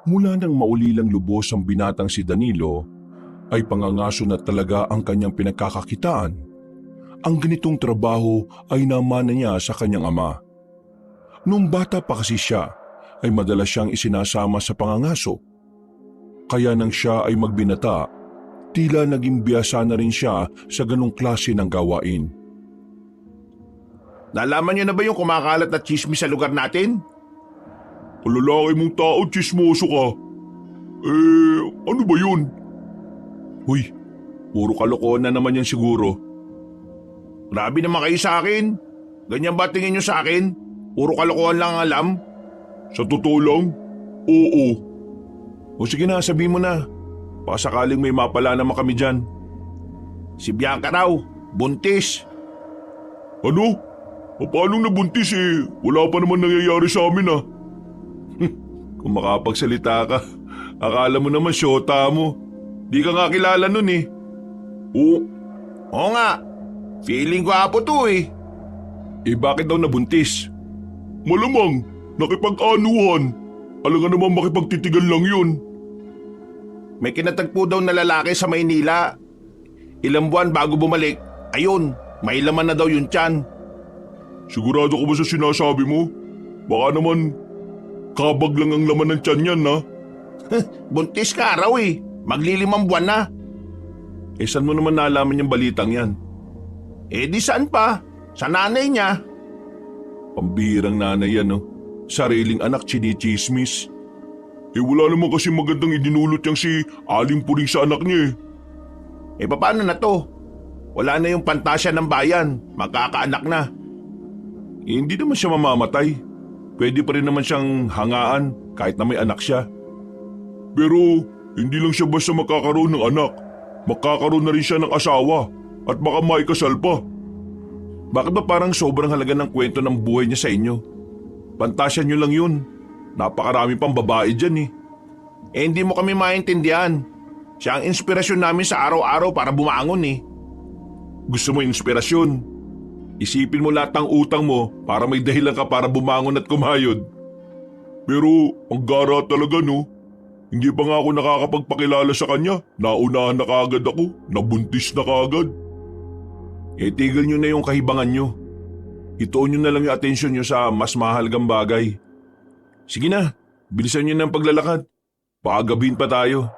Mula nang maulilang lubos ang binatang si Danilo, ay pangangaso na talaga ang kanyang pinagkakakitaan. Ang ganitong trabaho ay namana niya sa kanyang ama. Nung bata pa kasi siya, ay madalas siyang isinasama sa pangangaso. Kaya nang siya ay magbinata, tila naging biyasa na rin siya sa ganong klase ng gawain. Nalaman niyo na ba yung kumakalat na chismis sa lugar natin? Kalalaki mong tao, chismoso ka. Ano ba yun? Huy, puro kalokohan na naman yan siguro. Grabe naman kayo sa akin. Ganyan ba tingin niyo sa akin? Puro kalokohan lang ang alam? Sa totoo lang? Oo. O sige na, sabihin mo na. Baka sakaling may mapala naman kami dyan. Si Bianca raw, buntis. Ano? Paano nabuntis Wala pa naman nangyayari sa amin Kung makapagsalita ka, akala mo naman syota mo. Di ka nga kilala nun Oo nga, feeling ko apo to bakit daw nabuntis? Malamang, nakipag-anuhan. Alangan naman makipagtitigan lang yun. May kinatagpo daw na lalaki sa Maynila. Ilang buwan bago bumalik, ayun, may laman na daw yung tiyan. Sigurado ka ba sa sinasabi mo? Baka naman, kabag lang ang laman ng tiyan yan Buntis ka raw maglilimang buwan na. Saan mo naman nalaman yung balitang yan? Di saan pa? Sa nanay niya. Pambihirang nanay yan Sariling anak chinichismis. Wala naman kasi magandang idinulot yang si Aling Puring sa anak niya Paano na to? Wala na yung pantasya ng bayan, magkakaanak na. Hindi naman siya mamamatay. Pwede pa rin naman siyang hangaan kahit na may anak siya. Pero hindi lang siya basta makakaroon ng anak. Makakaroon na rin siya ng asawa at baka maikasal pa. Bakit ba parang sobrang halaga ng kwento ng buhay niya sa inyo? Pantasya niyo lang yun. Napakarami pang babae dyan Hindi mo kami maintindihan. Siya ang inspirasyon namin sa araw-araw para bumangon Gusto mo inspirasyon? Isipin mo lahat ng utang mo para may dahilan ka para bumangon at kumayod. Pero ang gara talaga Hindi pa nga ako nakakapagpakilala sa kanya. Naunahan na kaagad ako. Nabuntis na kaagad. Tigil nyo na yung kahibangan nyo. Ituon nyo na lang yung atensyon nyo sa mas mahalagang bagay. Sige na, bilisan nyo na ang paglalakad. Baka gabihin pa tayo.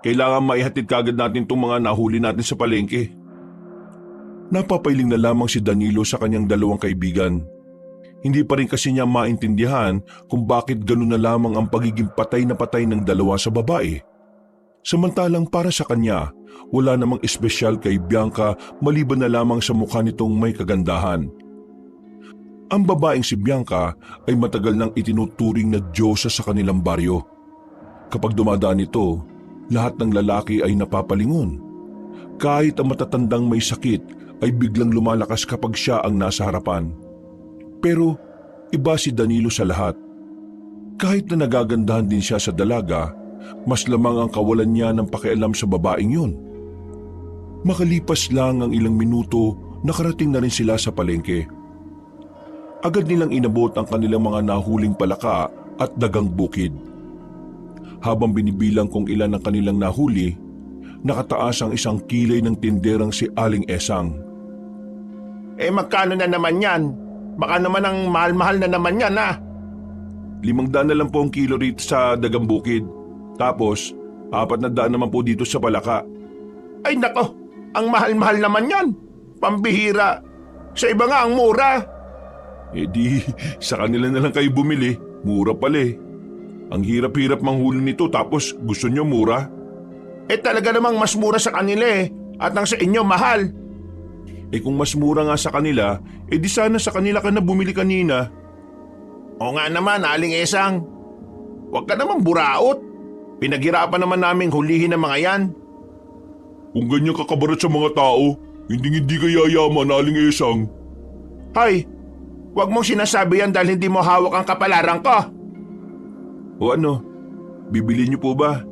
Kailangan maihatid kagad natin itong mga nahuli natin sa palengke. Napapailing na lamang si Danilo sa kanyang dalawang kaibigan. Hindi pa rin kasi niya maintindihan kung bakit gano'n na lamang ang pagiging patay na patay ng dalawa sa babae. Samantalang para sa kanya, wala namang espesyal kay Bianca maliban na lamang sa mukha nitong may kagandahan. Ang babaeng si Bianca ay matagal nang itinuturing na diyosa sa kanilang baryo. Kapag dumadaan ito, lahat ng lalaki ay napapalingon. Kahit ang matatandang may sakit ay biglang lumalakas kapag siya ang nasa harapan. Pero iba si Danilo sa lahat. Kahit na nagagandahan din siya sa dalaga, mas lamang ang kawalan niya ng pakialam sa babaeng yun. Makalipas lang ang ilang minuto, nakarating na rin sila sa palengke. Agad nilang inabot ang kanilang mga nahuling palaka at dagang bukid. Habang binibilang kung ilan ang kanilang nahuli, nakataas ang isang kilay ng tinderang si Aling Esang. Magkano na naman yan? Baka naman ang mahal-mahal na naman yan 500 na lang po ang kilo rito sa dagang bukid. Tapos, 400 naman po dito sa palaka. Ay nako, ang mahal-mahal naman yan. Pambihira. Sa iba nga ang mura. Di, sa kanila na lang kayo bumili. Mura pala Ang hirap-hirap manghuli nito tapos gusto nyo mura? Talaga namang mas mura sa kanila at ang sa inyo mahal. Kung mas mura nga sa kanila, di sana sa kanila ka na bumili kanina. O nga naman, Aling Esang. Huwag ka naman buraot. Pinaghirapan naman naming hulihin ang mga yan. Kung ganyan kakabarat sa mga tao, hindi ka yayaman, Aling Esang. Hay, huwag mong sinasabi yan dahil hindi mo hawak ang kapalaran ko. O ano, bibili niyo po ba?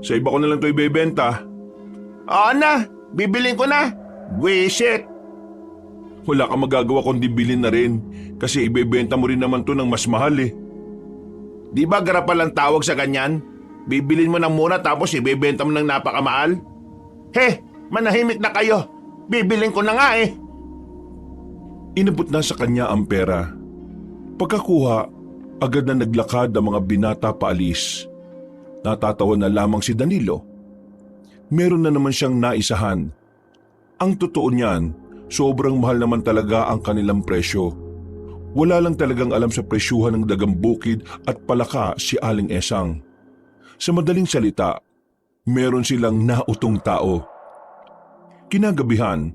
Sa iba ko na lang ito ibebenta. Oo na, bibilin ko na. Wisit. Wala kang magagawa kundi bilhin na rin kasi ibebenta mo rin naman to ng mas mahal Di ba garapal ang tawag sa ganyan? Bibilin mo ng mura tapos ibebenta mo ng napakamahal? He, manahimik na kayo. Bibilin ko na nga eh. Inabot na sa kanya ang pera. Pagkakuha, agad na naglakad ang mga binata paalis. Natatawa na lamang si Danilo. Meron na naman siyang naisahan. Ang totoo niyan, sobrang mahal naman talaga ang kanilang presyo. Wala lang talagang alam sa presyuhan ng dagang bukid at palaka si Aling Esang. Sa madaling salita, meron silang nautong tao. Kinagabihan,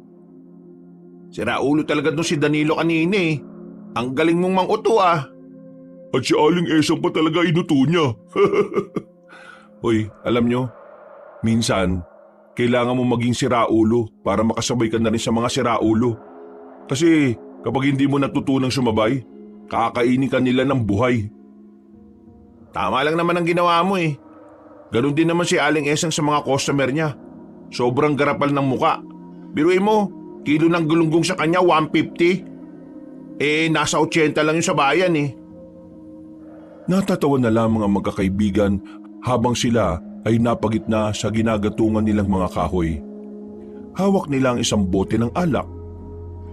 Siraulo talaga dun si Danilo kanina eh. Ang galing mong manguto ah. at si Aling Esang pa talaga inuto niya. Hoy, alam nyo, minsan, kailangan mo maging siraulo para makasabay ka na rin sa mga siraulo. Kasi kapag hindi mo natutunang sumabay, kakainin ka nila ng buhay. Tama lang naman ang ginawa mo eh. Ganon din naman si Aling Esang sa mga customer niya. Sobrang garapal ng muka. Biruin mo, kilo ng gulunggong sa kanya 150. Nasa 80 lang yung sa bayan eh. Natatawa na lamang ang magkakaibigan habang sila ay napagitna sa ginagatungan nilang mga kahoy. Hawak nila ang isang bote ng alak.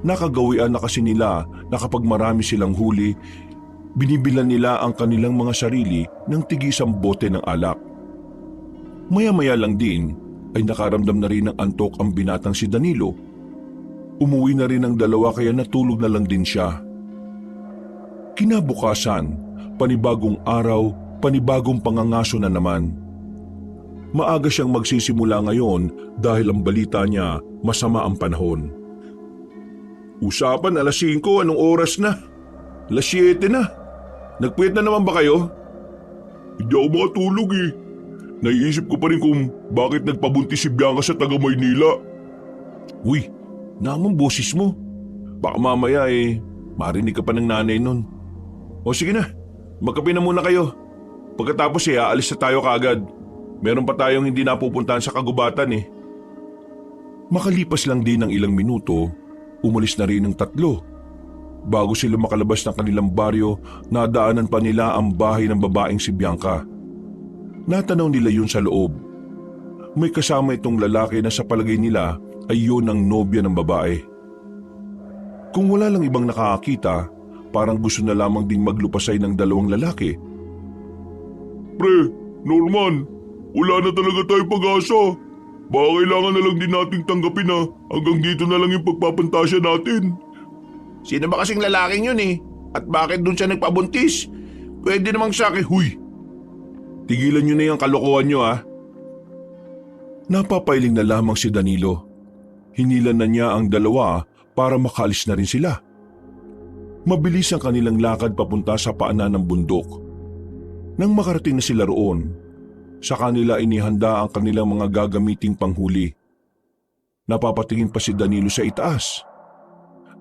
Nakagawian na kasi nila na kapag marami silang huli, binibilan nila ang kanilang mga sarili ng tig-isang bote ng alak. Maya-maya lang din ay nakaramdam na rin ng antok ang binatang si Danilo. Umuwi na rin ang dalawa kaya natulog na lang din siya. Kinabukasan, panibagong araw, panibagong pangangaso na naman. Maaga siyang magsisimula ngayon dahil ang balita niya masama ang panahon. Usapan 5:00, anong oras na? 7:00 na. Nagpuyat na naman ba kayo? Hindi ako makatulog eh. Naiisip ko pa rin kung bakit nagpabuntis si Bianca sa taga Maynila. Uy, namang boses mo. Baka mamaya marinig ka pa ng nanay nun. O sige na, magkape na muna kayo. Pagkatapos aalis na tayo kaagad. Meron pa tayong hindi napupuntahan sa kagubatan eh. Makalipas lang din ng ilang minuto, umalis na rin ang tatlo. Bago sila makalabas ng kanilang baryo, nadaanan pa nila ang bahay ng babaeng si Bianca. Natanaw nila yun sa loob. May kasama itong lalaki na sa palagay nila ay yun ang nobya ng babae. Kung wala lang ibang nakakakita, parang gusto na lamang ding maglupasay ng dalawang lalaki. Pre, Norman, wala na talaga tayong pag-asa. Baka kailangan na lang din nating tanggapin na hanggang dito na lang yung pagpapantasya natin. Sino ba kasing lalaking yun eh? At bakit dun siya nagpabuntis? Pwede namang sa akin, huy. Tigilan nyo na yung kalokohan nyo ha. Napapailing na lamang si Danilo. Hinilan na niya ang dalawa para makaalis na rin sila. Mabilis ang kanilang lakad papunta sa paanan ng bundok. Nang makarating na sila roon, sa kanila inihanda ang kanilang mga gagamiting panghuli. Napapatingin pa si Danilo sa itaas.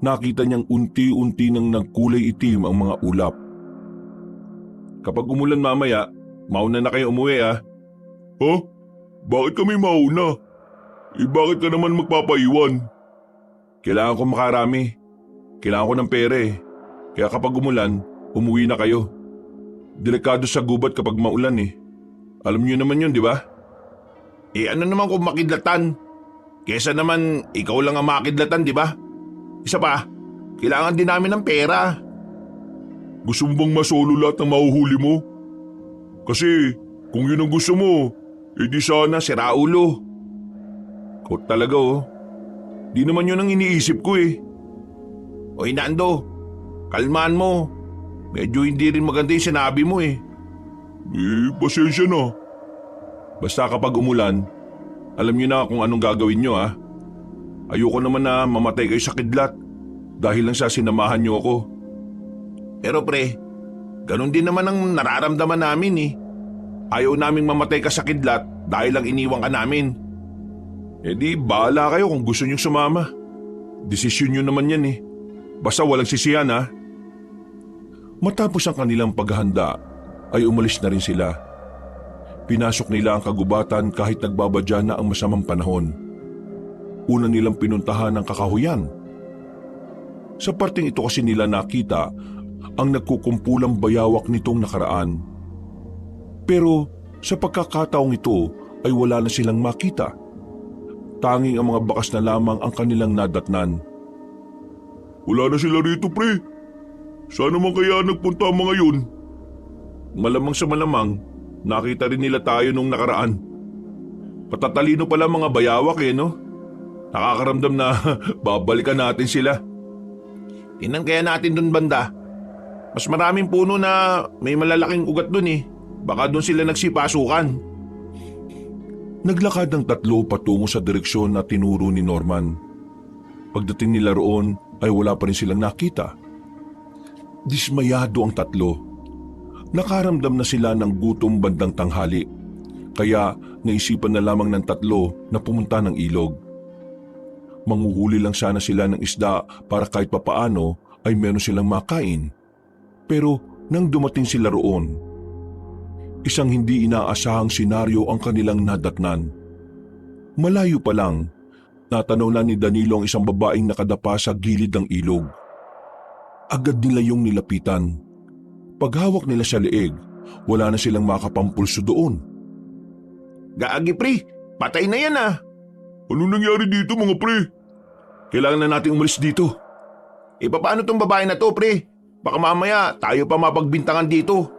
Nakita niyang unti-unti nang nagkulay itim ang mga ulap. Kapag umulan mamaya, mauna na kayo umuwi ah. Huh? Bakit kami mauna? Bakit ka naman magpapaiwan? Kailangan ko makarami. Kailangan ko ng pera eh. Kaya kapag umulan, umuwi na kayo. Delikado sa gubat kapag maulan eh. Alam niyo naman yun, di ba? Ano naman kung makidlatan? Kesa naman ikaw lang ang makidlatan, di ba? Isa pa, kailangan din namin ng pera. Gusto mo bang masolo lahat ng mahuhuli mo? Kasi kung yun ang gusto mo, edi sana Siraulo. Ikaw talaga oh. Di naman yun ang iniisip ko eh. Oy Nando, kalmaan mo. Medyo hindi rin maganda yung sinabi mo eh. Pasensya na. Basta kapag umulan, alam niyo na kung anong gagawin niyo ah. Ayoko naman na mamatay kayo sa kidlat dahil lang sa sinamahan niyo ako. Pero pre, ganun din naman ang nararamdaman namin eh. Ayaw naming mamatay ka sa kidlat dahil lang iniwan ka namin. Di bahala kayo kung gusto niyong sumama. Desisyon niyo naman yan eh. Basta walang sisiyan ah. Matapos ang kanilang paghahanda ay umalis na rin sila. Pinasok nila ang kagubatan kahit nagbabadya na ang masamang panahon. Una nilang pinuntahan ang kakahuyan. Sa parting ito kasi nila nakita ang nagkukumpulang bayawak nitong nakaraan. Pero sa pagkakataong ito ay wala na silang makita. Tanging ang mga bakas na lamang ang kanilang nadatnan. Wala na sila rito, pre. Saan naman kaya nagpunta ang mga yun? Malamang sa malamang, nakita rin nila tayo nung nakaraan. Patatalino pala mga bayawak no? Nakakaramdam na babalikan natin sila. Tingnan kaya natin dun banda. Mas maraming puno na may malalaking ugat dun Baka dun sila nagsipasukan. Naglakad ang tatlo patungo sa direksyon na tinuro ni Norman. Pagdating nila roon ay wala pa rin silang nakita. Dismayado ang tatlo. Nakaramdam na sila ng gutom bandang tanghali. Kaya naisipan na lamang ng tatlo na pumunta ng ilog. Manghuhuli lang sana sila ng isda para kahit papaano ay meron silang makain. Pero nang dumating sila roon, isang hindi inaasahang senaryo ang kanilang nadatnan. Malayo pa lang, natanaw na ni Danilo ang isang babaeng nakadapa sa gilid ng ilog. Agad nila yung nilapitan. Paghawak nila sa leeg, wala na silang makapampulso doon. Gaagi pre, patay na yan Ano nangyari dito mga pre? Kailangan na nating umalis dito. Paano tong babae na to pre? Baka mamaya tayo pa mapagbintangan dito.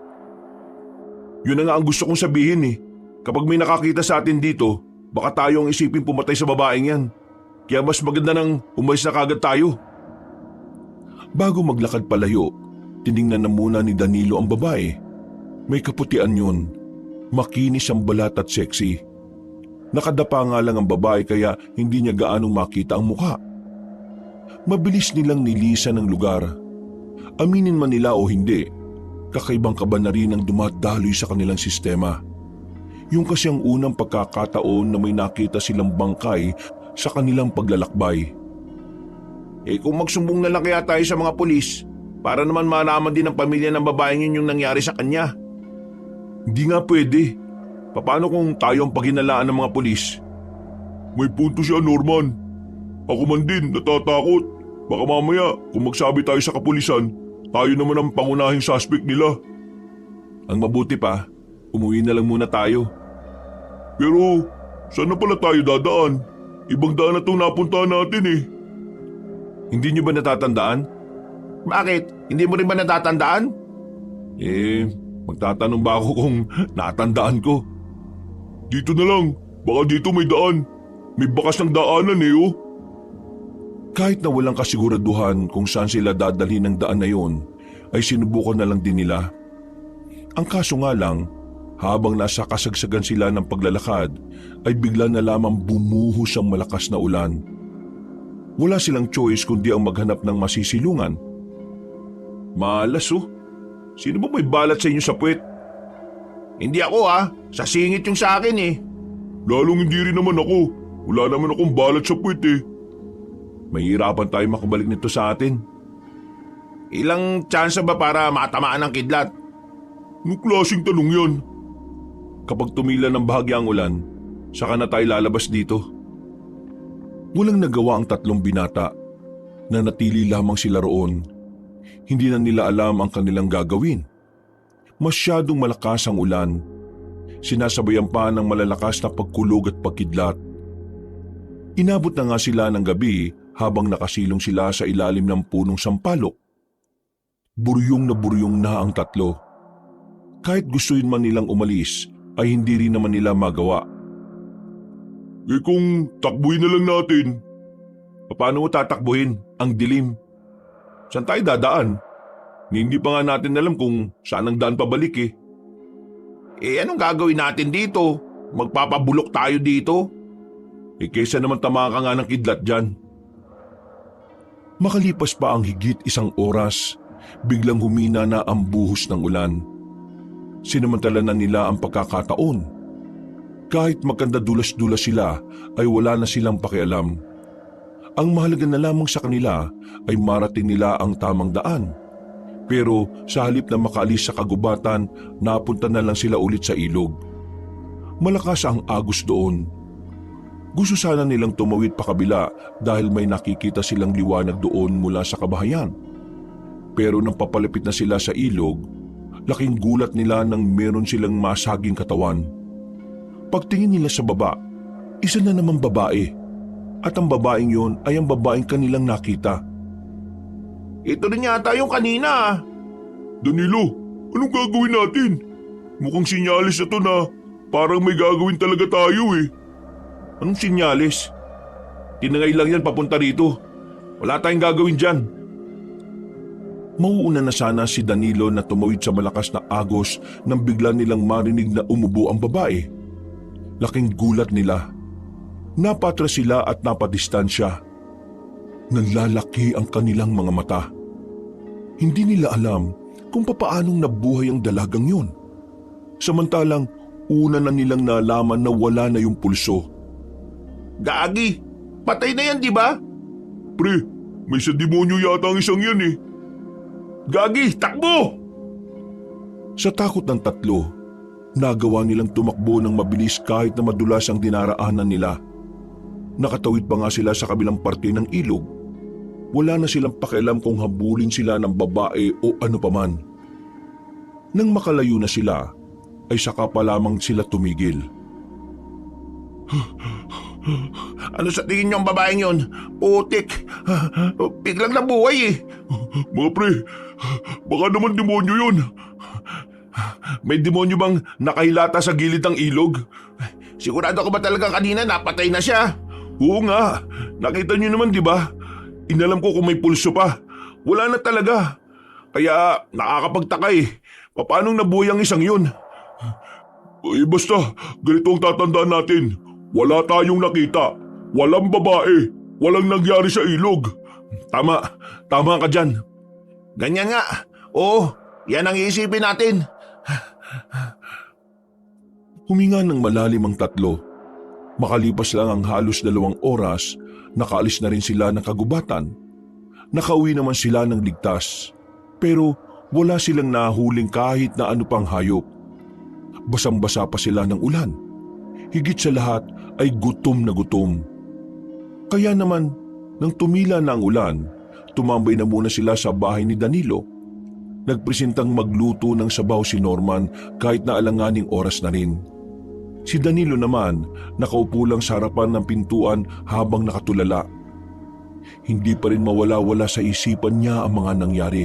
Yun na nga ang gusto kong sabihin Kapag may nakakita sa atin dito, baka tayo ang isipin pumatay sa babaeng yan. Kaya mas maganda nang umalis na kagad tayo. Bago maglakad palayo, tiningnan na muna ni Danilo ang babae. May kaputian yun. Makinis ang balat at sexy. Nakadapa nga lang ang babae kaya hindi niya gaanong makita ang mukha. Mabilis nilang nilisan ang lugar. Aminin man nila o hindi, kakaibang kaba na rin ang dumadaloy sa kanilang sistema. Yung kasi ang unang pagkakataon na may nakita silang bangkay sa kanilang paglalakbay. Kung magsumbong na lang kaya tayo sa mga pulis, para naman malaman din ng pamilya ng babaeng yun yung nangyari sa kanya. Hindi nga pwede. Paano kung tayo ang paghinalaan ng mga pulis? May punto siya, Norman. Ako man din, natatakot. Baka mamaya, kung magsabi tayo sa kapulisan, tayo naman ang pangunahing suspect nila. Ang mabuti pa, umuwi na lang muna tayo. Pero, saan na pala tayo dadaan? Ibang daan na itong napuntahan natin Hindi niyo ba natatandaan? Bakit? Hindi mo rin ba natatandaan? Magtatanong ba ako kung natandaan ko? Dito na lang, baka dito may daan. May bakas ng daanan Kahit na walang kasiguraduhan kung saan sila dadalhin ng daan na yon, ay sinubukan na lang din nila. Ang kaso nga lang, habang nasa kasagsagan sila ng paglalakad, ay bigla na lamang bumuhos ang malakas na ulan. Wala silang choice kundi ang maghanap ng masisilungan. Malas Sino ba may balat sa inyo sa puwet? Hindi ako sa singit yung sa akin Lalong hindi rin naman ako. Wala naman akong balat sa puwet Mahirapan tayo makabalik nito sa atin. Ilang tsansa ba para matamaan ng kidlat? Anong klaseng tanong yan? Kapag tumila ng bahagya ang ulan, saka na tayo lalabas dito. Walang nagawa ang tatlong binata. Nanatili lamang sila roon. Hindi na nila alam ang kanilang gagawin. Masyadong malakas ang ulan. Sinasabayan pa ng malalakas na pagkulog at pagkidlat. Inabot na nga sila ng gabi habang nakasilong sila sa ilalim ng punong sampalok. Buryong na ang tatlo. Kahit gustuin man nilang umalis, ay hindi rin naman nila magawa. Kung takbuhin na lang natin. Paano mo tatakbuhin? Ang dilim. Saan tayo dadaan? Hindi pa nga natin alam kung saan ang daan pabalik Anong gagawin natin dito? Magpapabulok tayo dito? Kaysa naman tama ka nga ng kidlat dyan. Makalipas pa ang higit isang oras, biglang humina na ang buhos ng ulan. Sinamantala na nila ang pagkakataon. Kahit magkandadulas-dulas sila, ay wala na silang pakialam. Ang mahalaga na lamang sa kanila ay marating nila ang tamang daan. Pero sa halip na makaalis sa kagubatan, napunta na lang sila ulit sa ilog. Malakas ang agos doon. Gusto sana nilang tumawid pa kabila dahil may nakikita silang liwanag doon mula sa kabahayan. Pero nang papalapit na sila sa ilog, Laking gulat nila nang meron silang masaging katawan. Pagtingin nila sa baba, isa na namang babae. At ang babaeng yon ay ang babaeng kanilang nakita. Ito rin yata yung kanina. Danilo, anong gagawin natin? Mukhang sinyalis na to na parang may gagawin talaga tayo eh. Anong sinyalis? Tinangay lang yan papunta rito. Wala tayong gagawin dyan. Mauuna na sana si Danilo na tumawid sa malakas na agos nang bigla nilang marinig na umubo ang babae. Laking gulat nila. Napatras sila at napadistansya. Nanlalaki ang kanilang mga mata. Hindi nila alam kung papaanong nabuhay ang dalagang yun. Samantalang una na nilang nalaman na wala na yung pulso. Gagi, patay na yan di ba? Pre, may sa demonyo yata ang isang yan eh. Gagi, takbo! Sa takot ng tatlo, nagawa nilang tumakbo ng mabilis kahit na madulas ang dinaraanan nila. Nakatawid pa nga sila sa kabilang parte ng ilog. Wala na silang pakialam kung habulin sila ng babae o ano paman. Nang makalayo na sila, ay saka pa lamang sila tumigil. Ano sa tingin niyo ang babaeng yon? Putik, biglang nabuhay eh. Mga pre, baka naman demonyo yun. May demonyo bang nakahilata sa gilid ng ilog? Sigurado ko ba talaga kanina napatay na siya? Oo nga, nakita niyo naman di ba? Inalam ko kung may pulso pa. Wala na talaga. Kaya nakakapagtaka eh. Paano nabuhay ang isang yun? Basta, ganito ang tatandaan natin. Wala tayong nakita. Walang babae. Walang nangyari sa ilog. Tama ka dyan. Ganyan nga. Oo, yan ang iisipin natin. Huminga ng malalim ang tatlo. Makalipas lang ang halos 2 oras, nakaalis na rin sila ng kagubatan. Nakauwi naman sila ng ligtas. Pero wala silang nahuling kahit na ano pang hayop. Basang-basa pa sila ng ulan. Higit sa lahat ay gutom na gutom. Kaya naman, nang tumila na ang ulan, tumambay na muna sila sa bahay ni Danilo. Nagpresentang magluto ng sabaw si Norman kahit na alanganing oras na rin. Si Danilo naman nakaupo lang sa harapan ng pintuan habang nakatulala. Hindi pa rin mawala-wala sa isipan niya ang mga nangyari.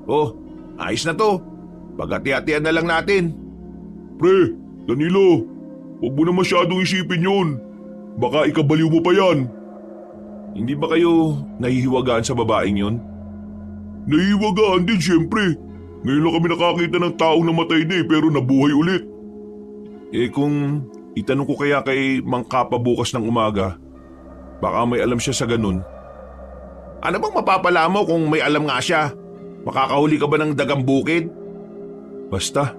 Oh, ayos na to. Pagati-hatian na lang natin. Pre, Danilo, huwag mo na masyadong isipin yun. Baka ikabaliw mo pa yan. Hindi ba kayo nahihiwagaan sa babaeng yun? Nahihiwagaan din siyempre. Ngayon lang kami nakakita ng taong namatay na pero nabuhay ulit. Kung itanong ko kaya kay Mang Kapa bukas ng umaga, baka may alam siya sa ganun. Ano bang mapapala mo kung may alam nga siya? Makakahuli ka ba ng dagang bukid? Basta,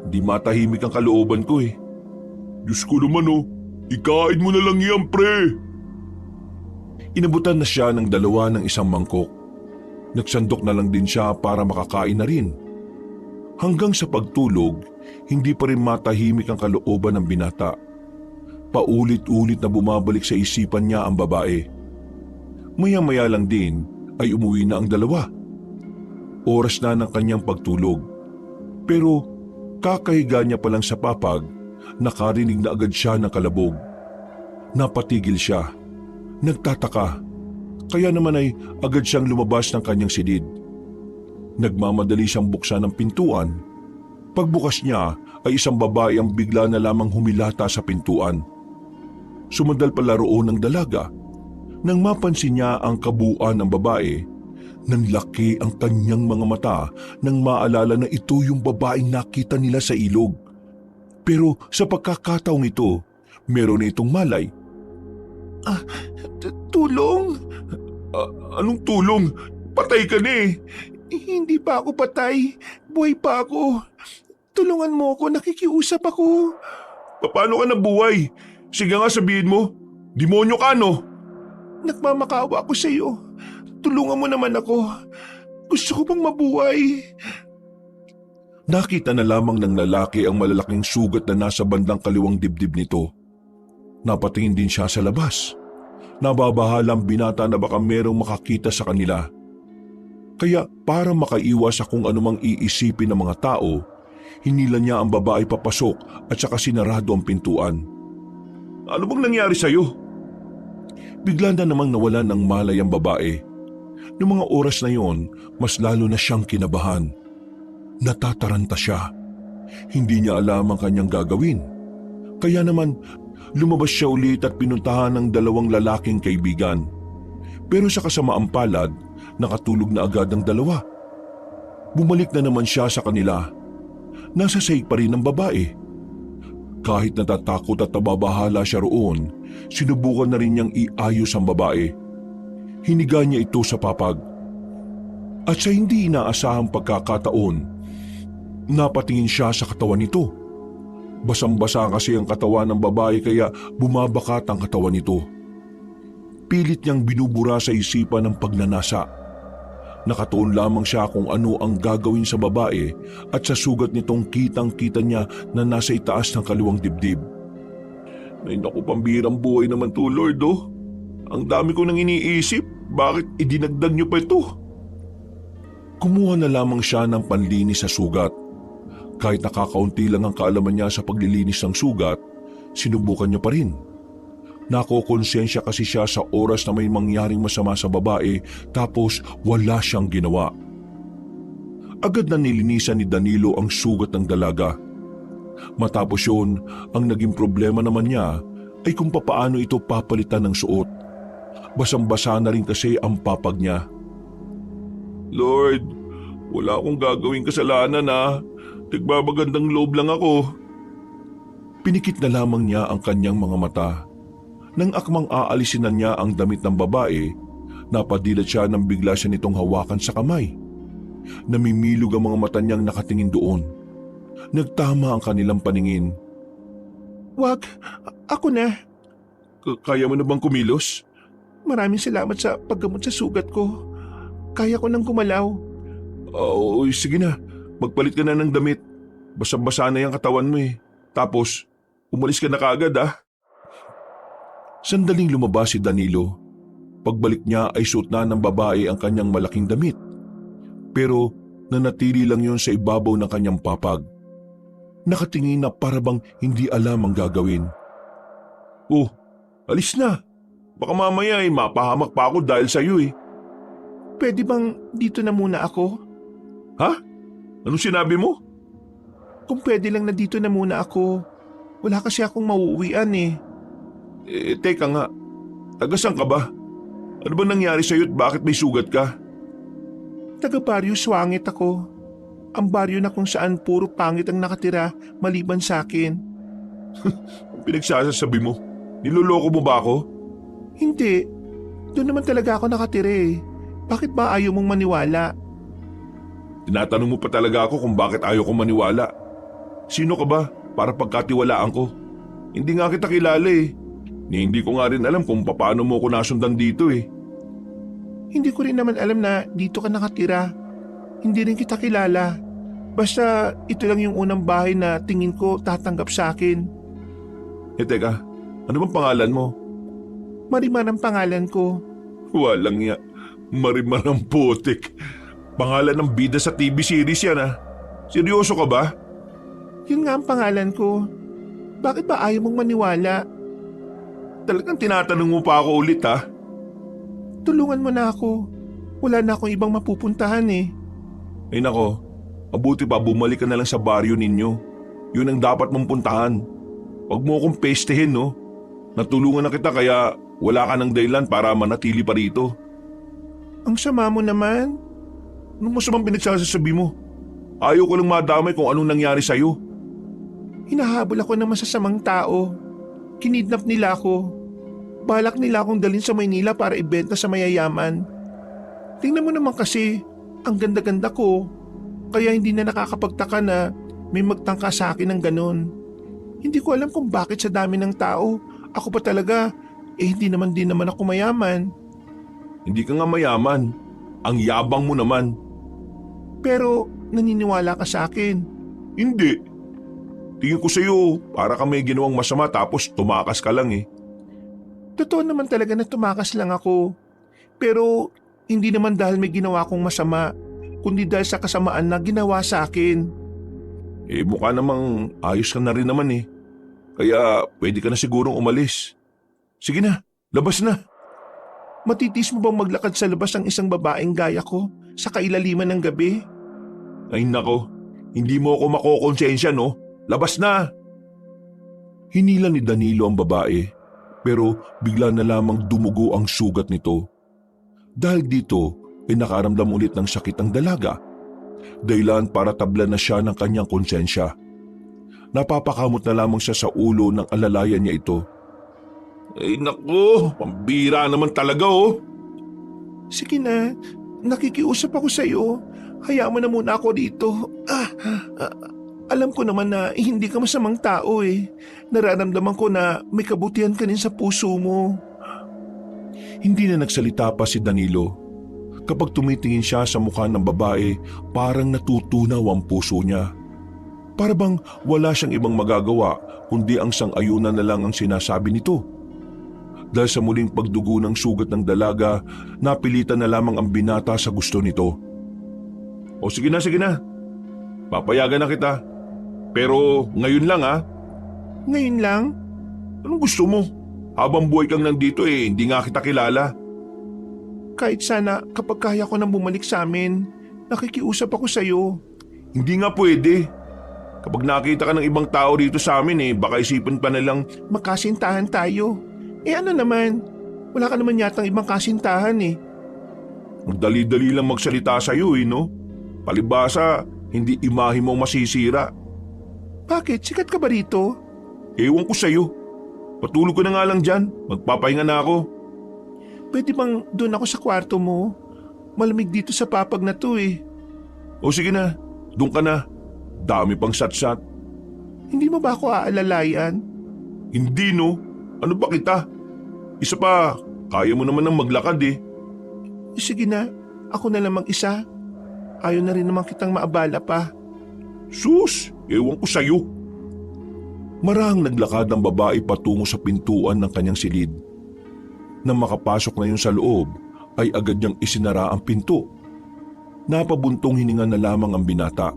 di matahimik ang kalooban ko eh. Diyos ko naman ikain mo na lang yan pre. Inabutan na siya ng 2 ng isang mangkok. Nagsandok na lang din siya para makakain na rin. Hanggang sa pagtulog, hindi pa rin matahimik ang kalooban ng binata. Paulit-ulit na bumabalik sa isipan niya ang babae. Maya-maya lang din ay umuwi na ang 2. Oras na ng kanyang pagtulog. Pero kakahiga niya pa lang sa papag, nakarinig na agad siya ng kalabog. Napatigil siya. Nagtataka. Kaya naman ay agad siyang lumabas ng kanyang silid. Nagmamadali siyang buksan ng pintuan. Pagbukas niya ay isang babae ang bigla na lamang humilata sa pintuan. Sumandal pala roon ng dalaga. Nang mapansin niya ang kabuuan ng babae, nanlaki ang kanyang mga mata nang maalala na ito yung babaeng nakita nila sa ilog. Pero sa pagkakataong ito, meron na itong malay. Tulong? Anong tulong? Patay ka na eh. Hindi pa ako patay. Buhay pa ako. Tulungan mo ako, nakikiusap ako. Paano ka nabuhay? Sige nga sabihin mo. Demonyo ka no? Nagmamakawa ako sa iyo. Tulungan mo naman ako. Gusto ko bang mabuhay? Nakita na lamang ng lalaki ang malalaking sugat na nasa bandang kaliwang dibdib nito. Napatingin din siya sa labas. Nababahala ang binata na baka merong makakita sa kanila. Kaya para makaiwas sa kung anumang iisipin ng mga tao, hinila niya ang babae papasok at saka sinarado ang pintuan. Ano bang nangyari sa'yo? Bigla na namang nawalan ng malay ang babae. Noong mga oras na yon, mas lalo na siyang kinabahan. Natataranta siya. Hindi niya alam ang kanyang gagawin. Kaya naman, lumabas siya ulit at pinuntahan ng dalawang lalaking kaibigan. Pero sa kasamaang palad, nakatulog na agad ang dalawa. Bumalik na naman siya sa kanila. Nasa sahig pa rin ang babae. Kahit natatakot at nababahala siya roon, sinubukan na rin niyang iayos ang babae. Hiniga niya ito sa papag. At sa hindi inaasahang pagkakataon, napatingin siya sa katawan nito. Basang-basa kasi ang katawan ng babae kaya bumabakat ang katawan nito. Pilit niyang binubura sa isipan ng pagnanasa. Nakatuon lamang siya kung ano ang gagawin sa babae at sa sugat nitong kitang-kita niya na nasa itaas ng kaliwang dibdib. Ay naku, pambirang buhay naman to, Lord, oh. Ang dami ko nang iniisip, bakit idinagdag niyo pa ito? Kumuha na lamang siya ng panlinis sa sugat. Kahit nakakaunti lang ang kaalaman niya sa paglilinis ng sugat, sinubukan niya pa rin. Nakokonsensya kasi siya sa oras na may mangyaring masama sa babae tapos wala siyang ginawa. Agad na nilinisan ni Danilo ang sugat ng dalaga. Matapos yun, ang naging problema naman niya ay kung papaano ito papalitan ng suot. Basang-basa na rin kasi ang papag niya. Lord, wala akong gagawing kasalanan ha. Nagbabagandang loob lang ako. Pinikit na lamang niya ang kanyang mga mata. Nang akmang aalisin na niya ang damit ng babae, napadilat siya nang bigla siya nitong hawakan sa kamay. Namimilog ang mga mata niyang nakatingin doon. Nagtama ang kanilang paningin. Wag, ako na. Kaya mo na bang kumilos? Maraming salamat sa paggamot sa sugat ko. Kaya ko nang gumalaw. Oo, sige na. Magpalit ka na ng damit. Basa-basa na yung katawan mo eh. Tapos, umalis ka na kaagad ah. Sandaling lumabas si Danilo. Pagbalik niya ay suot na ng babae ang kanyang malaking damit. Pero nanatili lang yon sa ibabaw ng kanyang papag. Nakatingin na parabang hindi alam ang gagawin. Oh, alis na. Baka mamaya ay mapahamak pa ako dahil sa iyo eh. Pwede bang dito na muna ako? Ha? Anong sinabi mo? Kung pwede lang na dito na muna ako. Wala kasi akong mauuwian eh. Teka nga, taga-san ka ba? Ano ba nangyari sa'yo at bakit may sugat ka? Taga-baryo Swangit ako. Ang baryo na kung saan puro pangit ang nakatira maliban sa akin. Ang pinagsasabi mo, niloloko mo ba ako? Hindi, doon naman talaga ako nakatira eh. Bakit ba ayaw mong maniwala? Tinatanong mo pa talaga ako kung bakit ayaw kong maniwala. Sino ka ba para pagkatiwalaan ko? Hindi nga kita kilala eh. Hindi ko nga rin alam kung paano mo ko nasundan dito eh. Hindi ko rin naman alam na dito ka nakatira. Hindi rin kita kilala. Basta ito lang yung unang bahay na tingin ko tatanggap sa akin. Teka, ano bang pangalan mo? Marimar ang pangalan ko. Walang ya, Marimar ang putik. Pangalan ng bida sa TV series yan ah. Seryoso ka ba? Yun nga ang pangalan ko. Bakit ba ayaw mong maniwala? Talagang tinatanong mo pa ako ulit ha? Tulungan mo na ako. Wala na akong ibang mapupuntahan eh. Ay nako, mabuti pa bumalik ka na lang sa baryo ninyo. Yun ang dapat mong puntahan. Huwag mo akong pestehin no. Natulungan na kita kaya wala ka ng dahilan para manatili pa rito. Ang sama mo naman. Anong masamang pinagsasabi mo? Ayaw ko lang madamay kung anong nangyari sa'yo. Hinahabol ako ng masasamang tao. Kinidnap nila ako. Balak nila akong dalhin sa Maynila para ibenta sa mayayaman. Tingnan mo naman kasi, ang ganda-ganda ko. Kaya hindi na nakakapagtaka na may magtangka sa akin ng ganon. Hindi ko alam kung bakit sa dami ng tao, ako pa talaga, hindi naman din naman ako mayaman. Hindi ka nga mayaman. Ang yabang mo naman. Pero naniniwala ka sa akin. Hindi. Tingin ko sa'yo, para ka may ginawang masama tapos tumakas ka lang eh. Totoo naman talaga na tumakas lang ako. Pero Hindi naman dahil may ginawa kong masama, kundi dahil sa kasamaan na ginawa sa akin. Mukha namang ayos ka na rin naman eh. Kaya pwede ka na sigurong umalis. Sige na, labas na. Matitis mo bang maglakad sa labas ng isang babaeng gaya ko sa kailaliman ng gabi? Ay nako, hindi mo ako makokonsensya no? Labas na! Hinila ni Danilo ang babae, pero bigla na lamang dumugo ang sugat nito. Dahil dito ay nakaramdam ulit ng sakit ang dalaga. Dahilan para tablan na siya ng kanyang konsensya. Napapakamot na lamang siya sa ulo ng alalayan niya ito. Ay nako, pambira naman talaga oh. Sige na, nakikiusap ako sa iyo. Hayaan mo na muna ako dito. Alam ko naman na hindi ka masamang tao eh. Nararamdaman ko na may kabutihan ka rin sa puso mo. Hindi na nagsalita pa si Danilo. Kapag tumitingin siya sa mukha ng babae, parang natutunaw ang puso niya. Para bang wala siyang ibang magagawa kundi ang sang-ayunan na lang ang sinasabi nito. Dahil sa muling pagdugo ng sugat ng dalaga, napilitan na lamang ang binata sa gusto nito. O sige na, sige na. Papayagan na kita. Pero ngayon lang ha. Ngayon lang? Anong gusto mo? Habang buhay kang nandito hindi nga kita kilala. Kahit sana kapag kaya ko nang bumalik sa amin, nakikiusap ako sa iyo. Hindi nga pwede. Kapag nakita ka ng ibang tao dito sa amin baka isipin pa nilang makasintahan tayo. Ano naman? Wala ka naman yatang ibang kasintahan eh. Magdali-dali lang magsalita sa iyo no? Palibasa, hindi imahe mo masisira. Bakit? Sikat ka ba rito? Ewan ko sa iyo. Patulog ko na nga lang dyan. Magpapahinga na ako. Pwede bang doon ako sa kwarto mo? Malamig dito sa papag na to eh. O sige na, doon ka na. Dami pang sat-sat. Hindi mo ba ako aalalayan? Hindi no. Ano ba kita? Isa pa, kaya mo naman ng maglakad eh. Sige na, ako na lang mag-isa. Ayaw na rin naman kitang maabala pa. Sus, ewan ko sa'yo. Marahang naglakad ang babae patungo sa pintuan ng kanyang silid. Nang makapasok na yun sa loob, ay agad niyang isinara ang pinto. Napabuntong hininga na lamang ang binata.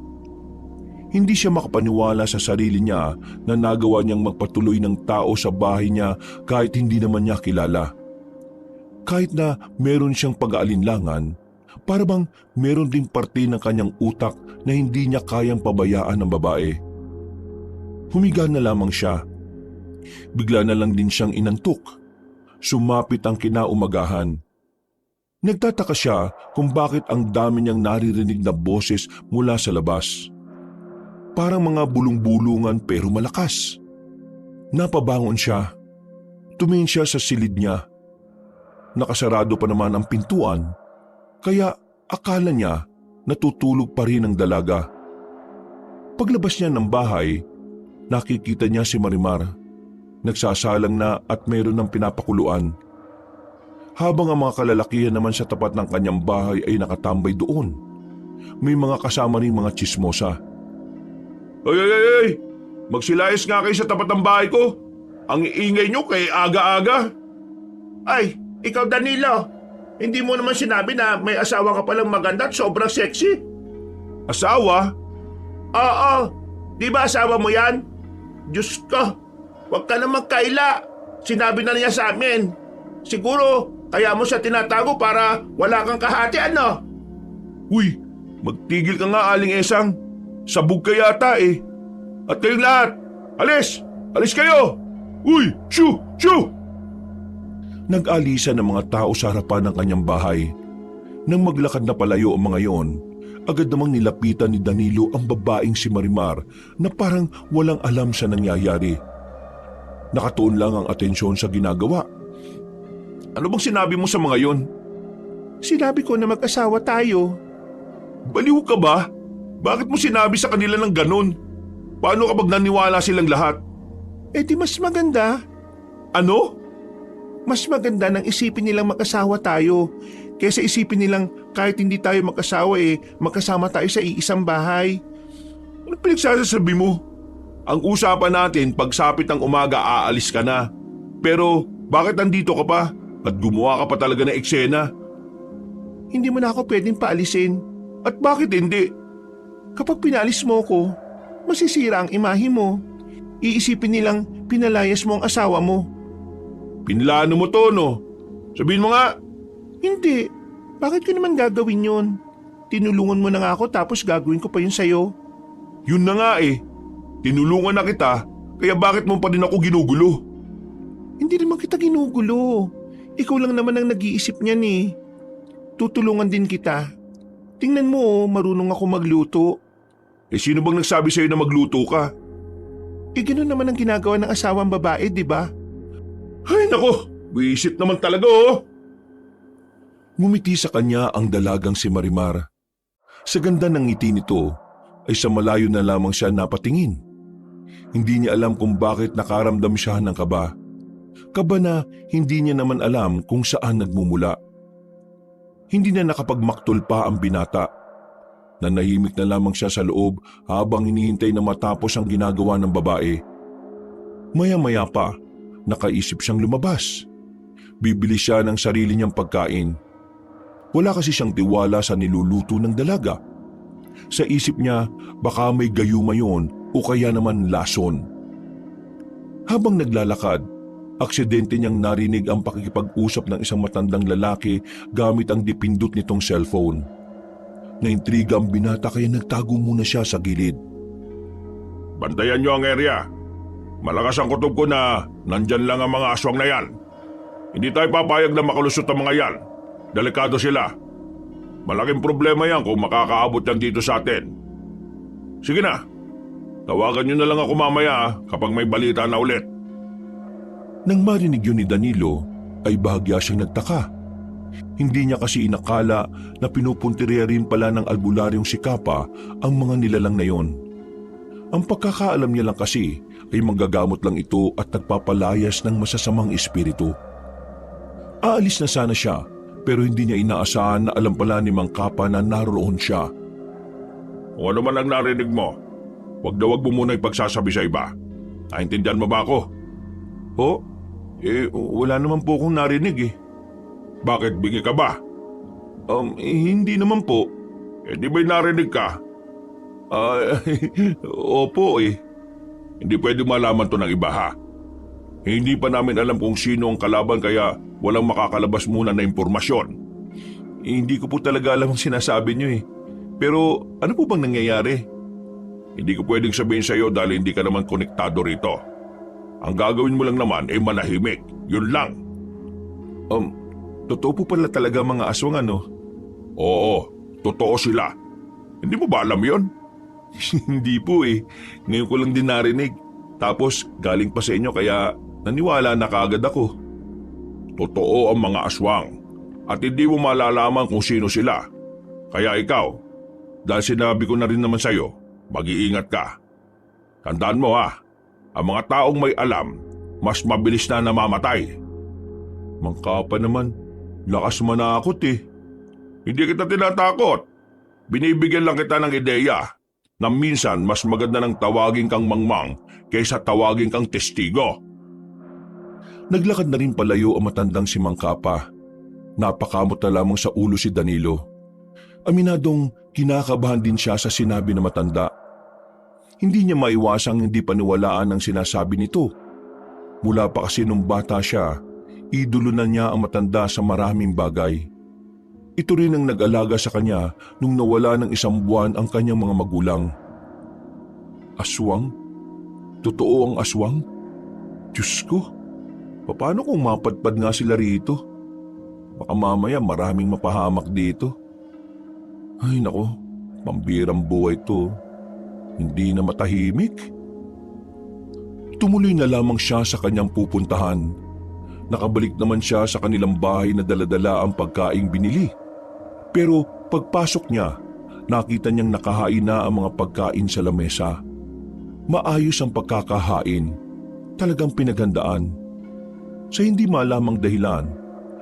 Hindi siya makapaniwala sa sarili niya na nagawa niyang magpatuloy ng tao sa bahay niya kahit hindi naman niya kilala. Kahit na meron siyang pag-aalinlangan, para bang meron ding parte ng kanyang utak na hindi niya kayang pabayaan ng babae. Humiga na lamang siya. Bigla na lang din siyang inantok. Sumapit ang kinaumagahan. Nagtataka siya kung bakit ang dami niyang naririnig na boses mula sa labas. Parang mga bulong-bulungan pero malakas. Napabangon siya. Tumingin siya sa silid niya. Nakasarado pa naman ang pintuan, kaya akala niya natutulog pa rin ang dalaga. Paglabas niya ng bahay, nakikita niya si Marimar. Nagsasalang na at mayroon ng pinapakuluan. Habang ang mga kalalakihan naman sa tapat ng kanyang bahay ay nakatambay doon. May mga kasama ring mga tsismosa. Ay! Magsilayas nga kayo sa tapat ng bahay ko. Ang iingay niyo kay aga-aga. Ay, ikaw Danilo. Hindi mo naman sinabi na may asawa ka palang maganda at sobrang sexy. Asawa? Oo, di ba asawa mo yan? Diyos ko, huwag ka na magkaila. Sinabi na niya sa amin. Siguro, kaya mo siya tinatago para wala kang kahati ano? Uy, magtigil ka nga Aling Esang. Sabog ka yata eh. At kayong lahat, alis! Alis kayo! Uy, shoo! Shoo! Nag-alisa ng mga tao sa harapan ng kanyang bahay. Nang maglakad na palayo ang mga yon, agad namang nilapitan ni Danilo ang babaeng si Marimar na parang walang alam sa nangyayari. Nakatuon lang ang atensyon sa ginagawa. Ano bang sinabi mo sa mga yon? Sinabi ko na mag-asawa tayo. Baliw ka ba? Bakit mo sinabi sa kanila ng ganun? Paano kapag naniwala silang lahat? Di mas maganda. Ano? Mas maganda nang isipin nilang mag-asawa tayo kaysa isipin nilang kahit hindi tayo mag-asawa magkasama tayo sa iisang bahay. Ano pinagsasabi mo? Ang usapan natin pagsapit ng umaga aalis ka na. Pero bakit nandito ka pa? At gumawa ka pa talaga ng eksena? hindi mo na ako pwedeng paalisin. At bakit hindi? Kapag pinalis mo ko, masisira ang imahe mo. Iisipin nilang pinalayas mo ang asawa mo. Pinlano mo to, no? Sabihin mo nga. Hindi. Bakit ko naman gagawin yun? Tinulungan mo na nga ako tapos gagawin ko pa yun sa'yo. Yun na nga eh. Tinulungan na kita, kaya bakit mo pa din ako ginugulo? Hindi naman kita ginugulo. Ikaw lang naman ang nag-iisip niyan eh. Tutulungan din kita. Tingnan mo, marunong ako magluto. Eh sino bang nagsabi sa'yo na magluto ka? Eh gano'n naman ang ginagawa ng asawang babae, di ba? Ay nako, wisit naman talaga oh. Ngumiti sa kanya ang dalagang si Marimar. Sa ganda ng ngiti nito, ay sa malayo na lamang siya napatingin. Hindi niya alam kung bakit nakaramdam siya ng kaba. Kaba na hindi niya naman alam kung saan nagmumula. Hindi na nakapagmaktol pa ang binata. Nanahimik na lamang siya sa loob habang hinihintay na matapos ang ginagawa ng babae. Maya-maya pa, nakaisip siyang lumabas. Bibili siya ng sarili niyang pagkain. Wala kasi siyang tiwala sa niluluto ng dalaga. Sa isip niya, baka may gayuma yun o kaya naman lason. Habang naglalakad, aksidente niyang narinig ang pakikipag-usap ng isang matandang lalaki gamit ang dipindot nitong cellphone. Naintriga ang binata kaya nagtago muna siya sa gilid. Bantayan niyo ang area. Malakas ang kutob ko na nandyan lang ang mga aswang na yan. Hindi tayo papayag na makalusot ang mga yan. Delikado sila. Malaking problema yan kung makakaabot yan dito sa atin. Sige na. Tawagan niyo na lang ako mamaya kapag may balita na ulit. Nang marinig yun ni Danilo, ay bahagya siyang nagtaka. Hindi niya kasi inakala na pinupuntirya rin pala ng albularyong si Kapa ang mga nilalang na yon. Ang pagkakaalam niya lang kasi ay manggagamot lang ito at nagpapalayas ng masasamang espiritu. Aalis na sana siya pero hindi niya inaasahan na alam pala ni Mang Kapa na naroon siya. Kung ano man ang narinig mo, wag mo muna ipagsasabi sa iba. Naintindihan mo ba ako? Oh? Wala naman po akong narinig eh. Bakit, bingi ka ba? Hindi naman po. Di ba'y narinig ka? Opo eh. Hindi pwede malaman to ng iba ha. Hindi pa namin alam kung sino ang kalaban kaya walang makakalabas muna na impormasyon. Hindi ko po talaga alam ang sinasabi niyo eh. Pero ano po bang nangyayari? Hindi ko pwedeng sabihin sa iyo dahil hindi ka naman konektado rito. Ang gagawin mo lang naman ay manahimik. Yun lang. Totoo po pala talaga mga aswang ano? Oo, totoo sila. Hindi mo ba alam yun? Hindi po eh. Ngayon ko lang din narinig. Tapos galing pa sa inyo kaya naniwala na kaagad ako. Totoo ang mga aswang. At hindi mo malalaman kung sino sila. Kaya ikaw, dahil sinabi ko na rin naman sa'yo, mag-iingat ka. Tandaan mo ha, ang mga taong may alam, mas mabilis na namamatay. Mang Kapa naman, lakas manakot eh. Hindi kita tinatakot. Binibigyan lang kita ng ideya na minsan mas maganda ng tawagin kang mangmang kaysa tawagin kang testigo. Naglakad na rin palayo ang matandang si Mang Kapa. Napakamot na lamang sa ulo si Danilo. Aminadong kinakabahan din siya sa sinabi na matanda. Hindi niya maiwasang hindi paniwalaan ang sinasabi nito. Mula pa kasi nung bata siya, idolo na niya ang matanda sa maraming bagay. Ito rin ang nag-alaga sa kanya nung nawala ng 1 buwan ang kanyang mga magulang. Aswang? Totoo ang aswang? Diyos ko, paano kung mapadpad nga sila rito? Baka mamaya maraming mapahamak dito. Ay nako, pambirang buhay to. Hindi na matahimik. Tumuloy na lamang siya sa kanyang pupuntahan. Nakabalik naman siya sa kanilang bahay na daladala ang pagkaing binili. Pero pagpasok niya, nakita niyang nakahain na ang mga pagkain sa lamesa. Maayos ang pagkakahain. Talagang pinaghandaan. Sa hindi malamang dahilan,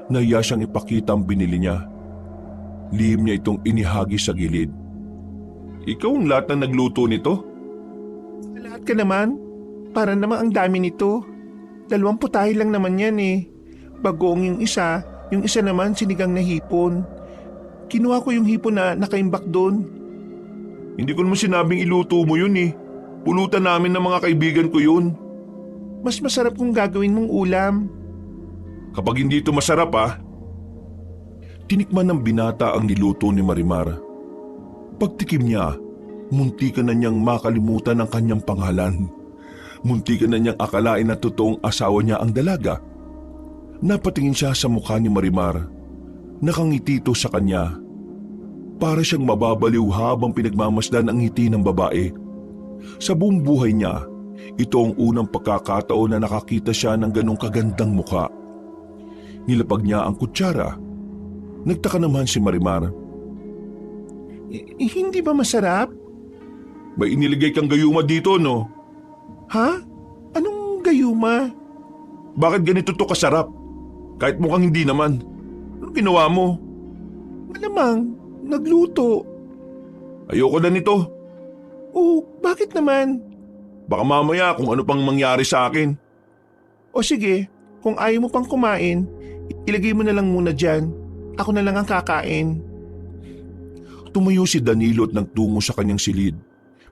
nahiya siyang ipakita ang binili niya. Lihim niya itong inihagi sa gilid. Ikaw ang lahat na nagluto nito? Lahat ka naman. Para naman ang dami nito. 2 putahe lang naman yan eh. Bagoong yung isa naman sinigang na hipon. Kinuha ko yung hipon na nakaimbak doon. Hindi ko naman sinabing iluto mo yun eh. Pulutan namin ng mga kaibigan ko yun. Mas masarap kung gagawin mong ulam. Kapag hindi ito masarap Tinikman ng binata ang niluto ni Marimar. Pagtikim niya, muntikan na niyang makalimutan ang kanyang pangalan. Muntikan na niyang akalain na totoong asawa niya ang dalaga. Napatingin siya sa mukha ni Marimar. Nakangiti ito sa kanya. Para siyang mababaliw habang pinagmamasdan ang ngiti ng babae. Sa buong buhay niya, ito ang unang pagkakataon na nakakita siya ng ganong kagandang mukha. Nilapag niya ang kutsara. Nagtaka naman si Marimar. Hindi ba masarap? May iniligay kang gayuma dito, no? Ha? Anong gayuma? Bakit ganito to kasarap? Kahit mukhang hindi naman. Anong ginawa mo? Malamang, nagluto. Ayoko na nito. Oh, bakit naman? Baka mamaya kung ano pang mangyari sa akin. O sige, kung ayaw mo pang kumain, ilagay mo na lang muna dyan. Ako na lang ang kakain. Tumayo si Danilo at nagtungo sa kanyang silid.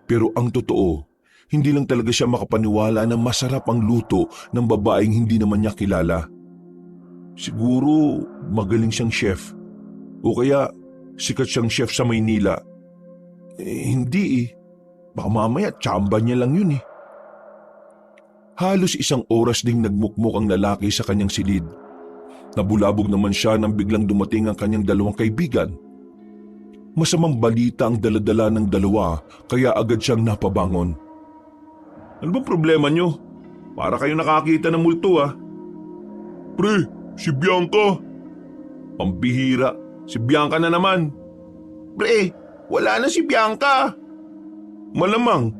Pero ang totoo, hindi lang talaga siya makapaniwala na masarap ang luto ng babaeng hindi naman niya kilala. Siguro magaling siyang chef. O kaya sikat siyang chef sa Maynila. Hindi eh. Baka mamaya tsamba niya lang yun eh. Halos isang oras ding nagmukmok ang lalaki sa kanyang silid. Nabulabog naman siya nang biglang dumating ang kanyang dalawang kaibigan. Masamang balita ang daladala ng dalawa kaya agad siyang napabangon. Ano bang problema niyo? Para kayo nakakita ng multo Pre, si Bianca. Pambihira, si Bianca na naman. Pre, wala na si Bianca. Malamang,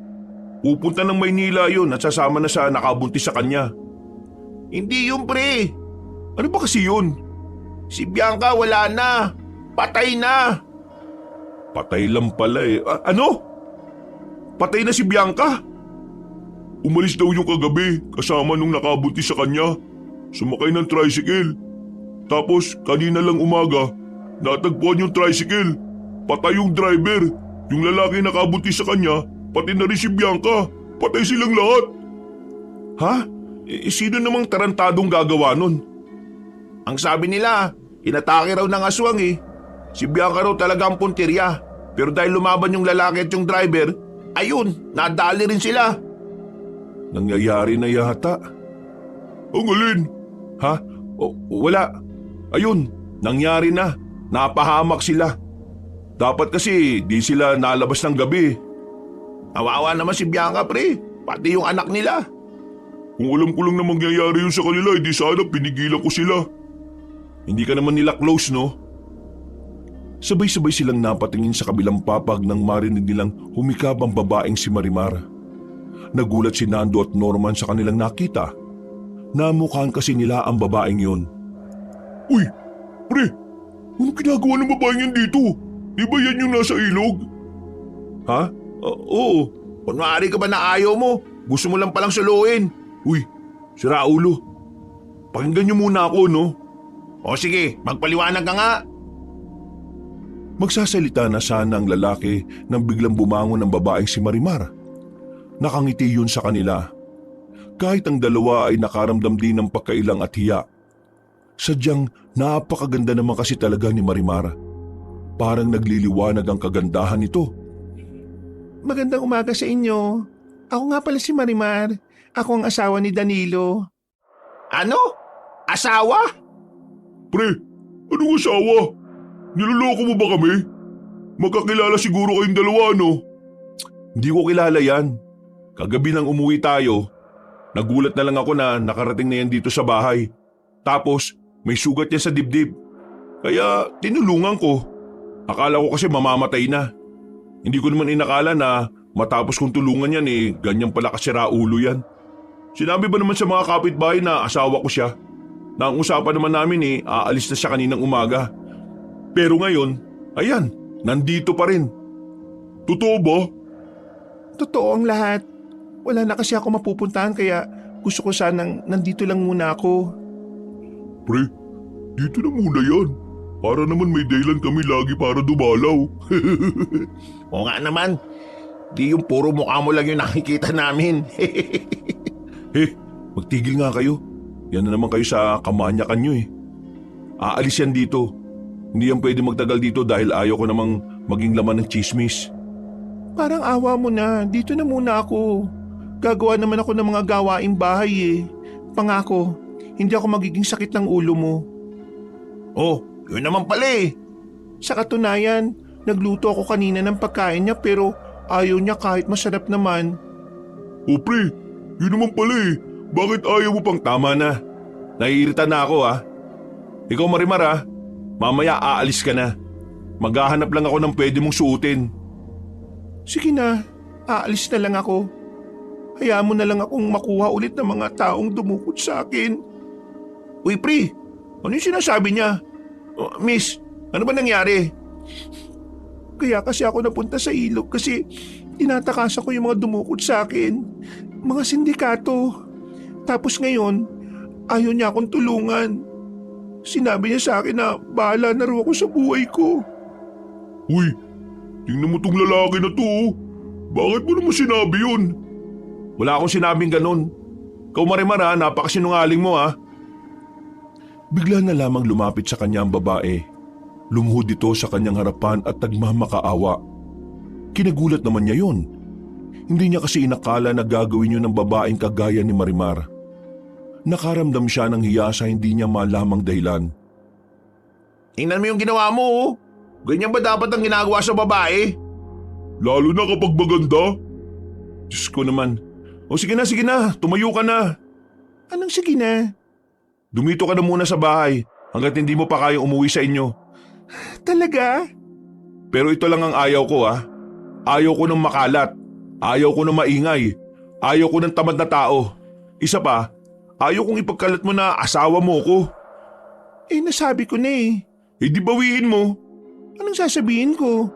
pupunta ng Maynila yun at sasama na sa nakabuntis sa kanya. Hindi yun, pre. Ano ba kasi yun? Si Bianca wala na. Patay na. Patay lang pala eh. Ano? Patay na si Bianca? Umalis daw yung kagabi kasama nung nakabuntis sa kanya. Sumakay ng tricycle. Tapos kanina lang umaga, natagpuan yung tricycle. Patay yung driver. Yung lalaki nakabuntis sa kanya, pati na rin si Bianca. Patay silang lahat. Ha? Sino namang tarantadong gagawa nun? Ang sabi nila, inatake raw ng aswang eh. Si Bianca raw talaga ang puntirya. Pero dahil lumaban yung lalaki at yung driver, ayun, nadali rin sila. Nangyayari na yata. Ang alin? Ha? Wala. Ayun, nangyari na. Napahamak sila. Dapat kasi di sila nalabas ng gabi. Awawa naman si Bianca, pre. Pati yung anak nila. Kung alam ko lang na mangyayari yun sa kanila, hindi sana pinigilan ko sila. Hindi ka naman nila close, no? Sabay-sabay silang napatingin sa kabilang papag nang marinig nilang humikab ang babaeng si Marimar. Nagulat si Nando at Norman sa kanilang nakita. Namukhaan kasi nila ang babaeng yun. Uy, pre! Anong ginagawa ng babaeng yan dito? Di ba yan yung nasa ilog? Ha? Oo. Kunwari ka ba na ayaw mo? Gusto mo lang palang suluin. Uy, si Raulo. Pakinggan niyo muna ako, no? O sige, magpaliwanag ka nga. Magsasalita na sana ang lalaki nang biglang bumangon ang babaeng si Marimar. Nakangiti yun sa kanila. Kahit ang dalawa ay nakaramdam din ng pagkailang at hiya. Sadyang napakaganda naman kasi talaga ni Marimar. Parang nagliliwanag ang kagandahan nito. Magandang umaga sa inyo. Ako nga pala si Marimar. Ako ang asawa ni Danilo. Ano? Asawa? Pre, anong asawa? Niloloko mo ba kami? Magkakilala siguro kayong dalawa, no? Hindi ko kilala yan. Kagabi nang umuwi tayo, nagulat na lang ako na nakarating na yan dito sa bahay. Tapos, may sugat yan sa dibdib. Kaya tinulungan ko. Akala ko kasi mamamatay na. Hindi ko naman inakala na matapos kong tulungan yan ganyan pala kasira ulo yan. Sinabi ba naman sa mga kapitbahay na asawa ko siya? Na ang usapan naman namin aalis na siya kaninang umaga. Pero ngayon, ayan, nandito pa rin. Totoo ba? Totoo ang lahat. Wala na kasi ako mapupuntahan kaya gusto ko sanang nandito lang muna ako. Pre, dito na muna yan. Para naman may dahilan kami lagi para dumalaw. Oo nga naman. Di yung puro mukha mo lang yung nakikita namin. Magtigil nga kayo. Yan na naman kayo sa kamanyakan nyo eh. Aalis yan dito. Hindi yan pwede magtagal dito dahil ayaw ko namang maging laman ng chismis. Parang awa mo na. Dito na muna ako. Gagawa naman ako ng mga gawaing bahay eh. Pangako, hindi ako magiging sakit ng ulo mo. Oh, yun naman pala eh. Sa katunayan, nagluto ako kanina ng pagkain niya pero ayaw niya kahit masarap naman. O pre, yun naman pala eh. Bakit ayaw mo pang? Tama na. Naiirita na ako ah. Ikaw Marimar ah, mamaya aalis ka na. Maghahanap lang ako ng pwede mong suotin. Sige na, aalis na lang ako. Hayaan mo na lang akong makuha ulit ng mga taong dumukot sa akin. Uy pre, ano yung sinasabi niya? Miss, ano ba nangyari? Kaya kasi ako napunta sa ilog kasi tinatakasan ko yung mga dumukot sa akin. Mga sindikato. Tapos ngayon, ayaw niya akong tulungan. Sinabi niya sa akin na bahala na raw ako sa buhay ko. Uy, tingnan mo tong lalaki na to oh. Bakit mo naman sinabi yun? Wala akong sinabing ganun. Ikaw Marimar ha, napakasinungaling mo ha. Bigla na lamang lumapit sa kanya ang babae. Lumuhod ito sa kanyang harapan at nagmamakaawa. Kinagulat naman niya yon. Hindi niya kasi inakala na gagawin yun ng babaeng kagaya ni Marimar. Nakaramdam siya ng hiya sa hindi niya malamang dahilan. Tingnan mo yung ginawa mo oh. Ganyan ba dapat ang ginagawa sa babae? Lalo na kapag maganda. Diyos ko naman. O sige na, tumayo ka na. Anong sige na? Dumito ka na muna sa bahay hanggat hindi mo pa kayang umuwi sa inyo. Talaga? Pero ito lang ang ayaw ko ah. Ayaw ko ng makalat. Ayaw ko ng maingay. Ayaw ko ng tamad na tao. Isa pa, ayaw kong ipagkalat mo na asawa mo ko. Nasabi ko na eh. Di bawiin mo. Anong sasabihin ko?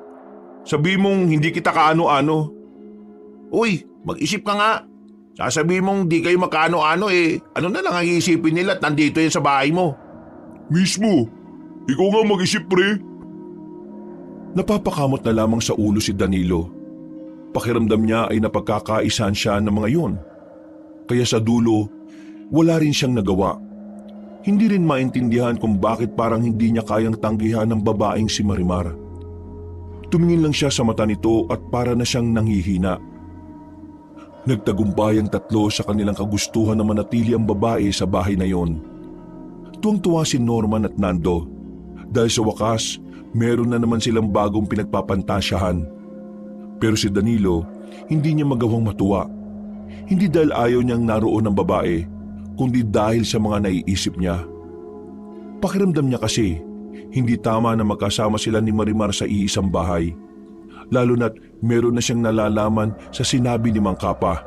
Sabihin mong hindi kita kaano-ano. Uy, mag-isip ka nga. Sasabihin mong di kayo makano-ano ano na lang ang iisipin nila at nandito yan sa bahay mo. Mismo. Ikaw nga mag-isip pre. Napapakamot na lamang sa ulo si Danilo. Pakiramdam niya ay napagkakaisan siya ng mga yun. Kaya sa dulo, wala rin siyang nagawa. Hindi rin maintindihan kung bakit parang hindi niya kayang tanggihan ng babaeng si Marimar. Tumingin lang siya sa mata nito at para na siyang nanghihina. Nagtagumpay ang tatlo sa kanilang kagustuhan na manatili ang babae sa bahay na yon. Tuwang-tuwa si Norman at Nando dahil sa wakas meron na naman silang bagong pinagpapantasyahan. Pero si Danilo hindi niya magawang matuwa. Hindi dahil ayaw niyang naroon ng babae, kundi dahil sa mga naiisip niya. Pakiramdam niya kasi hindi tama na magkasama sila ni Marimar sa iisang bahay. Lalo na't meron na siyang nalalaman sa sinabi ni Mang Kapa.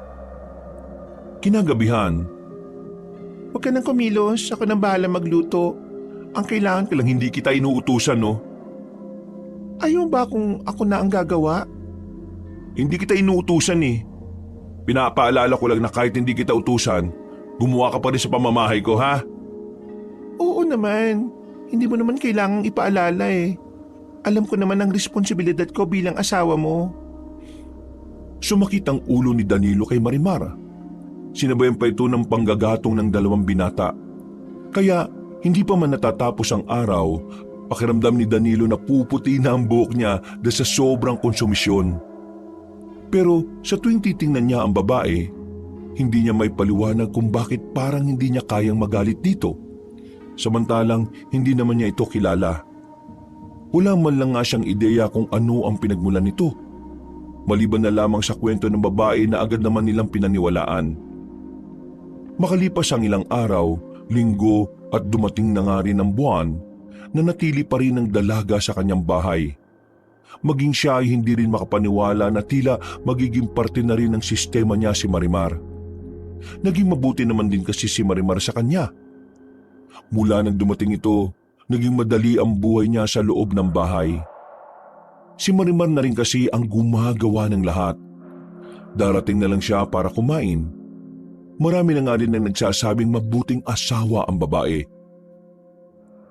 Kinagabihan, Huwag ka nang kumilos, ako nang bahala magluto. Ang kailangan ko lang hindi kita inuutusan no? Ayaw ba kung ako na ang gagawa? Hindi kita inuutusan eh. Pinapaalala ko lang na kahit hindi kita utusan, gumawa ka pa rin sa pamamahay ko ha? Oo naman, hindi mo naman kailangang ipaalala eh. Alam ko naman ang responsibilidad ko bilang asawa mo. Sumakit ang ulo ni Danilo kay Marimar. Sinabayan pa ito ng panggagatong ng dalawang binata. Kaya hindi pa man natatapos ang araw, pakiramdam ni Danilo na puputi na ang buhok niya dahil sa sobrang konsumisyon. Pero sa tuwing titingnan niya ang babae, hindi niya may paliwanag kung bakit parang hindi niya kayang magalit dito. Samantalang hindi naman niya ito kilala. Wala man lang nga siyang ideya kung ano ang pinagmulan nito. Maliban na lamang sa kwento ng babae na agad naman nilang pinaniwalaan. Makalipas ang ilang araw, linggo at dumating na nga rin ang buwan, nanatili pa rin ang dalaga sa kanyang bahay. Maging siya ay hindi rin makapaniwala na tila magiging parte na rin ng sistema niya si Marimar. Naging mabuti naman din kasi si Marimar sa kanya. Mula nang dumating ito, naging madali ang buhay niya sa loob ng bahay. Si Marimar na rin kasi ang gumagawa ng lahat. Darating na lang siya para kumain. Marami na nga rin ang nagsasabing mabuting asawa ang babae.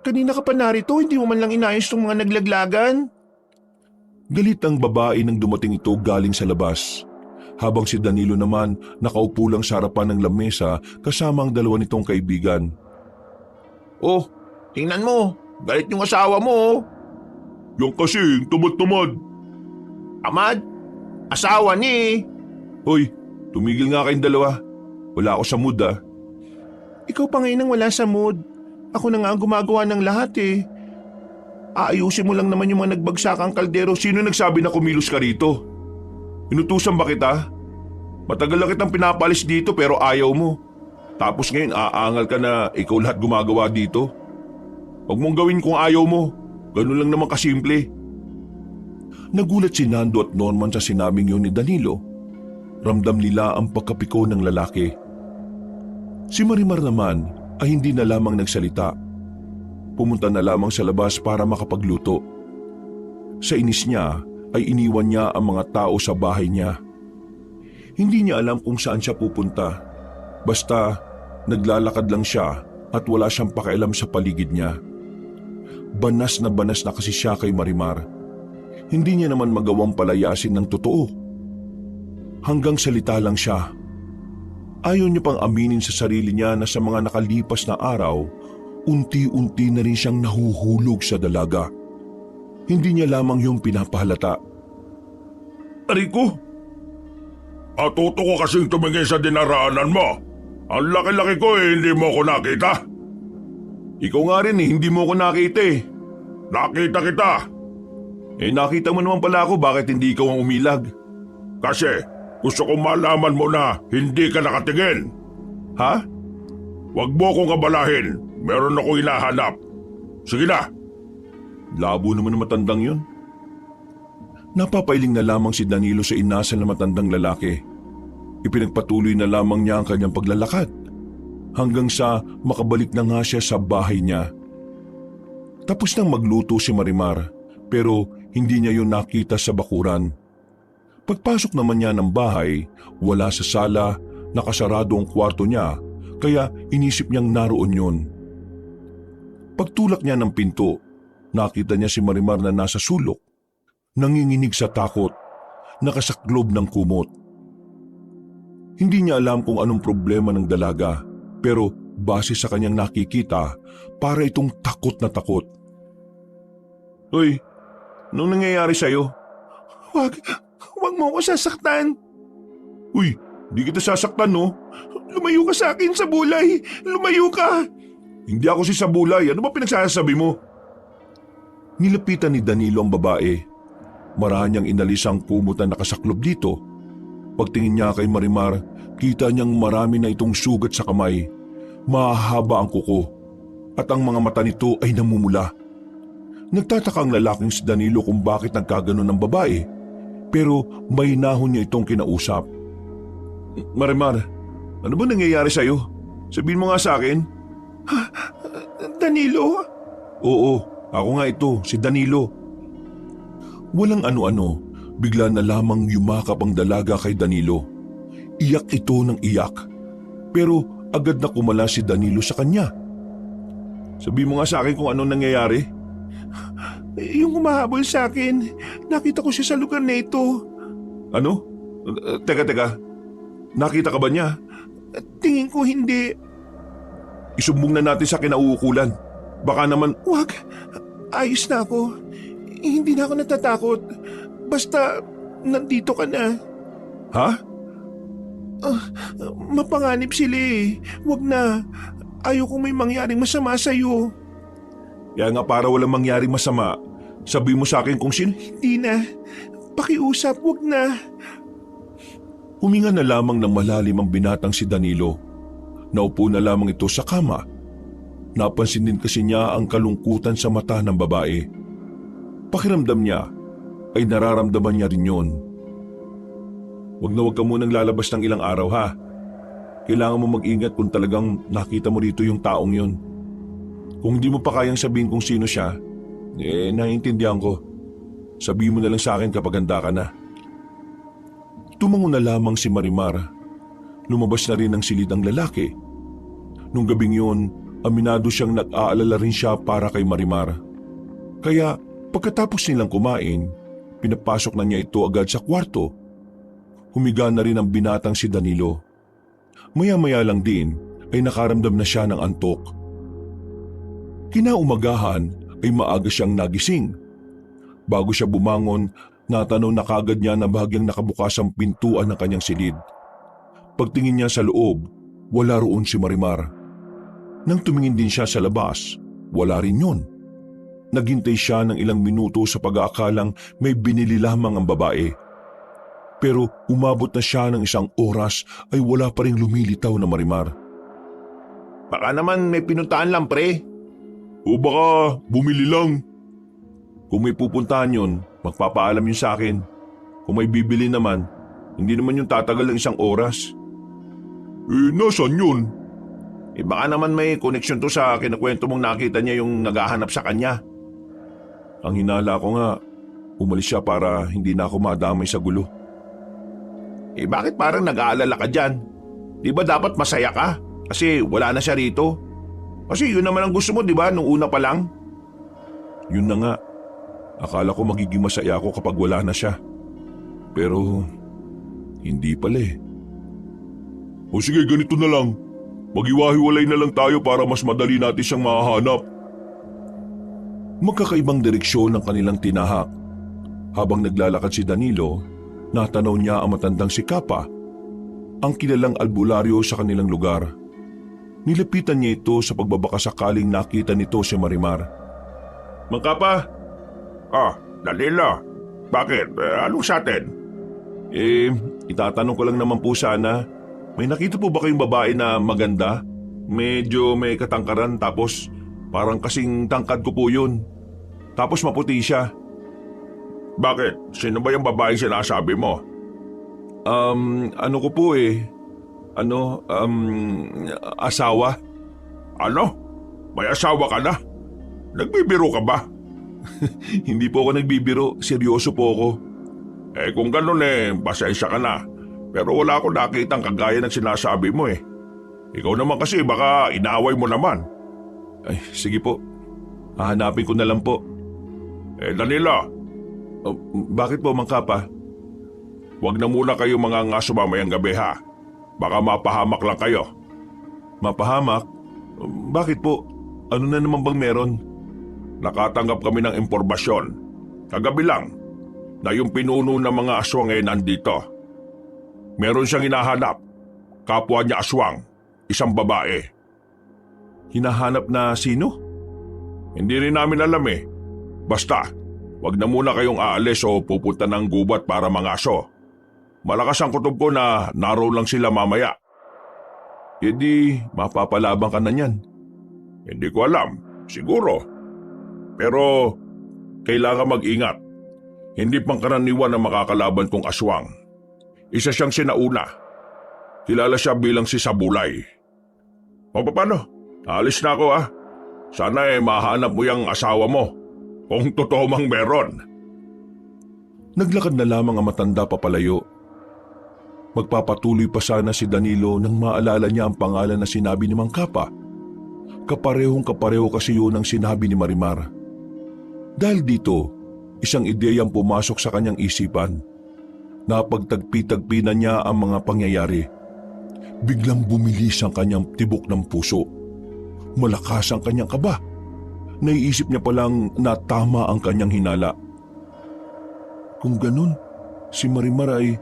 Kanina ka pa narito, hindi mo man lang inayos tong mga naglaglagan. Galit ang babae nang dumating ito galing sa labas. Habang si Danilo naman nakaupo lang sa harapan ng lamesa kasama ang dalawa nitong kaibigan. Oh, tingnan mo. Galit yung asawa mo oh. Yung kasi, tumad-tumad. Amad, asawa ni. Hoy, tumigil nga kayong dalawa. Wala ako sa mood ah. Ikaw pa ngayon ang wala sa mood. Ako na nga ang gumagawa ng lahat eh. Aayusin mo lang naman yung mga nagbagsakang kaldero. Sino nagsabi na kumilos ka rito? Inutusan ba kita? Matagal na kitang pinapalis dito pero ayaw mo. Tapos ngayon aangal ka na ikaw lahat gumagawa dito. Huwag mong gawin kung ayaw mo. Ganun lang naman kasimple. Nagulat si Nando at Norman sa sinabing yun ni Danilo. Ramdam nila ang pagkapiko ng lalaki. Si Marimar naman ay hindi na lamang nagsalita. Pumunta na lamang sa labas para makapagluto. Sa inis niya ay iniwan niya ang mga tao sa bahay niya. Hindi niya alam kung saan siya pupunta. Basta naglalakad lang siya at wala siyang pakialam sa paligid niya. Banas na kasi siya kay Marimar. Hindi niya naman magawang palayasin ng totoo. Hanggang salita lang siya. Ayaw niya pang aminin sa sarili niya na sa mga nakalipas na araw, unti-unti na rin siyang nahuhulog sa dalaga. Hindi niya lamang yung pinapahalata. Rico, atuto ko kasing tumingin sa dinaraanan mo. Ang laki-laki ko hindi mo ko nakita. Ikaw nga rin hindi mo ko nakita eh. Nakita kita. Nakita mo naman pala ako, bakit hindi ikaw ang umilag? Kasi gusto kong malaman mo na hindi ka nakatingin. Ha? Huwag mo akong kabalahin. Meron akong hinahanap. Sige na. Labo naman ng matandang yun. Napapailing na lamang si Danilo sa inasal na matandang lalaki. Ipinagpatuloy na lamang niya ang kanyang paglalakad hanggang sa makabalik na nga siya sa bahay niya. Tapos nang magluto si Marimar pero hindi niya yun nakita sa bakuran. Pagpasok naman niya ng bahay, wala sa sala, nakasarado ang kwarto niya kaya inisip niyang naroon yun. Pagtulak niya ng pinto, nakita niya si Marimar na nasa sulok. Nanginginig sa takot, nakasaklob ng kumot. Hindi niya alam kung anong problema ng dalaga, pero base sa kanyang nakikita, para itong takot na takot. Hoy, anong nangyayari sa'yo? Huwag mo ko sasaktan. Uy, di kita sasaktan no? Lumayo ka sa akin sa bulay. Lumayo ka. Hindi ako si Sabulay, ano ba pinagsasabi mo? Nilapitan ni Danilo ang babae. Marahan niyang inalis ang kumot na nakasaklob dito. Pagtingin niya kay Marimar, kita niyang marami na itong sugat sa kamay. Mahahaba ang kuko at ang mga mata nito ay namumula. Nagtataka ang lalaking si Danilo kung bakit nagkaganon ng babae, pero may nahon niya itong kinausap. Marimar, ano ba nangyayari sa'yo? Sabihin mo nga sa akin. Danilo? Oo, ako nga ito, si Danilo. Walang ano-ano, bigla na lamang yumakap ang dalaga kay Danilo. Iyak ito ng iyak, pero agad na kumala si Danilo sa kanya. Sabi mo nga sa akin kung anong nangyayari. Yung humahabol sa akin, nakita ko siya sa lugar na ito. Ano? Teka, nakita ka ba niya? Tingin ko hindi. Isumbong na natin sa kinauukulan. Baka naman... Wag, ayos na ako. Hindi na ako natatakot. Basta, nandito ka na. Ha? Mapanganib sila eh. Wag na. Ayokong may mangyaring masama sa'yo. Kaya nga para walang mangyaring masama, sabi mo sa akin kung sino... Hindi na. Pakiusap, wag na. Huminga na lamang ng malalim ang binatang si Danilo. Naupo na lamang ito sa kama. Napansin din kasi niya ang kalungkutan sa mata ng babae. Pakiramdam niya ay nararamdaman niya rin yun. Huwag ka munang lalabas ng ilang araw ha. Kailangan mo mag-ingat kung talagang nakita mo rito yung taong yun. Kung hindi mo pa kayang sabihin kung sino siya, naiintindihan ko. Sabihin mo na lang sa akin kapag handa ka na. Tumango na lamang si Marimar. Lumabas na rin ang silid ang lalaki. Nung gabing yun, aminado siyang nag-aalala rin siya para kay Marimar. Kaya pagkatapos nilang kumain, pinapasok na niya ito agad sa kwarto. Humiga na rin ang binatang si Danilo. Maya-maya lang din ay nakaramdam na siya ng antok. Kinaumagahan ay maaga siyang nagising. Bago siya bumangon, natanaw na kagad niya na bahagyang nakabukas ang pintuan ng kanyang silid. Pagtingin niya sa loob, wala roon si Marimar. Nang tumingin din siya sa labas, wala rin yun. Naghintay siya ng ilang minuto sa pag-aakalang may binili lamang ang babae. Pero umabot na siya ng 1 oras ay wala pa rin lumilitaw na Marimar. Baka naman may pinuntahan lang, pre. O baka bumili lang. Kung may pupuntahan yun, magpapaalam yun sa akin. Kung may bibili naman, hindi naman yung tatagal ng 1 oras. Nasaan yun? Baka naman may koneksyon to sa kinakwento mong nakita niya yung naghahanap sa kanya. Ang hinala ko nga, umalis siya para hindi na ako madamay sa gulo. Bakit parang nag-aalala ka dyan? Di ba dapat masaya ka? Kasi wala na siya rito. Kasi yun naman ang gusto mo, di ba, nung una pa lang? Yun na nga. Akala ko magiging masaya ako kapag wala na siya. Pero, hindi pala eh. O sige, ganito na lang. Mag-iwahiwalay na lang tayo para mas madali natin siyang mahahanap. Magkakaibang direksyon ng kanilang tinahak. Habang naglalakad si Danilo, natanaw niya ang matandang si Kapa, ang kilalang albularyo sa kanilang lugar. Nilapitan niya ito sa pagbabakasakaling nakita nito si Marimar. Mang Kapa? Danilo. Bakit? Anong sa atin? Itatanong ko lang naman po sana, may nakita po ba kayong babae na maganda? Medyo may katangkaran tapos parang kasing tangkad ko po yun. Tapos maputi siya. Bakit? Sino ba yung babaeng sinasabi mo? Ano ko po asawa. Ano? May asawa ka na? Nagbibiro ka ba? Hindi po ako nagbibiro, seryoso po ako. Kung ganun pasensya ka na. Pero wala akong nakitang kagaya ng sinasabi mo eh. Ikaw naman kasi baka inaaway mo naman. Ay, sige po. Hahanapin ko na lang po. Danilo, Bakit po, Mang Kapa? wag na muna kayo mga ngaso mamayang gabi ha. Baka mapahamak lang kayo. Mapahamak? Bakit po? Ano na naman bang meron? Nakatanggap kami ng impormasyon. Kagabi lang, na yung pinuno ng mga aswang nandito. Meron siyang hinahanap. Kapwa niya aswang, isang babae. Hinahanap na sino? Hindi rin namin alam Basta, wag na muna kayong aalis o pupunta ng gubat para mangaso. Malakas ang kutob ko na naroon lang sila mamaya. E di, mapapalabang ka na niyan. Hindi ko alam, siguro. Pero, kailangan mag-ingat. Hindi pangkaraniwan ang makakalaban kong aswang. Isa siyang sinauna. Kilala siya bilang si Sabulay. O paano? Alis na ako Sana mahanap mo yung asawa mo. Kung totoo mang meron. Naglakad na lamang ang matanda papalayo. Magpapatuloy pa sana si Danilo nang maalala niya ang pangalan na sinabi ni Mang Kapa. Kaparehong-kapareho kasi yun ang sinabi ni Marimar. Dahil dito, isang ideyang pumasok sa kanyang isipan. Napagtagpi-tagpi na niya ang mga pangyayari. Biglang bumilis ang kanyang tibok ng puso. Malakas ang kanyang kaba. Naiisip niya palang na tama ang kanyang hinala. Kung ganun, si Marimar ay...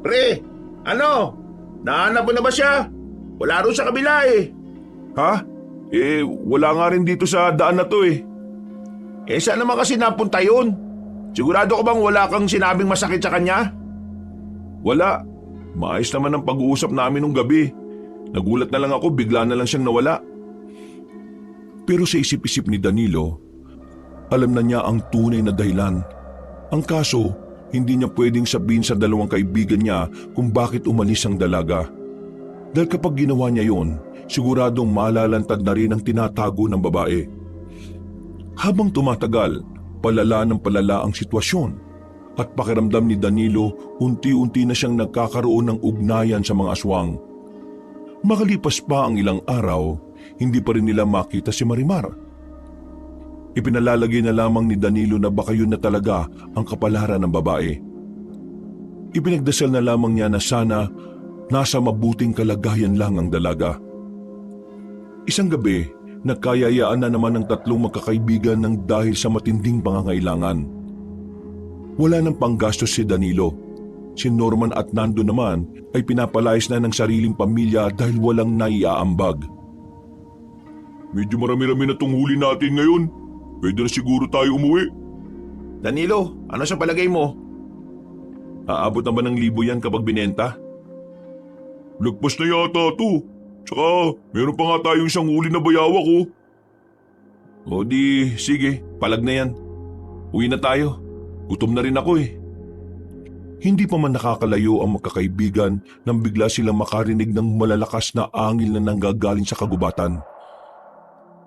Pre, ano? Nahanap mo na ba siya? Wala rin sa kabila Ha? Wala nga rin dito sa daan na to saan naman kasi napunta yun? Sigurado ka bang wala kang sinabing masakit sa kanya? Wala. Maayos naman ang pag-uusap namin nung gabi. Nagulat na lang ako, bigla na lang siyang nawala. Pero sa isip-isip ni Danilo, alam na niya ang tunay na dahilan. Ang kaso, hindi niya pwedeng sabihin sa dalawang kaibigan niya kung bakit umalis ang dalaga. Dahil kapag ginawa niya yon, siguradong malalantad na rin ang tinatago ng babae. Habang tumatagal, palala ng palala ang sitwasyon at pakiramdam ni Danilo unti-unti na siyang nagkakaroon ng ugnayan sa mga aswang. Makalipas pa ang ilang araw, hindi pa rin nila makita si Marimar. Ipinalalagay na lamang ni Danilo na baka yun na talaga ang kapalaran ng babae. Ipinagdasal na lamang niya na sana nasa mabuting kalagayan lang ang dalaga. Isang gabi, nagkayayaan na naman ng tatlong magkakaibigan ng dahil sa matinding pangangailangan. Wala nang panggastos si Danilo. Si Norman at Nando naman ay pinapalayas na ng sariling pamilya dahil walang naiaambag. Medyo marami-rami na tong huli natin ngayon. Pwede na siguro tayo umuwi. Danilo, ano sa palagay mo? Aabot naman ng 1,000 yan kapag binenta. Lagpas na yata to. Tsaka meron pa nga tayong isang huli na bayawak oh. O di, sige, palag na yan. Uwi na tayo. Gutom na rin ako eh. Hindi pa man nakakalayo ang magkakaibigan nang bigla silang makarinig ng malalakas na angil na nanggagaling sa kagubatan.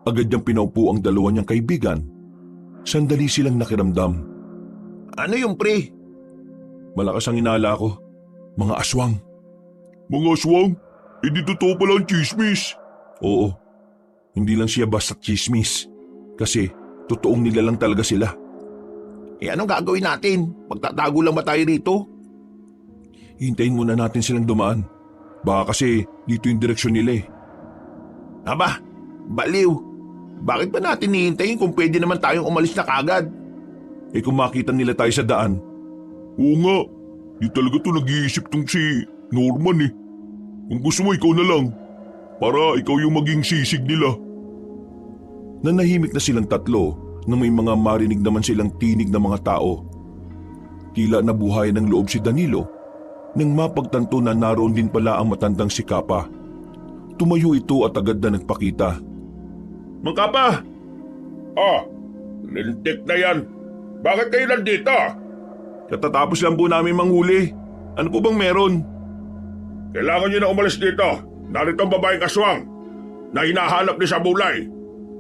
Agad niyang pinaupo ang dalawa niyang kaibigan. Sandali silang nakiramdam. Ano yung pre? Malakas ang inala ko. Mga aswang. Mga aswang? Hindi totoo pala ang chismis. Oo. Hindi lang siya basta chismis. Kasi totoong nilalang talaga sila. Anong gagawin natin? Magtatago lang ba tayo rito? Hintayin muna natin silang dumaan. Baka kasi dito yung direksyon nila eh. Aba, baliw. Bakit ba natin hihintayin kung pwede naman tayong umalis na kagad? Eh kung makita nila tayo sa daan. Oo nga. Di talaga to nag-iisip tong si Norman eh. Kung gusto mo ikaw na lang. Para ikaw yung maging sisig nila. Nanahimik na silang tatlo na may mga marinig naman silang tinig ng mga tao. Tila nabuhay ng loob si Danilo nang mapagtanto na naroon din pala ang matandang si Kapa. Tumayo ito at agad na nagpakita. Mang Kapa! Lintik na yan. Bakit kayo nandito? Katatapos lang po namin manghuli. Ano po bang meron? Kailangan nyo na umalis dito. Narito ang babaeng aswang na hinahanap ni Sabulay.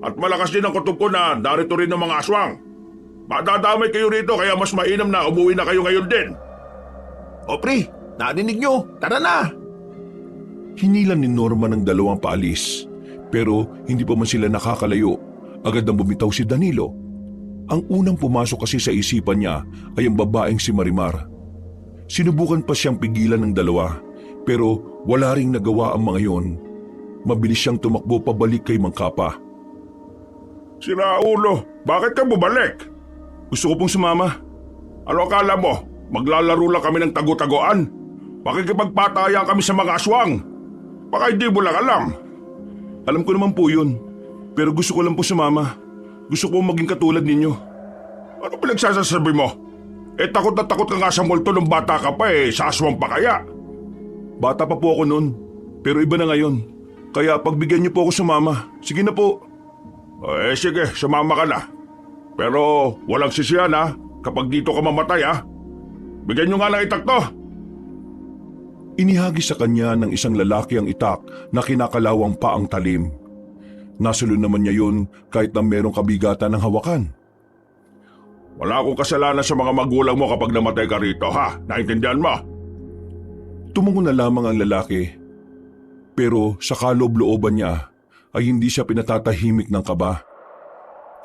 At malakas din ang kutob ko na narito rin ang mga aswang. Madadamay kayo rito kaya mas mainam na umuwi na kayo ngayon din. O pre, narinig nyo. Tara na. Hinilan ni Norman ng dalawang paalis. Pero hindi pa man sila nakakalayo. Agad nang bumitaw si Danilo. Ang unang pumasok kasi sa isipan niya ay ang babaeng si Marimar. Sinubukan pa siyang pigilan ng dalawa. Pero wala ring nagawa ang mga yon. Mabilis siyang tumakbo pabalik kay Mang Kapa. Sira ulo, bakit ka bumalik? Gusto ko pong sumama. Ano akala mo? Maglalaro lang kami ng tago-tagoan? Pakikipagpatayan kami sa mga aswang? Baka hindi mo lang alam. Alam ko naman po yun. Pero gusto ko lang po sumama. Gusto ko maging katulad ninyo. Ano pinagsasasabi mo? Takot na takot ka nga sa multo nung bata ka pa sa aswang pa kaya? Bata pa po ako noon. Pero iba na ngayon. Kaya pagbigyan niyo po ako sumama. Sige na po. Sige, sumama ka na. Pero walang sisiyan kapag dito ka mamatay Bigyan nyo nga ng itak to. Inihagis sa kanya ng isang lalaki ang itak na kinakalawang pa ang talim. Nasulon naman niya yun kahit na merong kabigatan ng hawakan. Wala akong kasalanan sa mga magulang mo kapag namatay ka rito Naintindihan mo? Tumungo na lamang ang lalaki. Pero sa kaloob-looban niya ay hindi siya pinatatahimik ng kaba.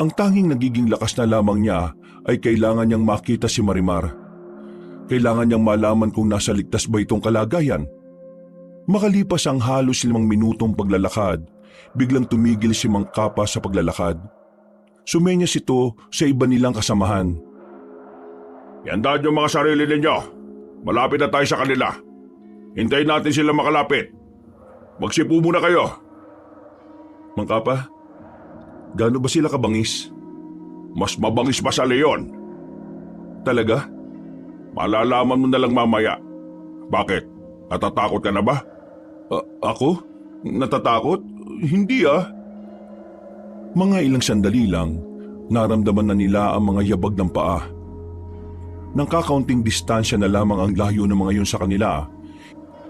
Ang tanging nagiging lakas na lamang niya ay kailangan niyang makita si Marimar. Kailangan niyang malaman kung nasa ligtas ba itong kalagayan. Makalipas ang halos 5 minutong paglalakad, biglang tumigil si Mang Kapa sa paglalakad. Sumenyas ito sa iba nilang kasamahan. Iandaan yung mga sarili ninyo. Malapit na tayo sa kanila. Hintayin natin sila makalapit. Magsipo muna kayo. Mang Kapa, gaano ba sila kabangis? Mas mabangis pa sa leon. Talaga? Malalaman mo na lang mamaya. Bakit? Natatakot ka na ba? Ako? Natatakot? Hindi Mga ilang sandali lang, naramdaman na nila ang mga yabag ng paa. Nang kakaunting distansya na lamang ang layo ng mga yun sa kanila,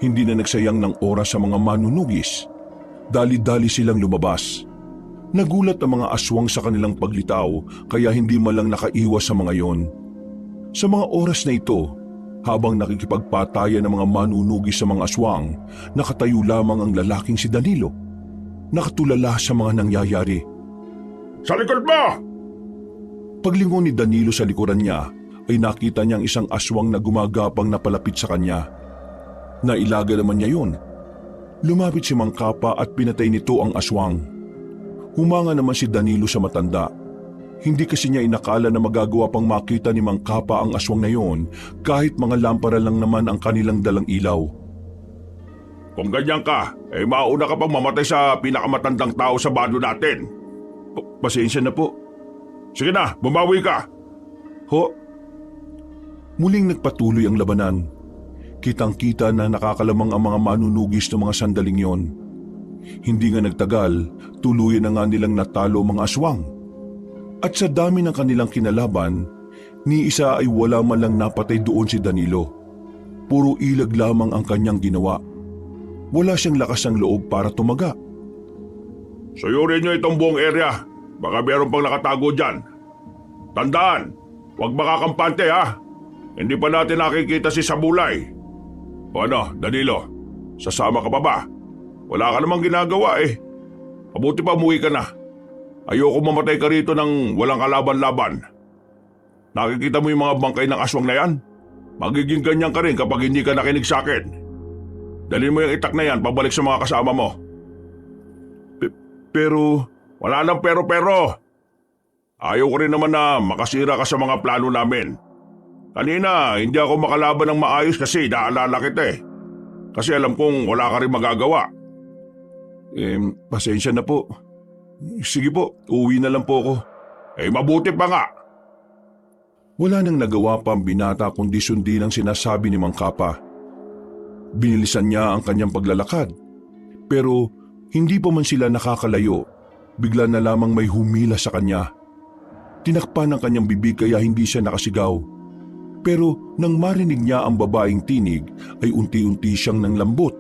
hindi na nagsayang ng oras sa mga manunugis. Dali-dali silang lumabas. Nagulat ang mga aswang sa kanilang paglitaw kaya hindi man lang nakaiwas sa mga yon. Sa mga oras na ito, habang nakikipagpatayan ng mga manunugis sa mga aswang, nakatayo lamang ang lalaking si Danilo. nakatulala sa mga nangyayari. Sa likod mo! Paglingon ni Danilo sa likuran niya ay nakita niyang isang aswang na gumagapang na palapit sa kanya. Nailaga naman niya yun. Lumapit si Mang Kapa at pinatay nito ang aswang. Humanga naman si Danilo sa matanda. Hindi kasi niya inakala na magagawa pang makita ni Mang Kapa ang aswang na yon kahit mga lampara lang naman ang kanilang dalang ilaw. Kung ganyan ka, mauna ka pang mamatay sa pinakamatandang tao sa bando natin. Pasensya na po. Sige na, bumawi ka. Ho? Muling nagpatuloy ang labanan. Kitang-kita na nakakalamang ang mga manunugis ng mga sandaling yon. Hindi nga nagtagal, tuluyan na nga nilang natalo ang mga aswang. At sa dami ng kanilang kinalaban, ni isa ay wala man lang napatay doon si Danilo. Puro ilag lamang ang kanyang ginawa. Wala siyang lakas ng loob para tumaga. Suyurin niyo itong buong area. Baka meron pang nakatago dyan. Tandaan, huwag makakampante ha. Hindi pa natin nakikita si Sabulay. O ano, Danilo, sasama ka pa ba? Wala ka namang ginagawa eh. Mabuti pa umuwi ka na. Ayoko mamatay ka rito ng walang kalaban-laban. Nakikita mo yung mga bangkay ng aswang na yan? Magiging ganyan ka rin kapag hindi ka nakinig sa akin. Dalhin mo yung itak na yan pabalik sa mga kasama mo. Pero Wala nang pero-pero. Ayaw ko rin naman na makasira ka sa mga plano namin. Kanina, hindi ako makalaban ng maayos kasi naalala kita eh. Kasi alam kong wala ka rin magagawa. Pasensya na po. Sige po, uwi na lang po ako. Mabuti pa nga. Wala nang nagawa pa ang binata kundi sundin ang sinasabi ni Mang Kapa. Binilisan niya ang kanyang paglalakad. Pero hindi pa man sila nakakalayo, bigla na lamang may humila sa kanya. Tinakpan ang kanyang bibig kaya hindi siya nakasigaw. Pero nang marinig niya ang babaeng tinig ay unti-unti siyang nanglambot.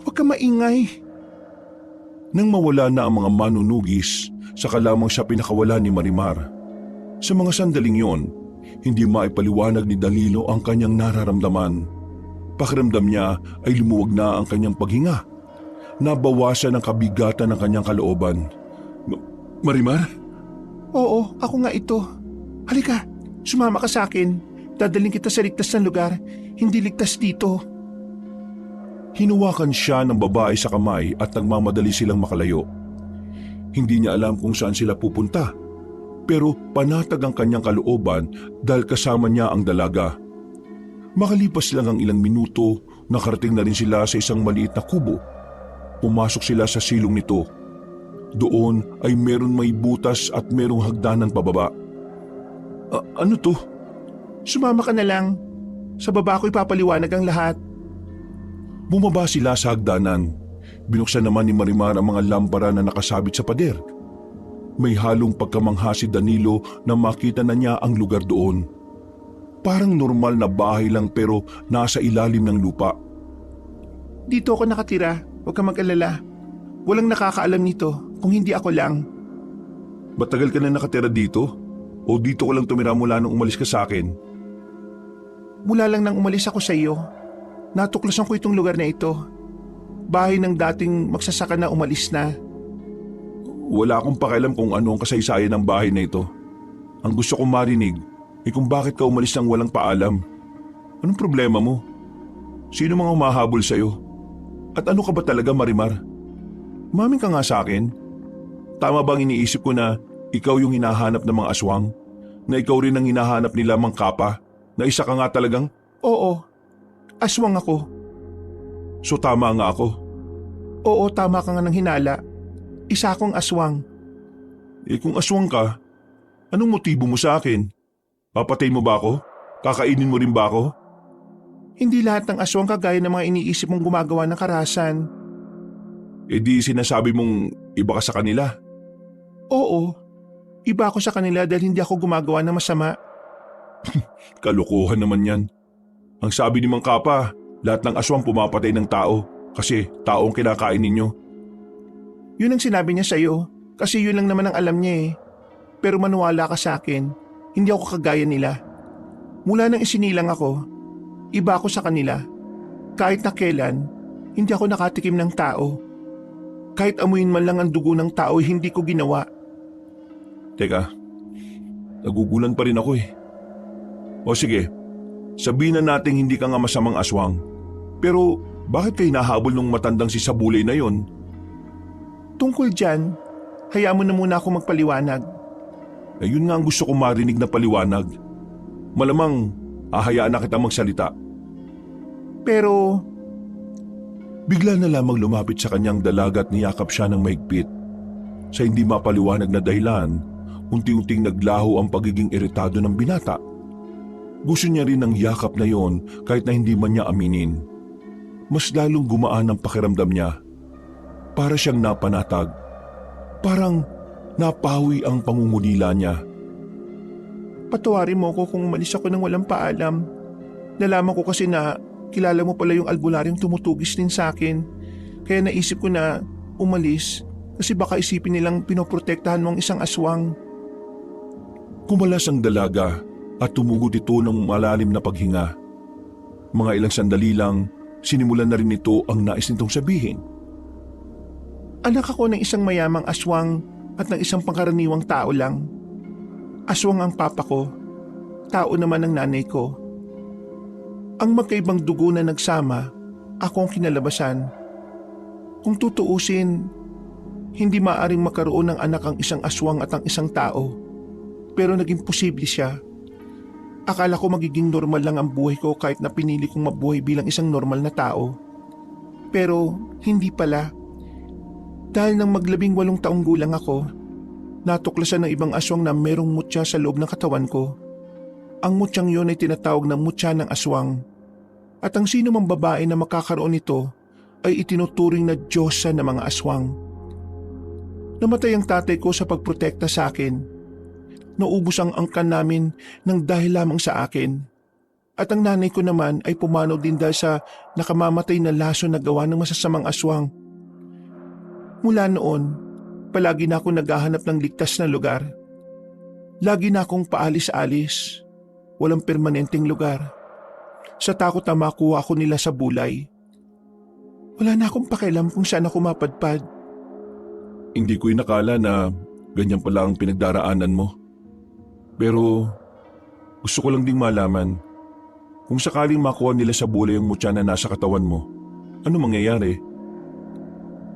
"Huwag ka maingay." Nang mawala na ang mga manunugis, saka lamang siya pinakawala ni Marimar. Sa mga sandaling yon, hindi maipaliwanag ni Danilo ang kanyang nararamdaman. Pakiramdam niya ay lumuwag na ang kanyang paghinga. Nabawasan ang kabigatan ng kanyang kalooban. Marimar? Oo, ako nga ito. Halika, sumama ka sa akin. Dadaling kita sa ligtas na lugar. Hindi ligtas dito. Hinuwakan siya ng babae sa kamay at nagmamadali silang makalayo. Hindi niya alam kung saan sila pupunta. Pero panatag ang kanyang kalooban dahil kasama niya ang dalaga. Makalipas lang ang ilang minuto, nakarating na rin sila sa isang maliit na kubo. Pumasok sila sa silong nito. Doon ay meron may butas at merong hagdanan pababa. Ano to? Sumama ka na lang. Sa baba ko ipapaliwanag ang lahat. Bumaba sila sa hagdanan. Binuksan naman ni Marimar ang mga lampara na nakasabit sa pader. May halong pagkamangha si Danilo na makita na niya ang lugar doon. Parang normal na bahay lang pero nasa ilalim ng lupa. Dito ako nakatira. Huwag ka mag-alala. Walang nakakaalam nito kung hindi ako lang. Matagal ka na nakatira dito? O dito ko lang tumira mula nung umalis ka sa akin? Mula lang nang umalis ako sa iyo, natuklasan ko itong lugar na ito. Bahay ng dating magsasaka na umalis na. Wala akong pakialam kung ano ang kasaysayan ng bahay na ito. Ang gusto kong marinig ay kung bakit ka umalis nang walang paalam. Anong problema mo? Sino mga humahabol sa'yo? At ano ka ba talaga, Marimar? Umamin ka nga sa akin. Tama bang iniisip ko na ikaw yung hinahanap ng mga aswang? Na ikaw rin ang hinahanap nila Mang Kapa? Na isa ka nga talagang? Oo, aswang ako. So tama nga ako? Oo, tama ka nga ng hinala. Isa akong aswang. Kung aswang ka, anong motibo mo sa akin? Papatay mo ba ako? Kakainin mo rin ba ako? Hindi lahat ng aswang kagaya ng mga iniisip mong gumagawa ng karahasan. Di sinasabi mong iba ka sa kanila? Oo, iba ako sa kanila dahil hindi ako gumagawa ng masama. Kalokohan naman yan. Ang sabi ni Mang Kapa, lahat ng aswang pumapatay ng tao kasi tao ang kinakain ninyo. Yun ang sinabi niya sa'yo kasi yun lang naman ang alam niya eh. Pero maniwala ka sa akin, hindi ako kagaya nila. Mula nang isinilang ako, iba ako sa kanila. Kahit na kailan, hindi ako nakatikim ng tao. Kahit amuin man lang ang dugo ng tao, hindi ko ginawa. Teka, nagugulan pa rin ako eh. O sige, sabihin na nating hindi ka nga masamang aswang. Pero bakit kayo nahabol nung matandang si Sabulay na yon? Tungkol dyan, hayaan mo na muna ako magpaliwanag. Ayun nga ang gusto kong marinig na paliwanag. Malamang ahayaan na kita magsalita. Pero Bigla na lamang lumapit sa kanyang dalaga at niyakap siya ng mahigpit. Sa hindi mapaliwanag na dahilan, unti-unting naglaho ang pagiging iritado ng binata. Gusto niya rin ng yakap na yon kahit na hindi man niya aminin. Mas lalong gumaan ang pakiramdam niya. Para siyang napanatag. Parang napawi ang pangungulila niya. patawarin mo ko kung umalis ako ng walang paalam. Nalaman ko kasi na kilala mo pala yung albularyong tumutugis din sa akin. Kaya naisip ko na umalis kasi baka isipin nilang pinoprotektahan mo ang isang aswang. Kumalas ang dalaga at tumugot ito ng malalim na paghinga. Mga ilang sandali lang, sinimulan na rin ito ang nais nitong sabihin. Anak ako ng isang mayamang aswang at ng isang pangkaraniwang tao lang. Aswang ang papa ko, tao naman ang nanay ko. Ang magkaibang dugo na nagsama, ako ang kinalabasan. Kung tutuusin, hindi maaring makaroon ng anak ang isang aswang at ang isang tao. Pero naging posible siya. Akala ko magiging normal lang ang buhay ko kahit na pinili kong mabuhay bilang isang normal na tao. Pero hindi pala. Dahil nang 18 taong gulang ako, natuklasan ng ibang aswang na merong mutya sa loob ng katawan ko. Ang mutyang yon ay tinatawag na mutya ng aswang. At ang sino mang babae na makakaroon nito ay itinuturing na diyosa ng mga aswang. Namatay ang tatay ko sa pagprotekta sa akin. Naubos ang angkan namin ng dahil lamang sa akin. At ang nanay ko naman ay pumanaw din dahil sa nakamamatay na laso na gawa ng masasamang aswang. Mula noon, palagi na ako naghahanap ng ligtas na lugar. Lagi na akong paalis-alis. Walang permanenteng lugar. Sa takot na makuha ako nila sa bulay. Wala na akong pakialam kung saan ako mapadpad. Hindi ko inakala na ganyan pala ang pinagdaraanan mo. Pero gusto ko lang ding malaman, kung sakaling makuha nila sa bulay ang mutya na nasa katawan mo, ano mangyayari?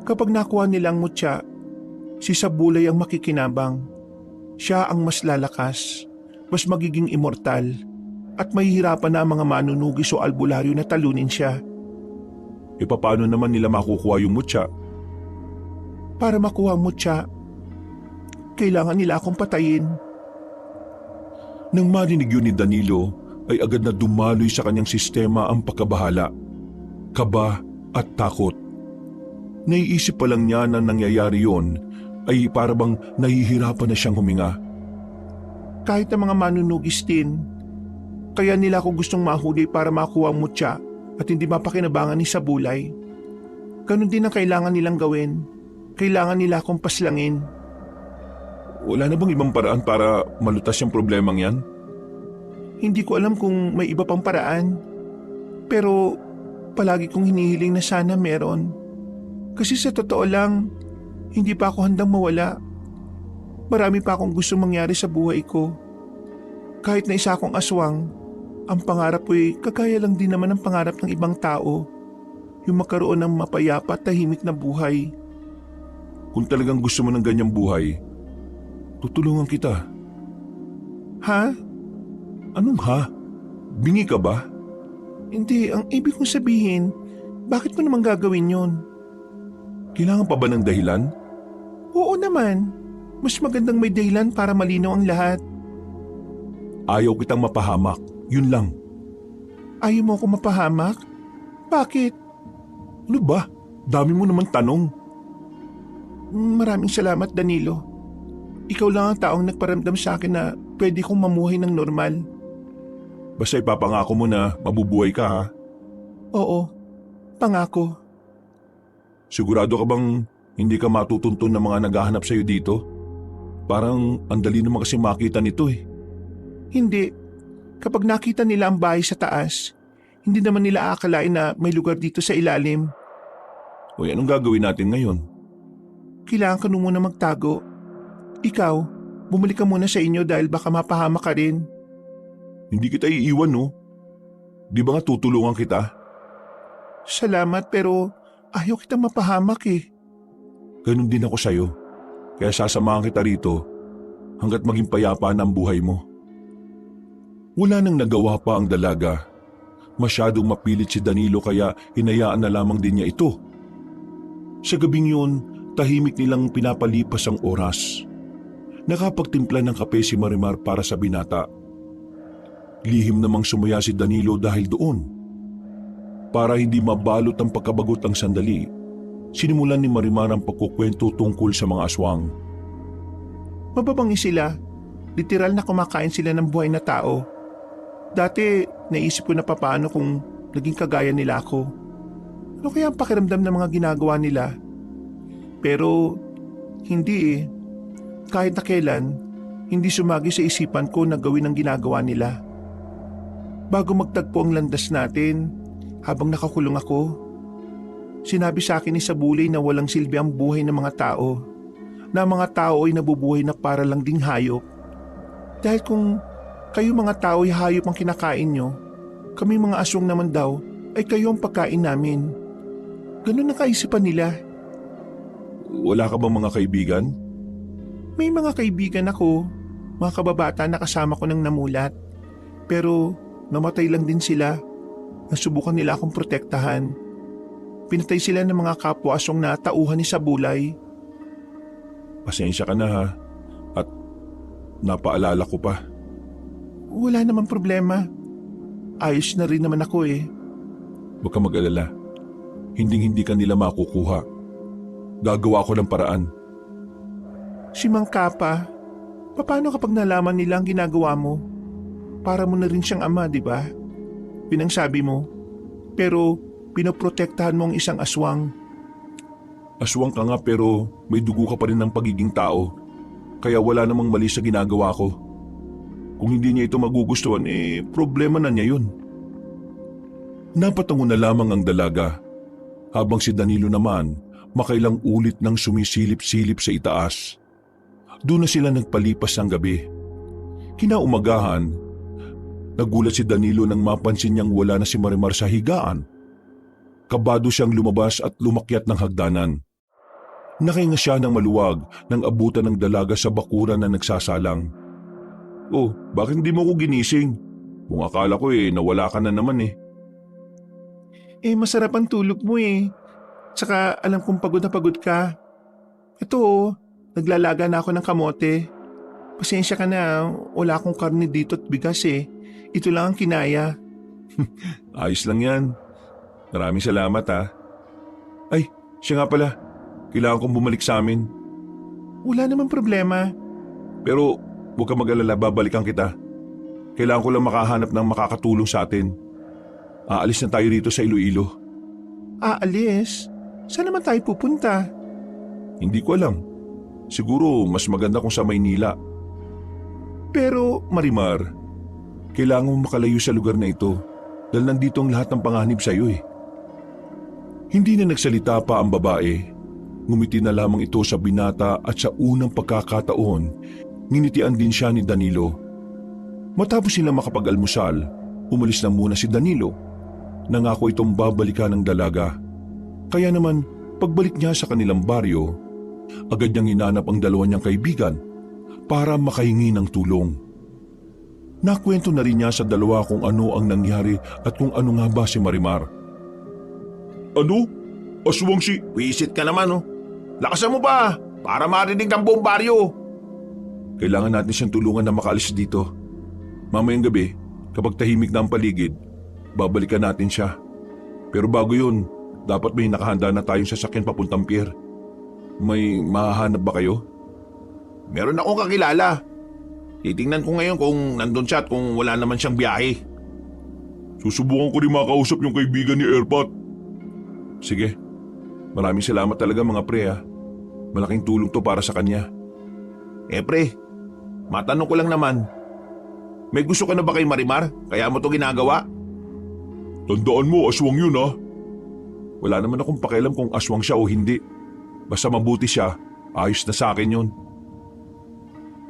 Kapag nakuha nila ang mutya, si Sabulay ang makikinabang. Siya ang mas lalakas, mas magiging immortal, at mahihirapan na ang mga manunugis o albularyo na talunin siya. E paano naman nila makukuha yung mutya? Para makuha ang mutya, kailangan nila akong patayin. Nang marinig yun ni Danilo, ay agad na dumaloy sa kanyang sistema ang pagkabahala, kaba at takot. Naiisip pa lang niya na nangyayari yon ay parabang nahihirapan na siyang huminga. Kahit ang mga manunugis din, kaya nila ako gustong mahuli para makuha ang mutya at hindi mapakinabangan ni Sabulay. Ganon din ang kailangan nilang gawin. Kailangan nila akong paslangin. Wala na bang ibang paraan para malutas yung problemang yan? Hindi ko alam kung may iba pang paraan. Pero palagi kong hinihiling na sana meron. Kasi sa totoo lang, hindi pa ako handang mawala. Marami pa akong gusto mangyari sa buhay ko. Kahit na isa akong aswang, ang pangarap ko'y kagaya lang din naman ang pangarap ng ibang tao. Yung magkaroon ng mapayapa at tahimik na buhay. Kung talagang gusto mo ng ganyang buhay, tutulungan kita. Ha? Anong ha? Bingi ka ba? Hindi, ang ibig kong sabihin, bakit mo naman gagawin yon? Kailangan pa ba ng dahilan? Oo naman. Mas magandang may dahilan para malinaw ang lahat. Ayaw kitang mapahamak, yun lang. Ayaw mo ako mapahamak? Bakit? Ano ba? Dami mo naman tanong. Maraming salamat, Danilo. Ikaw lang ang taong nagparamdam sa akin na pwede kong mamuhay ng normal. Basta ipapangako mo na mabubuhay ka ha? Oo, pangako. Sigurado ka bang hindi ka matutuntun ng mga naghahanap sa'yo dito? Parang ang dali naman kasi makita nito eh. Hindi. Kapag nakita nila ang bahay sa taas, hindi naman nila aakalain na may lugar dito sa ilalim. O anong gagawin natin ngayon? kailangan ka muna magtago. Ikaw, bumalik ka muna sa inyo dahil baka mapahamak ka rin. Hindi kita iiwan, no? Di ba nga tutulungan kita? Salamat pero ayaw kitang mapahamak eh. Ganun din ako sa'yo. Kaya sasamahan kita rito hanggat maging payapa na ang buhay mo. Wala nang nagawa pa ang dalaga. Masyadong mapilit si Danilo kaya hinayaan na lamang din niya ito. Sa gabing yun, tahimik nilang pinapalipas ang oras. Nakapagtimpla ng kape si Marimar para sa binata. Lihim namang sumaya si Danilo dahil doon. Para hindi mabalot ang pagkabagot ng sandali, sinimulan ni Marimar ang pagkukwento tungkol sa mga aswang. Mababangi sila. Literal na kumakain sila ng buhay na tao. Dati, naisip ko na papaano kung naging kagaya nila ako. Ano kaya ang pakiramdam ng mga ginagawa nila? Pero, hindi eh. Kahit na kailan, hindi sumagi sa isipan ko na gawin ang ginagawa nila. Bago magtagpo ang landas natin, habang nakakulong ako, sinabi sa akin ni Sabulay na walang silbi ang buhay ng mga tao. Na ang mga tao ay nabubuhay na para lang ding hayop. Dahil kung kayo mga tao ay hayop ang kinakain nyo, kami mga aswang naman daw ay kayo ang pagkain namin. Ganun ang kaisipan nila. Wala ka bang mga kaibigan? May mga kaibigan ako, mga kababata na kasama ko nang namulat. Pero namatay lang din sila. Nasubukan nila akong protektahan. Pinatay sila ng mga kapwa-aswang na tauhan ni Sabulay. Pasensya ka na ha. At napaalala ko pa. Wala namang problema. Ayos na rin naman ako eh. Huwag ka mag-alala. Hinding-hindi ka nila makukuha. Gagawa ko ng paraan. Si Mang Kapa, paano kapag nalaman nila ang ginagawa mo? Para mo na rin siyang ama, di ba? Pinangsabi mo. Pero pinoprotektahan mo ang isang aswang. Aswang ka nga pero may dugo ka pa rin ng pagiging tao. Kaya wala namang mali sa ginagawa ko. Kung hindi niya ito magugustuhan, problema na niya yun. Napatango na lamang ang dalaga, habang si Danilo naman makailang ulit nang sumisilip-silip sa itaas. Doon na sila nagpalipas ng gabi. Kinaumagahan, nagulat si Danilo nang mapansin niyang wala na si Marimar sa higaan. Kabado siyang lumabas at lumakyat ng hagdanan. Nakahinga siya ng maluwag nang abutan ng dalaga sa bakuran na nagsasalang. Oh, bakit hindi mo ko ginising? Kung akala ko nawala ka na naman eh. Masarap ang tulog mo eh. Tsaka alam kong pagod na pagod ka. Ito naglalaga na ako ng kamote. Pasensya ka na, wala akong karne dito at bigas eh. Ito lang ang kinaya. Ayos lang yan. Maraming salamat ha. Ay, siya nga pala. Kailangan kong bumalik sa amin. Wala namang problema. Pero huwag ka mag-alala, babalikan kita. Kailangan ko lang makahanap ng makakatulong sa atin. Aalis na tayo rito sa Iloilo. Aalis? Saan naman tayo pupunta? Hindi ko alam. Siguro mas maganda kung sa Maynila. Pero Marimar, kailangan mo makalayo sa lugar na ito dahil nandito ang lahat ng panganib sa iyo eh. Hindi na nagsalita pa ang babae. Ngumiti na lamang ito sa binata at sa unang pagkakataon, nginitian din siya ni Danilo. Matapos sila makapag-almusal, umalis na muna si Danilo. Nangako itong babalikan ng dalaga. Kaya naman, pagbalik niya sa kanilang baryo, agad niyang hinanap ang dalawa niyang kaibigan para makahingi ng tulong. Nakwento na rin niya sa dalawa kung ano ang nangyari at kung ano nga ba si Marimar. Ano? Aswang si... Wisit ka naman oh. Lakasan mo pa para marinig ang buong baryo. Kailangan natin siyang tulungan na makaalis dito. Mamayang gabi, kapag tahimik na ang paligid, babalikan natin siya. Pero bago yun, dapat may nakahanda na tayong sasakyan papuntang pier. May mahahanap ba kayo? Meron akong kakilala. Titingnan ko ngayon kung nandun siya at kung wala naman siyang biyahe. Susubukan ko rin makausap yung kaibigan ni Erpat. Sige. Maraming salamat talaga mga pre ha. Malaking tulong to para sa kanya. Pre, matanong ko lang naman. May gusto ka na ba kay Marimar? Kaya mo to ginagawa? Tandaan mo, aswang yun ha. Wala naman akong pakialam kung aswang siya o hindi. Basta mabuti siya ayos na sa akin yun.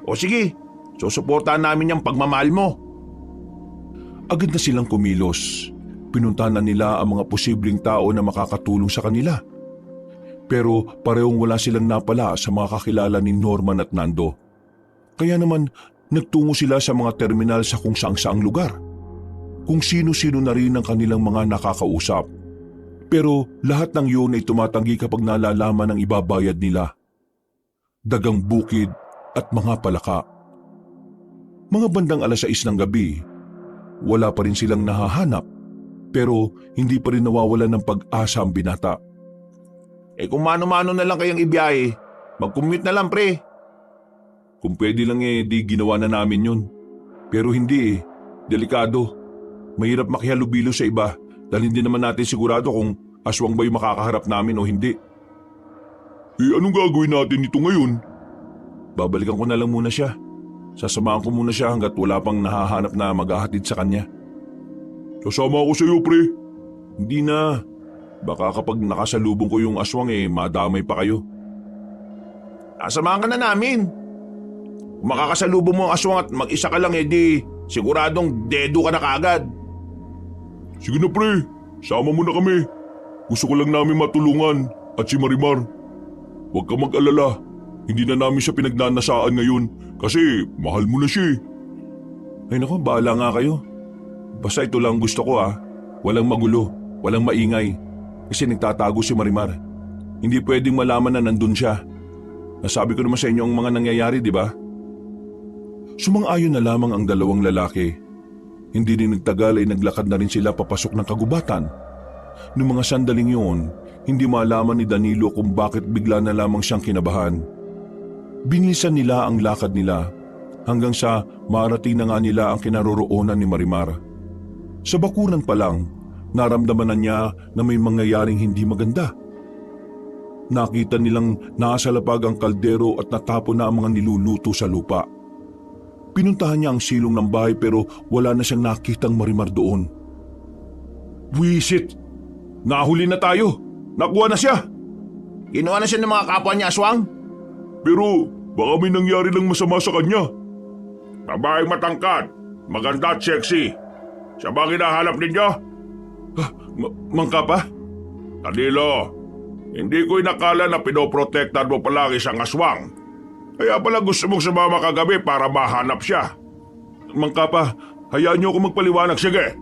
O sige, susuportahan namin yung pagmamahal mo. Agad na silang kumilos. Pinuntahan na nila ang mga posibleng tao na makakatulong sa kanila. Pero parehong wala silang napala sa mga kakilala ni Norman at Nando. Kaya naman nagtungo sila sa mga terminal sa kung saang-saang lugar. Kung sino-sino na rin ang kanilang mga nakakausap. Pero lahat ng yun ay tumatanggi kapag nalalaman ang ibabayad nila. Dagang bukid at mga palaka. Mga bandang 6:00 ng gabi, wala pa rin silang nahahanap pero hindi pa rin nawawalan ng pag-asa ang binata. Kung mano-mano na lang kayang ibiyahe, mag-commute na lang pre. Kung pwede lang di ginawa na namin yun. Pero hindi delikado. Mahirap makihalubilo sa iba dahil hindi naman natin sigurado kung aswang ba yung makakaharap namin o hindi. Anong gagawin natin ito ngayon? Babalikan ko na lang muna siya. Sasamahan ko muna siya hanggat wala pang nahahanap na maghahatid sa kanya. Sasama ako sa iyo, pre. Hindi na. Baka kapag nakasalubong ko yung aswang madamay pa kayo. Samahan ka na namin. Kung makakasalubong mo ang aswang at mag-isa ka lang di siguradong dedo ka na kaagad. Sige na, pre. Sama mo na kami. Gusto ko lang namin matulungan at si Marimar. Huwag ka mag-alala. Hindi na namin siya pinagnanasaan ngayon kasi mahal mo na siya. Ay naku, bahala nga kayo. Basta ito lang gusto ko Walang magulo, walang maingay. Kasi nagtatago si Marimar. Hindi pwedeng malaman na nandun siya. Nasabi ko naman sa inyo ang mga nangyayari, di ba? Sumang-ayon na lamang ang dalawang lalaki. Hindi din nagtagal ay naglakad na rin sila papasok ng kagubatan. Noong mga sandaling yun, hindi malaman ni Danilo kung bakit bigla na lamang siyang kinabahan. Binilisan nila ang lakad nila hanggang sa marating na nga nila ang kinaroroonan ni Marimar. Sa bakuran pa lang, naramdaman na niya na may mangyayaring hindi maganda. Nakita nilang nakasalapag ang kaldero at natapon na ang mga niluluto sa lupa. Pinuntahan niya ang silong ng bahay pero wala na siyang nakitang Marimar doon. Wisit! Nahuli na tayo! Nakuha na siya! Kinuha na siya ng mga kapwa niya aswang? Pero baka may nangyari lang masama sa kanya. Babaeng matangkad, maganda at sexy. Siya ba ang hinahanap ninyo? Mangka pa? Danilo, hindi ko inakala na pinoprotektan mo pala ang isang aswang. Kaya pala gusto mong sumama kagabi para mahanap siya. Mangka pa, hayaan niyo ako magpaliwanag. Sige,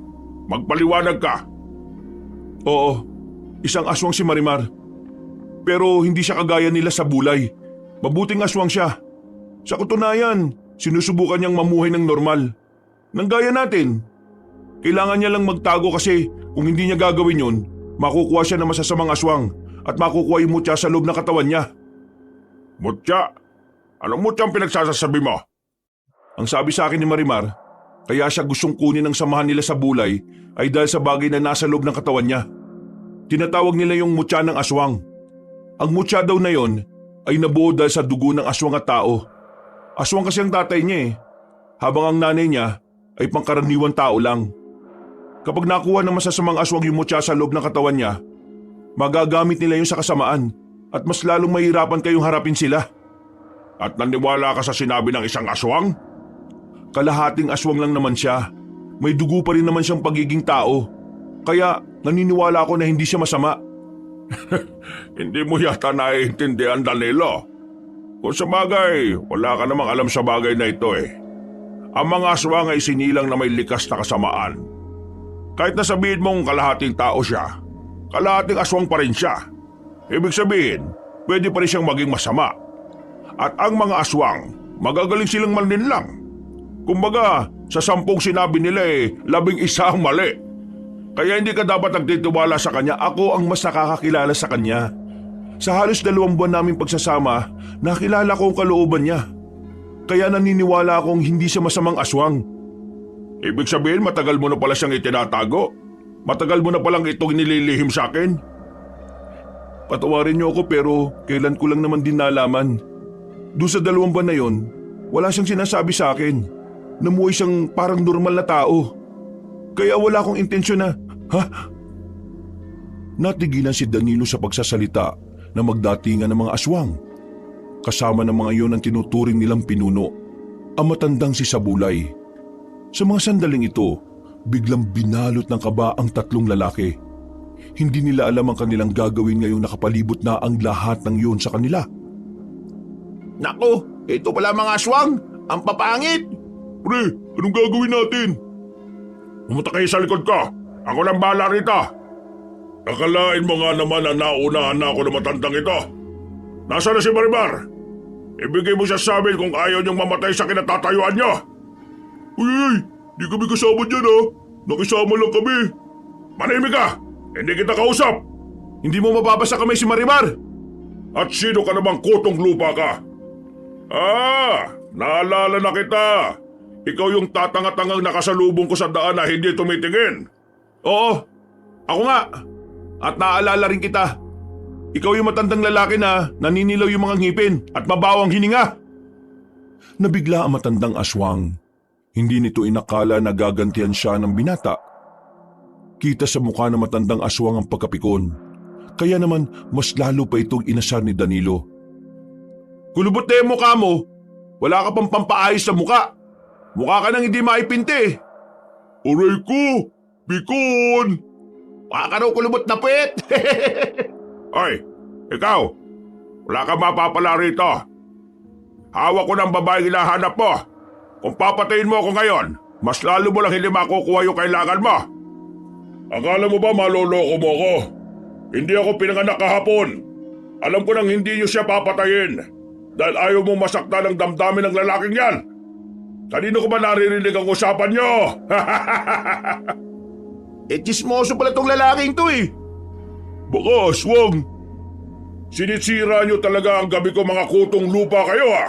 magpaliwanag ka. Oo, isang aswang si Marimar. Pero hindi siya kagaya nila sa bulay. Mabuting aswang siya. Sa katunayan, sinusubukan niyang mamuhay ng normal. Nang gaya natin. Kailangan niya lang magtago kasi kung hindi niya gagawin yun, makukuha siya ng masasamang aswang at makukuha yung mutya sa loob ng katawan niya. Mutya? Anong mutya ang pinagsasasabi mo? Ang sabi sa akin ni Marimar, kaya siya gustong kunin ang samahan nila sa bulay ay dahil sa bagay na nasa loob ng katawan niya. Tinatawag nila yung mutya ng aswang. Ang mutya daw na yon ay nabuo dahil sa dugo ng aswang at tao. Aswang kasi ang tatay niya habang ang nanay niya ay pangkaraniwang tao lang. Kapag nakuha ng masasamang aswang yung mutya sa loob ng katawan niya, magagamit nila yun sa kasamaan at mas lalong mahirapan kayong harapin sila. At naniwala ka sa sinabi ng isang aswang? Kalahating aswang lang naman siya. May dugo pa rin naman siyang pagiging tao. Kaya naniniwala ako na hindi siya masama. Hindi mo yata naiintindihan, Danilo. Kung sa bagay, wala ka namang alam sa bagay na ito Ang mga aswang ay sinilang na may likas na kasamaan. Kahit na sabihin mong kalahating tao siya, kalahating aswang pa rin siya. Ibig sabihin, pwede pa rin siyang maging masama. At ang mga aswang, magagaling silang manlinlang. Kumbaga, sa 10 sinabi nila 11 ang mali. Kaya hindi ka dapat nagtitiwala sa kanya. Ako ang mas nakakakilala sa kanya. Sa halos 2 buwan naming pagsasama, nakilala ko ang kalooban niya. Kaya naniniwala akong hindi siya masamang aswang. Ibig sabihin matagal mo na pala siyang itinatago? Matagal mo na palang itong nililihim sa akin? Patawarin niyo ako pero kailan ko lang naman din nalaman. Doon sa 2 buwan na yon, wala siyang sinasabi sa akin. Namuhay siyang parang normal na tao. Kaya wala akong intensyon na, Natigilan si Danilo sa pagsasalita na magdatingan ng mga aswang. Kasama ng mga iyon ang tinuturing nilang pinuno, ang matandang si Sabulay. Sa mga sandaling ito, biglang binalot ng kaba ang tatlong lalaki. Hindi nila alam ang kanilang gagawin ngayong nakapalibot na ang lahat ng iyon sa kanila. Naku, ito pala mga aswang. Ang papangit. Pre, anong gagawin natin? Pumunta kayo sa likod ko. Ako lang bahala rito. Akalain mo nga naman na naunahan na ako ng matandang ito. Nasaan na si Marimar? Ibigay mo siya sa amin kung ayaw niyong mamatay sa kinatatayuan niyo. Uy, di kami kasama dyan ha. Nakisama lang kami. Manahimik ka! Hindi kita kausap! Hindi mo mababasa kamay si Marimar. At sino ka namang kutong lupa ka? Naalala na kita. Ikaw yung tatanga-tangang nakasalubong ko sa daan na hindi tumitingin. Oo, ako nga. At naaalala rin kita. Ikaw yung matandang lalaki na naninilaw yung mga ngipin at mabawang hininga. Nabigla ang matandang aswang. Hindi nito inakala na gagantihan siya ng binata. Kita sa mukha ng matandang aswang ang pagkapikon. Kaya naman mas lalo pa itong inasar ni Danilo. Kulubot na yung mukha mo. Wala ka pang pampaayos sa mukha. Mukha ka nang hindi maipinti. Aray ko! Pikon! Mukha ka raw kulubot na puwet. Hoy, ikaw! Wala kang mapapala rito. Hawak ko ng babaeng hinahanap mo. Kung papatayin mo ako ngayon, mas lalo mo lang hindi makukuha yung kailangan mo. Akala mo ba maloloko mo ako? Hindi ako pinanganak kahapon. Alam ko nang hindi niyo siya papatayin dahil ayaw mong masaktan ang damdamin ng lalaking yan. Kanino ko ba naririnig ang usapan niyo? Chismoso pala tong lalaking to eh. Baka aswang! Sinisira niyo talaga ang gabi ko, mga kutong lupa kayo ha.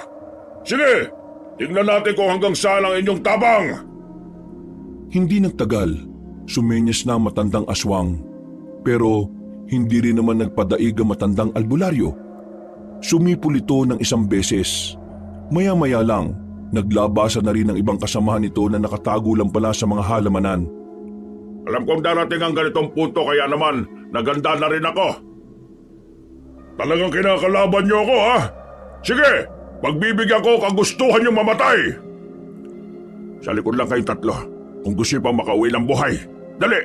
Sige, tingnan natin kung hanggang saan ang inyong tabang. Hindi nagtagal, sumenyas na ang matandang aswang. Pero hindi rin naman nagpadaig ang matandang albularyo. Sumipol ito ng isang beses. Maya-maya lang, naglabasan na rin ang ibang kasamahan nito na nakatago lang pala sa mga halamanan. Alam kong darating ang ganitong punto kaya naman naganda na rin ako. Talagang kinakalaban niyo ako ha? Sige, pagbibigyan ko kagustuhan niyong mamatay. Sa likod lang kayong tatlo kung gusto niyo pang makauwi ng buhay. Dali!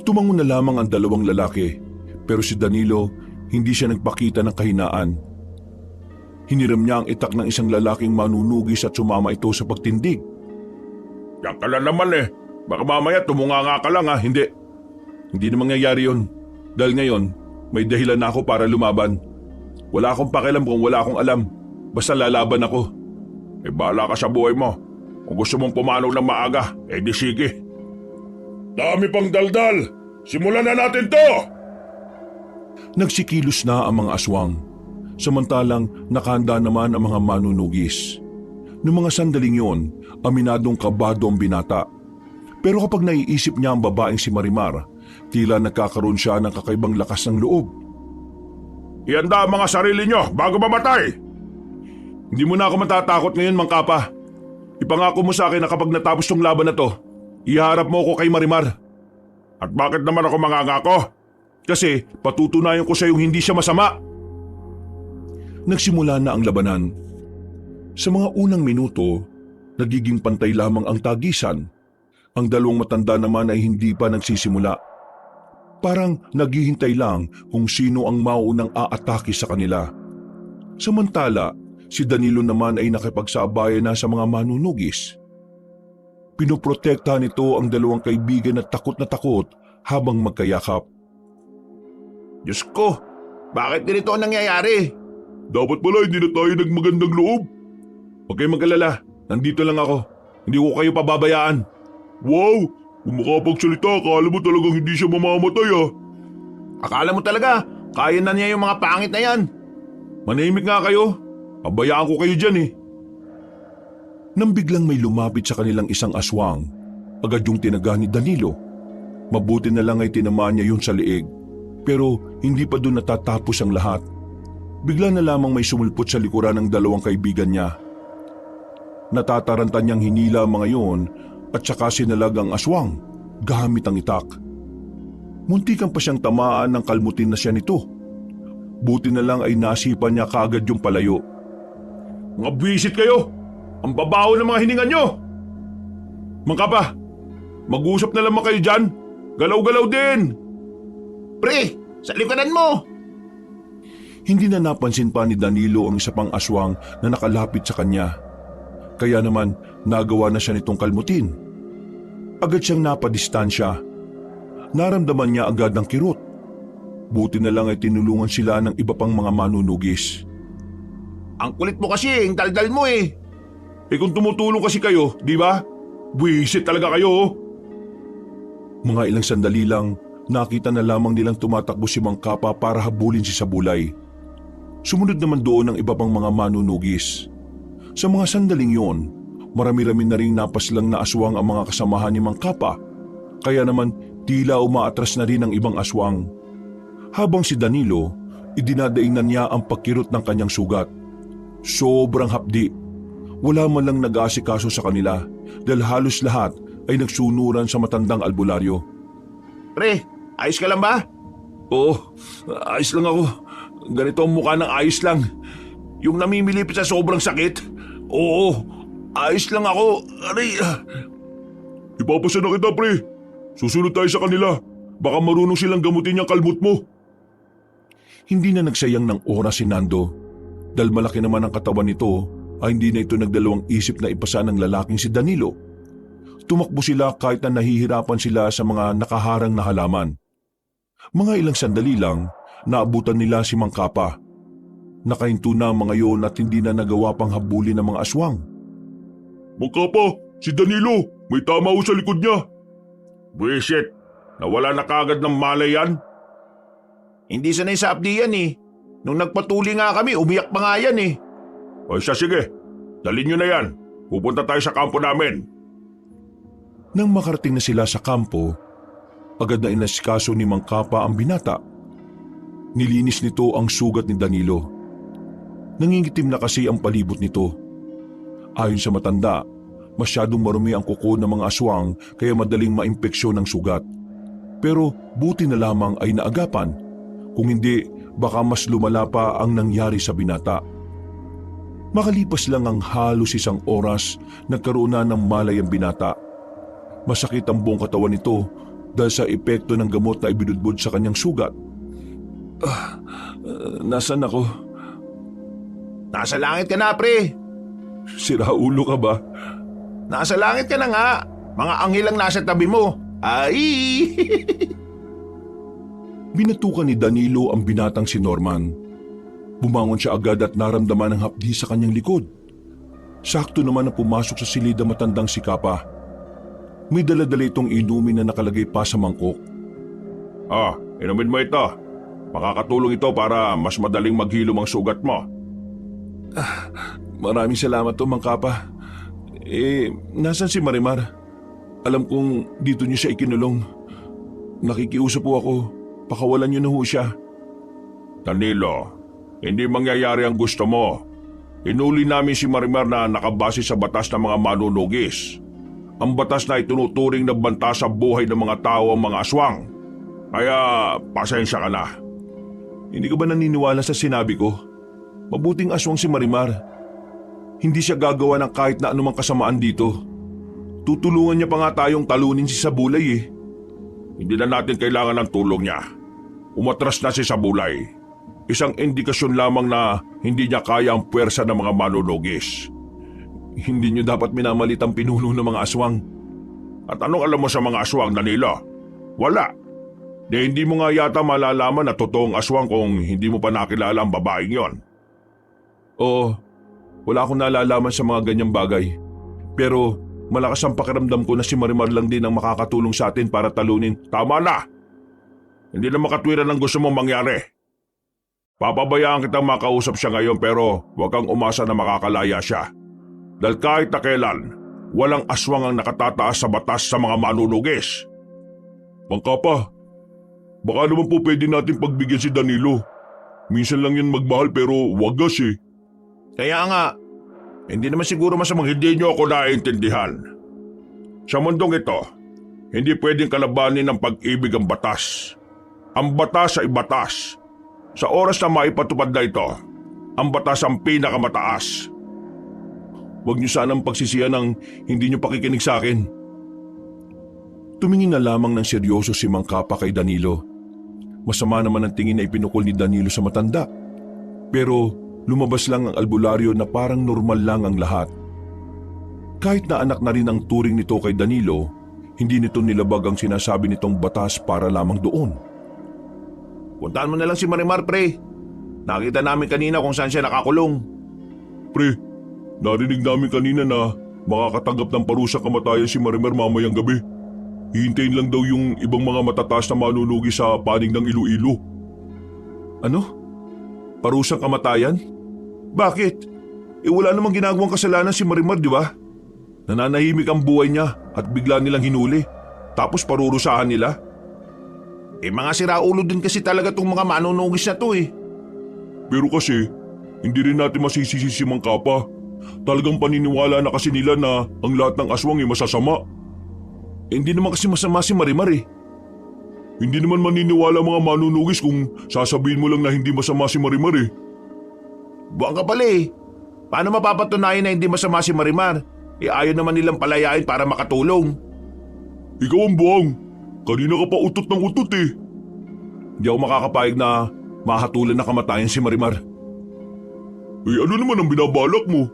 Tumango na lamang ang dalawang lalaki, pero si Danilo hindi siya nagpakita ng kahinaan. Hiniram niya ang itak ng isang lalaking manunugis at sumama ito sa pagtindig. Yan ka lang naman eh. Baka mamaya tumunganga ka lang ha, hindi. Hindi na mangyayari yun. Dahil ngayon, may dahilan na ako para lumaban. Wala akong pakialam kung wala akong alam. Basta lalaban ako. Bahala ka sa buhay mo. Kung gusto mong pumanaw ng maaga, di sige. Dami pang daldal. Simulan na natin to! Nagsikilos na ang mga aswang. Samantalang nakahanda naman ang mga manunugis. Noong mga sandaling yon, aminadong kabado ang binata. Pero kapag naiisip niya ang babaeng si Marimar, tila nagkakaroon siya ng kakaibang lakas ng loob. Ihanda ang mga sarili nyo bago mamatay! Hindi mo na ako matatakot ngayon, Mang Kapa. Ipangako mo sa akin na kapag natapos tong laban na to, iharap mo ako kay Marimar. At bakit naman ako mangangako? Kasi patutunayan ko sa iyong hindi siya masama. Nagsimula na ang labanan. Sa mga unang minuto, nagiging pantay lamang ang tagisan. Ang dalawang matanda naman ay hindi pa nagsisimula. Parang naghihintay lang kung sino ang mauunang aatake sa kanila. Samantala, si Danilo naman ay nakipagsabayan na sa mga manunugis. Pinoprotektahan nito ang dalawang kaibigan na takot habang magkayakap. Diyos ko, bakit ganito ang nangyayari? Dapat pala hindi na tayo nagmagandang loob. Huwag kayong mag-alala, nandito lang ako. Hindi ko kayo pababayaan. Wow! Kung makapagsalita, akala mo talagang hindi siya mamamatay ah. Akala mo talaga, kaya na niya yung mga pangit na yan. Manahimik nga kayo. Pabayaan ko kayo dyan eh. Nang biglang may lumapit sa kanilang isang aswang, agad yung tinaga ni Danilo. Mabuti na lang ay tinamaan niya yun sa liig. Pero hindi pa doon natatapos ang lahat. Bigla na lamang may sumulpot sa likuran ng dalawang kaibigan niya. Natatarantan niyang hinila ang mga yun at saka sinalag ang aswang gamit ang itak. Muntikan pa siyang tamaan ng kalmutin na siya nito. Buti na lang ay nasipan niya kaagad yung palayo. Mga bisit kayo! Ang babaho ng mga hininga nyo! Mang Kapa, mag-usap na lamang kayo dyan. Galaw-galaw din! Pre, sa likuran mo! Hindi na napansin pa ni Danilo ang isa pang aswang na nakalapit sa kanya. Kaya naman nagawa na siya nitong kalmutin. Agad siyang napadistansya. Naramdaman niya agad ang kirot. Buti na lang ay tinulungan sila ng iba pang mga manunugis. Ang kulit mo kasi, ang daldal mo eh. Eh kung tumutulong kasi kayo, di ba? Buwisit talaga kayo oh. Mga ilang sandali lang, nakita na lamang nilang tumatakbo si Mang Kapa para habulin si Sabulay. Sumunod naman doon ang iba pang mga manunugis. Sa mga sandaling yon, marami-rami na ring napaslang na aswang ang mga kasamahan ni Mang Kapa. Kaya naman tila umaatras na rin ang ibang aswang. Habang si Danilo, idinadaingnan niya ang pagkirot ng kanyang sugat. Sobrang hapdi. Wala man lang nag-aasikaso sa kanila dahil halos lahat ay nagsunuran sa matandang albularyo. Pre, ayos ka lang ba? Oo, ayos lang ako. Ganito ang mukha ng ayos lang. Yung namimilipit sa sobrang sakit. Oo, ayos lang ako. Aray. Ipapasa na kita, pre. Susunod tayo sa kanila. Baka marunong silang gamutin yung kalmot mo. Hindi na nagsayang ng oras si Nando. Dahil malaki naman ang katawan nito, ay hindi na ito nagdalawang isip na ipasa ng lalaking si Danilo. Tumakbo sila kahit na nahihirapan sila sa mga nakaharang na halaman. Mga ilang sandali lang, naabutan nila si Mang Kapa. Nakahinto na ang mga yon at hindi na nagawa pang habulin ng mga aswang. Mang Kapa, si Danilo. May tama ho sa likod niya. Buwisit, nawala na kagad ng malay yan. Hindi sanay sa abdi yan eh. Nung nagpatuli nga kami, umiyak pa nga yan eh. O siya, sige. Dalhin nyo na yan. Pupunta tayo sa kampo namin. Nang makarating na sila sa kampo, agad na inasikaso ni Mang Kapa ang binata. Nilinis nito ang sugat ni Danilo. Nangingitim na kasi ang palibot nito. Ayon sa matanda, masyadong marumi ang kuko ng mga aswang kaya madaling maimpeksyon ang sugat. Pero buti na lamang ay naagapan. Kung hindi, baka mas lumala pa ang nangyari sa binata. Makalipas lang ang halos isang oras, nagkaroon na ng malay ang binata. Masakit ang buong katawan nito dahil sa epekto ng gamot na ibinudbud sa kanyang sugat. Nasaan ako? Nasa langit ka na, pre. Siraulo ka ba? Nasa langit ka na nga. Mga anghel ang nasa tabi mo. Ay! Binatukan ni Danilo ang binatang si Norman. Bumangon siya agad at naramdaman ang hapdi sa kanyang likod. Sakto naman na pumasok sa silid ang matandang si Kapa. May dala-dala itong inumin na nakalagay pa sa mangkok. Inumin mo ito. Makakatulong ito para mas madaling maghilom ang sugat mo. Maraming salamat to, Mang Kapa. Nasaan si Marimar? Alam kong dito niyo siya ikinulong. Nakikiusap po ako. Pakawalan niyo na ho siya. Danilo, hindi mangyayari ang gusto mo. Hinuli namin si Marimar na nakabase sa batas ng mga manunugis. Ang batas na itunuturing na banta sa buhay ng mga tao ang mga aswang. Kaya pasensya ka na. Hindi ka ba naniniwala sa sinabi ko? Mabuting aswang si Marimar. Hindi siya gagawa ng kahit na anumang kasamaan dito. Tutulungan niya pa nga tayong talunin si Sabulay eh. Hindi na natin kailangan ng tulong niya. Umatras na si Sabulay. Isang indikasyon lamang na hindi niya kaya ang puwersa ng mga manunugis. Hindi niyo dapat minamalit ang pinuno ng mga aswang. At anong alam mo sa mga aswang, Danilo? Wala. Hindi mo nga yata malalaman na totoong aswang kung hindi mo pa nakilala ang babaeng yon. Oo, wala akong nalalaman sa mga ganyang bagay. Pero malakas ang pakiramdam ko na si Marimar lang din ang makakatulong sa atin para talunin. Tama na! Hindi na makatwiran ang gusto mong mangyari. Papabayaan kitang makausap siya ngayon pero huwag kang umasa na makakalaya siya. Dahil kahit na kailan, walang aswang ang nakatataas sa batas sa mga manunugis. Mang Kapa, baka naman po pwede natin pagbigyan si Danilo. Minsan lang yan magmahal pero wagas eh. Kaya nga, Hindi naman siguro masamang hindi niyo ako naiintindihan. Sa mundong ito, hindi pwedeng kalabanin ng pag-ibig ang batas. Ang batas ay batas. Sa oras na maipatupad na ito, ang batas ang pinakamataas. Huwag niyo sanang pagsisiyan ng hindi niyo pakikinig sa akin. Tumingin na lamang ng seryoso si Mang Kapa kay Danilo. Masama naman ang tingin na ipinukol ni Danilo sa matanda. Pero lumabas lang ang albularyo na parang normal lang ang lahat. Kahit na anak na rin ang turing nito kay Danilo, hindi nito nilabag ang sinasabi nitong batas para lamang doon. Puntahan mo na lang si Marimar, pre. Nakita namin kanina kung saan siya nakakulong. Pre, narinig namin kanina na makakatanggap ng parusang kamatayan si Marimar mamayang gabi. Hihintayin lang daw yung ibang mga matataas na manunugi sa panig ng Iloilo. Ano? Parusang kamatayan? Bakit? Wala namang ginagawang kasalanan si Marimar, di ba? Nananahimik ang buhay niya at bigla nilang hinuli. Tapos parurusahan nila. Mga siraulo din kasi talaga tong mga manunugis na to eh. Pero kasi, hindi rin natin masisisi si Mang Kapa. Talagang paniniwala na kasi nila na ang lahat ng aswang ay masasama. Hindi naman kasi masama si Marimar eh. Hindi naman maniniwala mga manunugis kung sasabihin mo lang na hindi masama si Marimar eh. Buwang ka pala eh. Paano mapapatunayan na hindi masama si Marimar? Ayaw naman nilang palayain para makatulong. Ikaw ang buwang. Kanina ka pa utot ng utot eh. Hindi ako makakapayag na mahatulan na kamatayan si Marimar. Ano naman ang binabalak mo?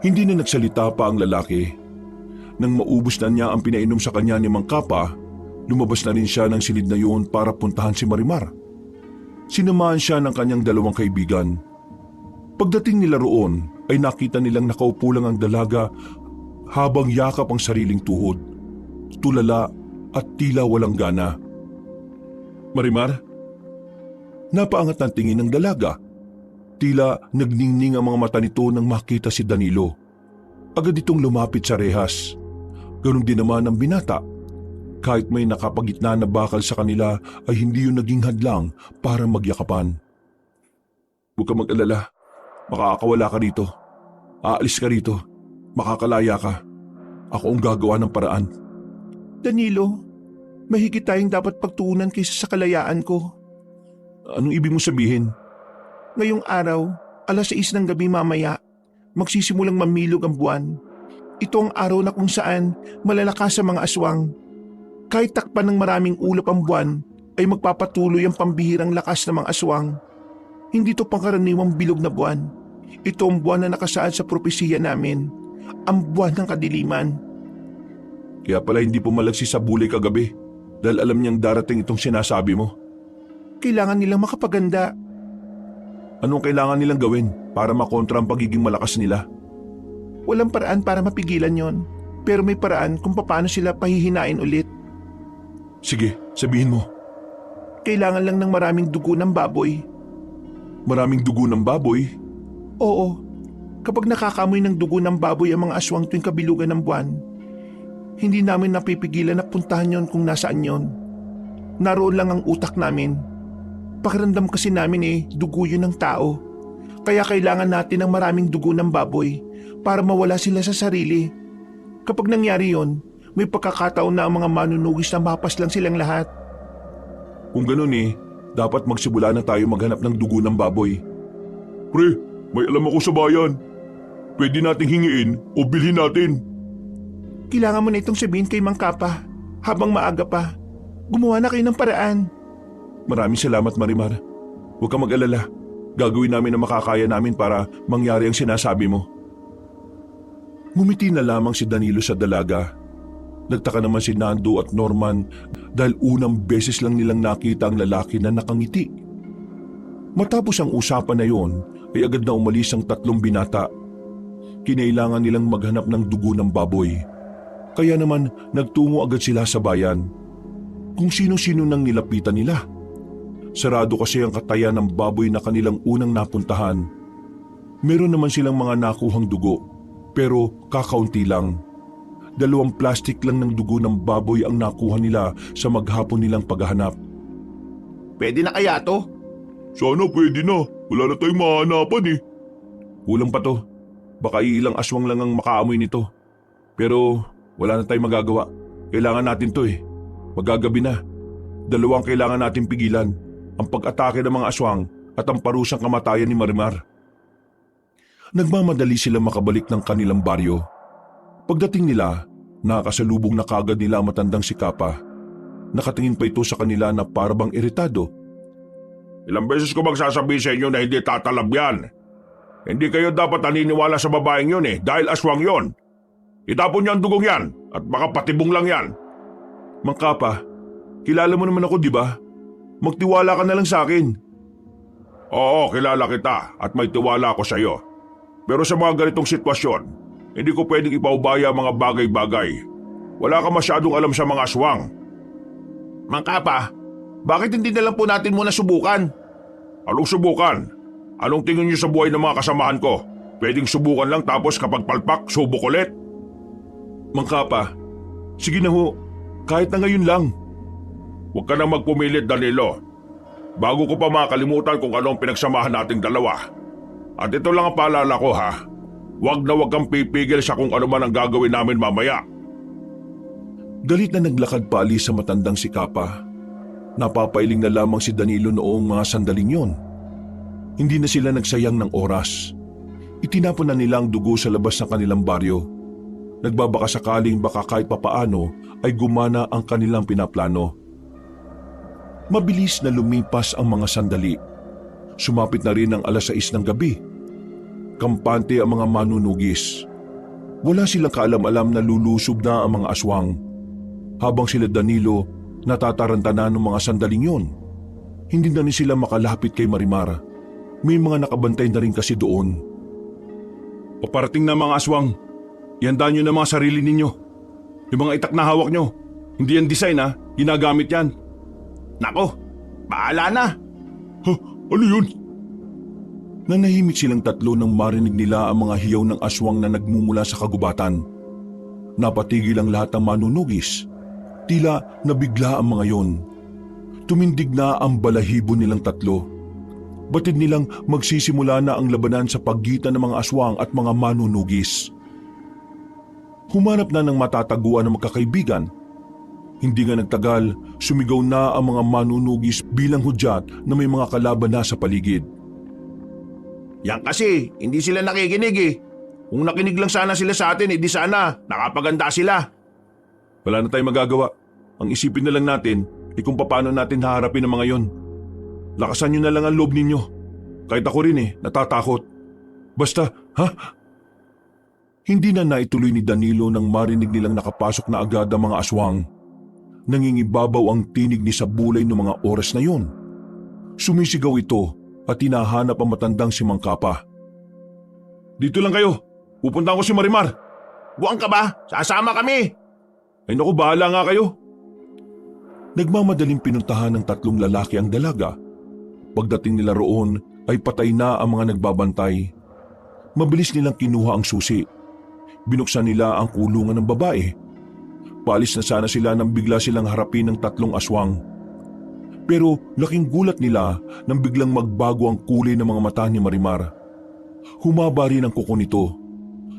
Hindi na nagsalita pa ang lalaki. Nang maubos na niya ang pinainom sa kanya ni Mang Kapa, lumabas na rin siya ng silid na yun para puntahan si Marimar. Sinamahan siya ng kanyang dalawang kaibigan. Pagdating nila roon ay nakita nilang nakaupo lang ang dalaga habang yakap ang sariling tuhod. Tulala at tila walang gana. Marimar? Napaangat ng tingin ng dalaga. Tila nagningning ang mga mata nito nang makita si Danilo. Agad itong lumapit sa rehas. Ganon din naman ang binata. Kahit may nakapagitna na bakal sa kanila ay hindi yun naging hadlang para magyakapan. Huwag ka mag-alala. Makakawala ka rito. Aalis ka rito. Makakalaya ka. Ako ang gagawa ng paraan. Danilo, mahigit tayong dapat pagtuunan kaysa sa kalayaan ko. Anong ibig mong sabihin? Ngayong araw, 6:00 ng gabi mamaya, magsisimulang mamilog ang buwan. Ito ang araw na kung saan malalakas ang mga aswang. Kahit takpan ng maraming ulap ang buwan, ay magpapatuloy ang pambihirang lakas ng mga aswang. Hindi ito pangkaraniwang bilog na buwan. Ito ang buwan na nakasaad sa propesiya namin, ang buwan ng kadiliman. Kaya pala hindi pumalagsi sa bulay kagabi dahil alam niyang darating itong sinasabi mo. Kailangan nilang makapaganda. Anong kailangan nilang gawin para makontra ang pagiging malakas nila? Walang paraan para mapigilan yon, pero may paraan kung paano sila pahihinain ulit. Sige, sabihin mo. Kailangan lang ng maraming dugo ng baboy. Maraming dugo ng baboy? Oo, kapag nakakamoy ng dugo ng baboy ang mga aswang tuwing kabilugan ng buwan, hindi namin napipigilan na puntahan yon kung nasaan yon. Naroon lang ang utak namin. Pakiramdam kasi namin dugo yun ng tao. Kaya kailangan natin ng maraming dugo ng baboy para mawala sila sa sarili. Kapag nangyari yon, may pagkakataon na ang mga manunugis na mapas lang silang lahat. Kung ganun dapat magsimula na tayo maghanap ng dugo ng baboy. Pre, may alam ako sa bayan. Pwede nating hingiin o bilhin natin. Kailangan mo na itong sabihin kay Mang Kapa habang maaga pa. Gumawa na kayo ng paraan. Maraming salamat, Marimar. Huwag kang mag-alala. Gagawin namin ang makakaya namin para mangyari ang sinasabi mo. Ngumiti na lamang si Danilo sa dalaga. Nagtaka naman si Nando at Norman dahil unang beses lang nilang nakita ang lalaki na nakangiti. Matapos ang usapan na yon, ay agad na umalis ang tatlong binata. Kinailangan nilang maghanap ng dugo ng baboy. Kaya naman nagtungo agad sila sa bayan. Kung sino-sino nang nilapitan nila. Sarado kasi ang katayan ng baboy na kanilang unang napuntahan. Meron naman silang mga nakuhang dugo, pero kakaunti lang. 2 plastic lang ng dugo ng baboy ang nakuha nila sa maghapon nilang paghahanap. Pwede na kaya to? Sana pwede na. Wala na tayong mahanapan eh. Kulang pa to. Baka ilang aswang lang ang makaamoy nito. Pero wala na tayong magagawa. Kailangan natin to Magagabi na. 2 ang kailangan natin pigilan. ang pag-atake ng mga aswang at ang parusang kamatayan ni Marimar. Nagmamadali sila makabalik ng kanilang baryo. Pagdating nila, nakakasalubong na kagad nila ang matandang si Kapa. Nakatingin pa ito sa kanila na parabang iritado. Ilang beses ko magsasabi sa inyo na hindi tatalab yan. Hindi kayo dapat naniniwala sa babaeng yun dahil aswang yon. Itapon niyo ang dugong yan at baka patibong lang yan. Mang Kapa, kilala mo naman ako, di ba? Magtiwala ka na lang sa akin. Oo, kilala kita at may tiwala ako sa iyo. Pero sa mga ganitong sitwasyon, hindi ko pwedeng ipaubaya ang mga bagay-bagay. Wala ka masyadong alam sa mga aswang. Mang Kapa, bakit hindi na lang po natin muna subukan? Anong subukan? Anong tingin niyo sa buhay ng mga kasamahan ko? Pwedeng subukan lang tapos kapag palpak, subok ulit? Mang Kapa, sige na ho, kahit na ngayon lang. Huwag ka nang magpumilit, Danilo. Bago ko pa makalimutan kung anong pinagsamahan nating dalawa. At ito lang ang paalala ko ha. Huwag na huwag kang pipigil sa kung ano man ang gagawin namin mamaya. Galit na naglakad paalis sa matandang si Kapa. Napapailing na lamang si Danilo noong mga sandaling yon. Hindi na sila nagsayang ng oras. Itinapon na nila ang dugo sa labas ng kanilang baryo. Nagbabaka sakaling baka kahit papaano ay gumana ang kanilang pinaplano. Mabilis na lumipas ang mga sandali. Sumapit na rin ang 6:00 ng gabi. Kampante ang mga manunugis. Wala silang kaalam-alam na lulusob na ang mga aswang. Habang sila Danilo natataranta na ng mga sandaling yon, hindi na rin sila makalapit kay Marimar. May mga nakabantay na rin kasi doon. Paparating na mga aswang. Ihandaan nyo na mga sarili ninyo. Yung mga itak na hawak nyo, hindi yan design ha, ginagamit yan. Nako, bahala na. Ano yun? Nanahimik silang tatlo nang marinig nila ang mga hiyaw ng aswang na nagmumula sa kagubatan. Napatigil ang lahat ng manunugis. Tila nabigla ang mga yon. Tumindig na ang balahibo nilang tatlo. Batid nilang magsisimula na ang labanan sa pagitan ng mga aswang at mga manunugis. Humanap na ng matataguan ng magkakaibigan. Hindi nga nagtagal, sumigaw na ang mga manunugis bilang hudyat na may mga kalaban na sa paligid. Yan kasi, hindi sila nakikinig. Kung nakinig lang sana sila sa atin, di sana nakapaganda sila. Wala na tayong magagawa. Ang isipin na lang natin ay kung paano natin haharapin ang mga yon. Lakasan nyo na lang ang loob ninyo. Kahit ako rin natatakot. Basta, ha? Hindi na naituloy ni Danilo nang marinig nilang nakapasok na agad ang mga aswang. Nangingibabaw ang tinig ni Sabulay noong mga oras na yon. Sumisigaw ito at hinahanap ang matandang si Mang Kapa. Dito lang kayo. Pupuntahan ko si Marimar. Buwang ka ba? Sasama kami. Ay naku, bahala nga kayo. Nagmamadaling pinuntahan ng tatlong lalaki ang dalaga. Pagdating nila roon ay patay na ang mga nagbabantay. Mabilis nilang kinuha ang susi. Binuksan nila ang kulungan ng babae. Paalis na sana sila nang bigla silang harapin ng tatlong aswang. Pero laking gulat nila nang biglang magbago ang kulay ng mga mata ni Marimar. Humaba rin ang kuko nito.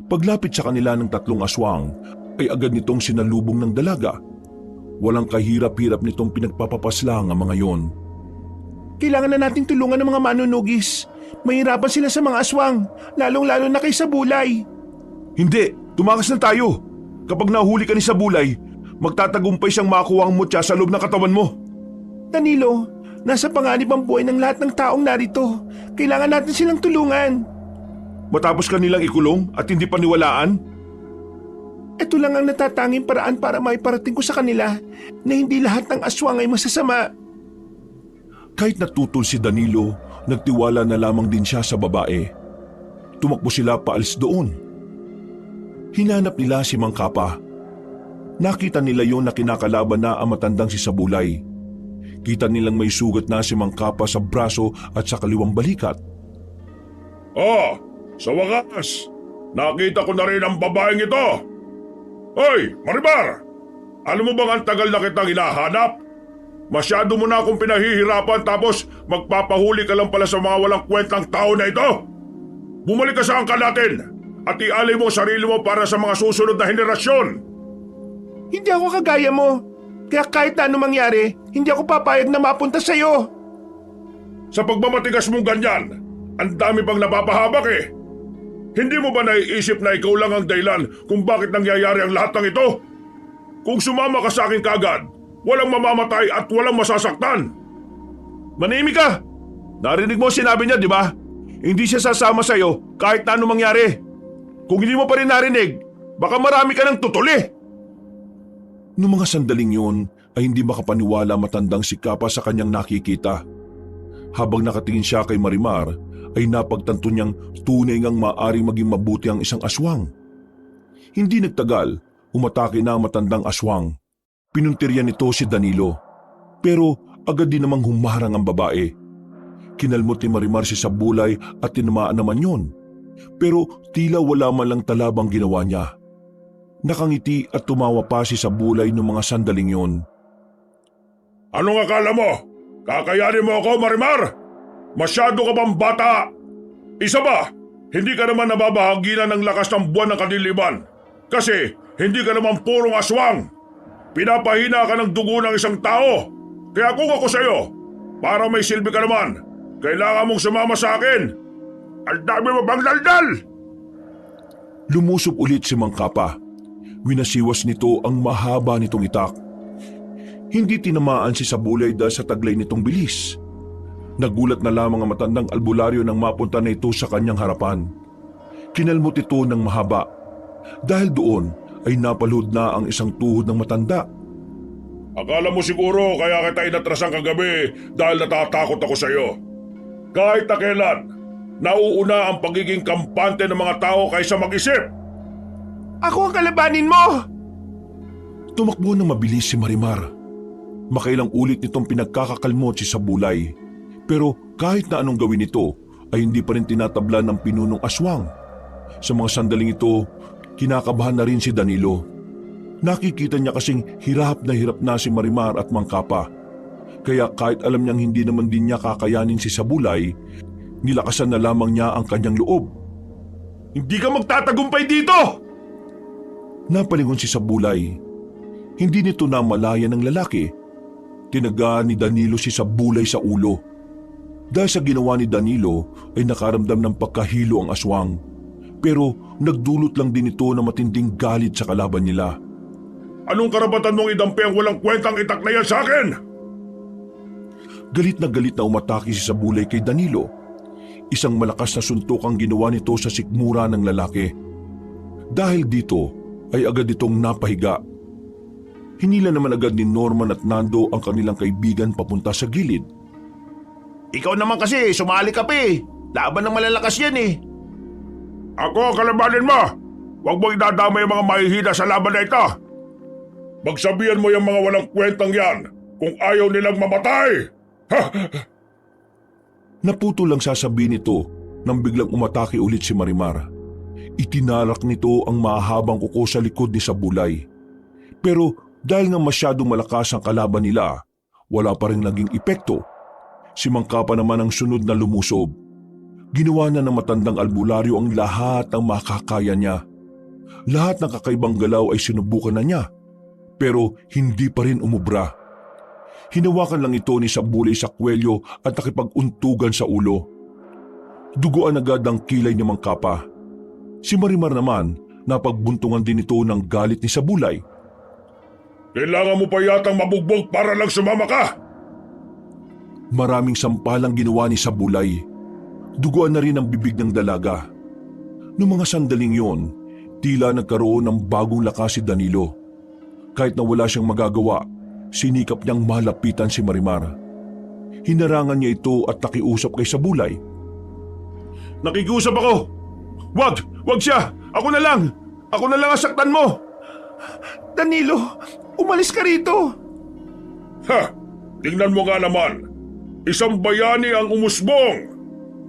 Paglapit sa kanila ng tatlong aswang ay agad nitong sinalubong ng dalaga. Walang kahirap-hirap nitong pinagpapapaslang ang mga yon. Kailangan na nating tulungan ng mga manunugis. Mahirapan sila sa mga aswang, lalong-lalo na kay Sabulay. Hindi, tumakas na tayo. Kapag nahuli ka ni Sabulay, magtatagumpay siyang makuha ang mutya sa loob ng katawan mo. Danilo, nasa panganib ang buhay ng lahat ng taong narito. Kailangan natin silang tulungan. Matapos ka nilang ikulong at hindi paniwalaan? Ito lang ang natatanging paraan para maiparating ko sa kanila na hindi lahat ng aswang ay masasama. Kahit natutol si Danilo, nagtiwala na lamang din siya sa babae. Tumakbo sila paalis doon. Hinanap nila si Mang Kapa. Nakita nila yon na kinakalaban na ang matandang si Sabulay. Kita nilang may sugat na si Mang Kapa sa braso at sa kaliwang balikat. Oh, sa wakas, nakita ko na rin ang babaeng ito. Hoy, Marimar! Alam mo bang ang tagal na kitang hinahanap? Masyado mo na akong pinahihirapan tapos magpapahuli ka lang pala sa mga walang kwentang tao na ito. Bumalik ka sa angkan natin at ialay mo ang sarili mo para sa mga susunod na henerasyon. Hindi ako kagaya mo. Kaya kahit na ano mangyari, hindi ako papayag na mapunta sa'yo. Sa pagmamatigas mong ganyan, ang dami pang napapahabak eh. Hindi mo ba naiisip na ikaw lang ang dahilan kung bakit nangyayari ang lahat ng ito? Kung sumama ka sa akin kagad, walang mamamatay at walang masasaktan. Manahimik ka! Narinig mo sinabi niya, di ba? Hindi siya sasama sa'yo kahit na anong mangyari. Kung hindi mo pa rin narinig, baka marami ka ng tutuli. Noong mga sandaling yun ay hindi makapaniwala matandang si Kapa sa kanyang nakikita. Habang nakatingin siya kay Marimar ay napagtanto niyang tunay ngang maaring maging mabuti ang isang aswang. Hindi nagtagal, umatake na ang matandang aswang. Pinuntirya nito si Danilo. Pero agad din namang humarang ang babae. Kinalmot ni Marimar si Sabulay at tinamaan naman yon. Pero tila wala man lang talabang ginawa niya. Nakangiti at tumawa pa si Sabulay noong mga sandaling yon. Anong akala mo? Kakayanin mo ako, Marimar? Masyado ka bang bata? Isa ba, hindi ka naman nababahaginan ng lakas ng buwan ng kadiliman. Kasi hindi ka naman purong aswang. Pinapahina ka ng dugo ng isang tao. Kaya kung ako sa'yo, para may silbi ka naman, kailangan mong sumama sa akin. Ang dami mo bang daldal? Lumusob ulit si Mang Kapa. Winasiwas nito ang mahaba nitong itak. Hindi tinamaan si Sabulay dahil sa taglay nitong bilis. Nagulat na lamang ang matandang albularyo nang mapunta na ito sa kanyang harapan. Kinalmot ito ng mahaba. Dahil doon ay napalhod na ang isang tuhod ng matanda. Akala mo siguro kaya kita inatrasan kagabi dahil natatakot ako sa'yo. Kahit na kailan, nauuna ang pagiging kampante ng mga tao kaysa mag-isip. Ako ang kalabanin mo! Tumakbo ng mabilis si Marimar. Makailang ulit nitong pinagkakakalmot si Sabulay. Pero kahit na anong gawin nito ay hindi pa rin tinatablan ng pinunong aswang. Sa mga sandaling ito, kinakabahan na rin si Danilo. Nakikita niya kasing hirap na si Marimar at Mang Kapa. Kaya kahit alam niyang hindi naman din niya kakayanin si Sabulay, nilakasan na lamang niya ang kanyang loob. Hindi ka magtatagumpay dito! Napalingon si Sabulay. Hindi nito namalaya ng lalaki. Tinaga ni Danilo si Sabulay sa ulo. Dahil sa ginawa ni Danilo ay nakaramdam ng pagkahilo ang aswang. Pero nagdulot lang din ito ng matinding galit sa kalaban nila. Anong karapatan mong idampi ang walang kwentang itak na yan sa akin? Galit na umatake si Sabulay kay Danilo. Isang malakas na suntok ang ginawa nito sa sikmura ng lalaki. Dahil dito ay agad itong napahiga. Hinila naman agad ni Norman at Nando ang kanilang kaibigan papunta sa gilid. Ikaw naman kasi, sumali ka pa eh. Laban ng malalakas yan eh. Ako ang kalabanin mo! Huwag mo idadamay ang mga mahihina sa laban na ito! Magsabihan mo yung mga walang kwentang yan kung ayaw nilang mamatay! Ha! Naputo lang sasabihin nito nang biglang umatake ulit si Marimar. Itinalak nito ang mahabang kuko sa likod ni Sabulay. Pero dahil nga masyadong malakas ang kalaban nila, wala pa rin naging epekto. Si Mang Kapa naman ang sunod na lumusob. Ginawa na ng matandang albularyo ang lahat ng makakaya niya. Lahat ng kakaibang galaw ay sinubukan na niya. Pero hindi pa rin umubra. Hinawakan lang ito ni Sabulay sa kwelyo at nakipag-untugan sa ulo. Duguan agad ang kilay ni Mang Kapa. Si Marimar naman, napagbuntungan din ito ng galit ni Sabulay. Kailangan mo pa yatang mabugbog para lang sumama ka! Maraming sampalang ginawa ni Sabulay. Duguan na rin ang bibig ng dalaga. Noong mga sandaling yon, tila nagkaroon ng bagong lakas si Danilo. Kahit na wala siyang magagawa, sinikap niyang malapitan si Marimar. Hinarangan niya ito at nakiusap kay Sabulay. Nakikiusap ako! Wag siya! Ako na lang ang saktan mo! Danilo, umalis ka rito! Ha! Tingnan mo nga naman! Isang bayani ang umusbong!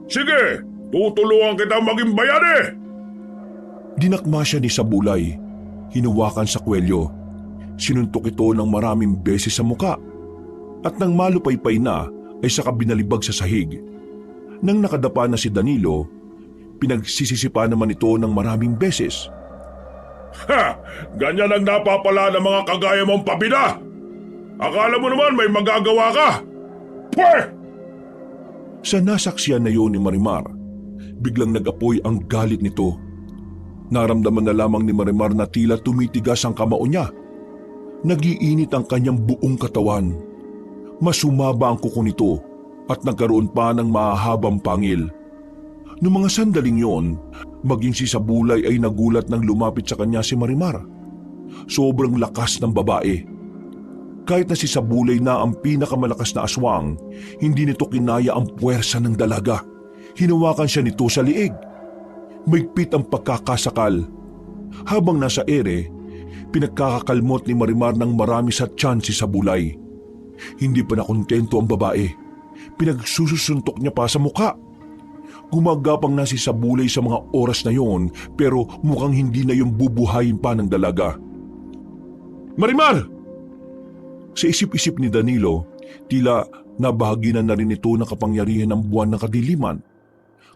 Sige! Tutulungan kita maging bayani! Dinakma siya ni Sabulay. Hinawakan sa kwelyo. Sinuntok ito ng maraming beses sa muka. At nang malupaypay na ay saka binalibag sa sahig. Nang nakadapa na si Danilo, pinagsisisipa naman ito ng maraming beses. Ha! Ganyan ang napapala ng mga kagaya mong pabida! Akala mo naman may magagawa ka! Pwe! Sa nasaksiyan na yun ni Marimar, biglang nag-apoy ang galit nito. Naramdaman na lamang ni Marimar na tila tumitigas ang kamao niya. Nagiinit ang kanyang buong katawan. Masumaba ang kuko nito at nagkaroon pa ng mahahabang pangil. Noong mga sandaling yon, maging si Sabulay ay nagulat nang lumapit sa kanya si Marimar. Sobrang lakas ng babae. Kahit na si Sabulay na ang pinakamalakas na aswang, hindi nito kinaya ang puwersa ng dalaga. Hinawakan siya nito sa liig. Maigpit ang pagkakasakal. Habang nasa ere, pinagkakakalmot ni Marimar ng marami sa tiyan si Sabulay. Hindi pa nakontento ang babae. Pinagsusuntok niya pa sa mukha. Gumagapang na si Sabulay sa mga oras na yon, pero mukhang hindi na yung bubuhayin pa ng dalaga. Marimar! Sa isip-isip ni Danilo, tila nabahaginan na rin ito ng kapangyarihan ng buwan ng kadiliman.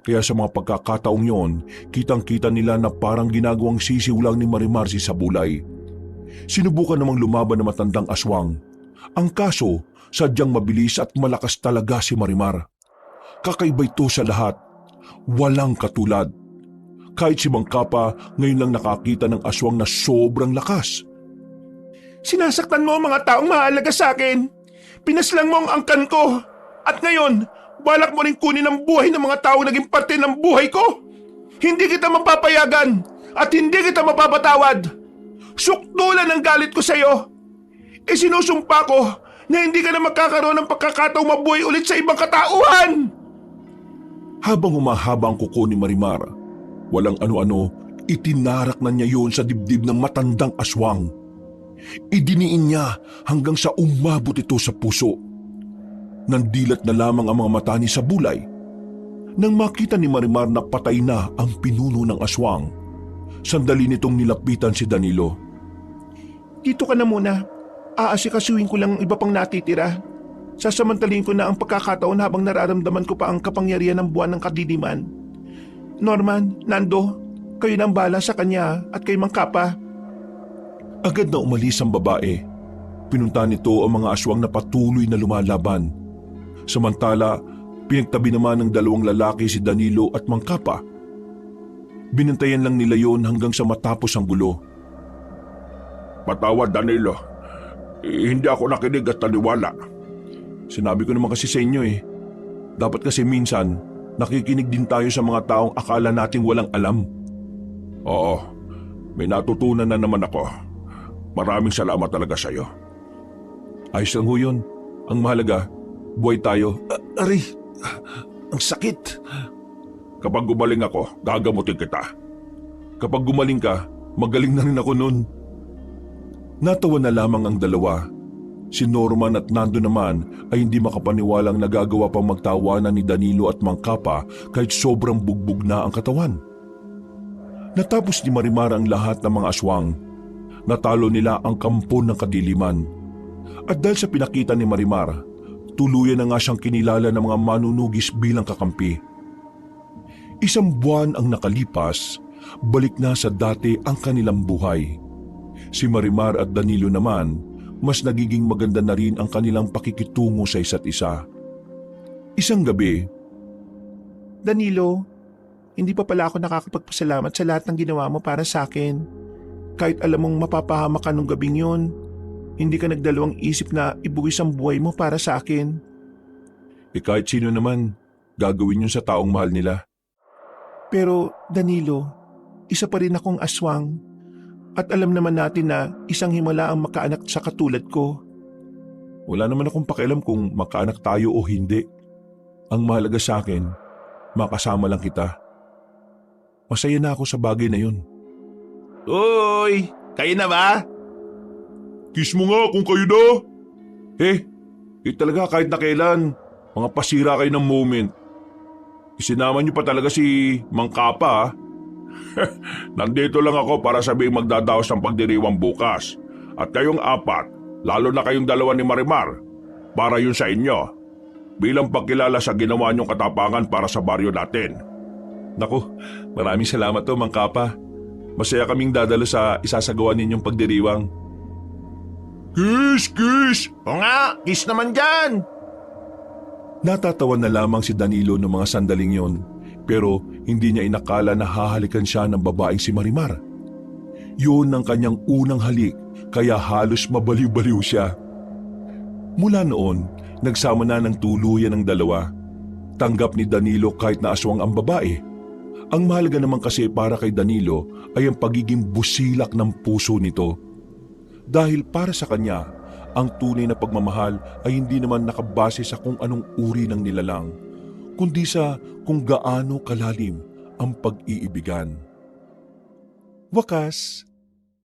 Kaya sa mga pagkakataong yon, kitang-kita nila na parang ginagawang sisiw lang ni Marimar si Sabulay. Sinubukan namang lumaban ng matandang aswang. Ang kaso, sadyang mabilis at malakas talaga si Marimar. Kakaiba ito sa lahat. Walang katulad. Kahit si Mang Kapa ngayon lang nakakita ng aswang na sobrang lakas. Sinasaktan mo ang mga taong mahalaga sa akin. Pinaslang mo ang angkan ko. At ngayon, balak mo rin kunin ang buhay ng mga taong naging parte ng buhay ko. Hindi kita mapapayagan at hindi kita mapapatawad. Sukdulan ang galit ko sa iyo. Isinusumpa ko na hindi ka na magkakaroon ng pagkakataong mabuhay ulit sa ibang katauhan. Habang humahaba ang kuko ni Marimar, walang ano-ano, itinarak na niya yun sa dibdib ng matandang aswang. Idiniin niya hanggang sa umabot ito sa puso. Nandilat na lamang ang mga mata ni Sabulay. Nang makita ni Marimar na patay na ang pinuno ng aswang, sandali nitong nilapitan si Danilo. Dito ka na muna. Aasikasuhin ko lang ang iba pang natitira. Sasamantalin ko na ang pagkakataon habang nararamdaman ko pa ang kapangyarihan ng buwan ng kadiliman. Norman, Nando, kayo nang bala sa kanya at kay Mang Kapa. Agad na umalis ang babae. Pinunta nito ang mga aswang na patuloy na lumalaban. Samantala, pinagtabi naman ng dalawang lalaki si Danilo at Mang Kapa. Binantayan lang nila yon hanggang sa matapos ang gulo. Patawad, Danilo. Hindi ako nakinig at taniwala. Sinabi ko naman kasi sa inyo Dapat kasi minsan, nakikinig din tayo sa mga taong akala nating walang alam. Oo, may natutunan na naman ako. Maraming salamat talaga sa iyo. Ayos lang ho yun. Ang mahalaga, buhay tayo. Aray, ang sakit. Kapag gumaling ako, gagamutin kita. Kapag gumaling ka, magaling na rin ako nun. Natawa na lamang ang dalawa. Si Norman at Nando naman ay hindi makapaniwalang nagagawa pang magtawanan ni Danilo at Mang Kapa kahit sobrang bugbog na ang katawan. Natapos ni Marimar ang lahat ng mga aswang. Natalo nila ang kampo ng kadiliman. At dahil sa pinakita ni Marimar, tuluyan na nga siyang kinilala ng mga manunugis bilang kakampi. Isang buwan ang nakalipas, balik na sa dati ang kanilang buhay. Si Marimar at Danilo naman, mas nagiging maganda na rin ang kanilang pakikitungo sa isa't isa. Isang gabi, Danilo, hindi pa pala ako nakakapagpasalamat sa lahat ng ginawa mo para sa akin. Kahit alam mong mapapahamak ka nung gabing yon, hindi ka nagdalawang isip na ibuwis ang buhay mo para sa akin. kahit sino naman, gagawin yun sa taong mahal nila. Pero Danilo, isa pa rin akong aswang. At alam naman natin na isang himala ang makaanak sa katulad ko. Wala naman akong pakialam kung makaanak tayo o hindi. Ang mahalaga sa akin, makasama lang kita. Masaya na ako sa bagay na yun. Uy, kayo na ba? Kiss mo nga kung kayo na. Talaga kahit na kailan, mga pasira kayo ng moment. Isinama niyo pa talaga si Mang Kapa. Nandito lang ako para sabing magdadaos ng pagdiriwang bukas. At kayong apat, lalo na kayong dalawa ni Marimar, para yun sa inyo. Bilang pagkilala sa ginawa niyong katapangan para sa baryo natin. Naku, maraming salamat to Mang Kapa. Masaya kaming dadalo sa isasagawa ninyong pagdiriwang. Kiss, kiss! O nga, kiss naman dyan! Natatawa na lamang si Danilo ng mga sandaling yon, pero hindi niya inakala na hahalikan siya ng babaeng si Marimar. Yun ang kanyang unang halik, kaya halos mabaliw-baliw siya. Mula noon, nagsama na ng tuluyan ng dalawa. Tanggap ni Danilo kahit na aswang ang babae. Ang mahalaga naman kasi para kay Danilo ay ang pagiging busilak ng puso nito. Dahil para sa kanya, ang tunay na pagmamahal ay hindi naman nakabase sa kung anong uri ng nilalang, kundi sa kung gaano kalalim ang pag-iibigan. Wakas,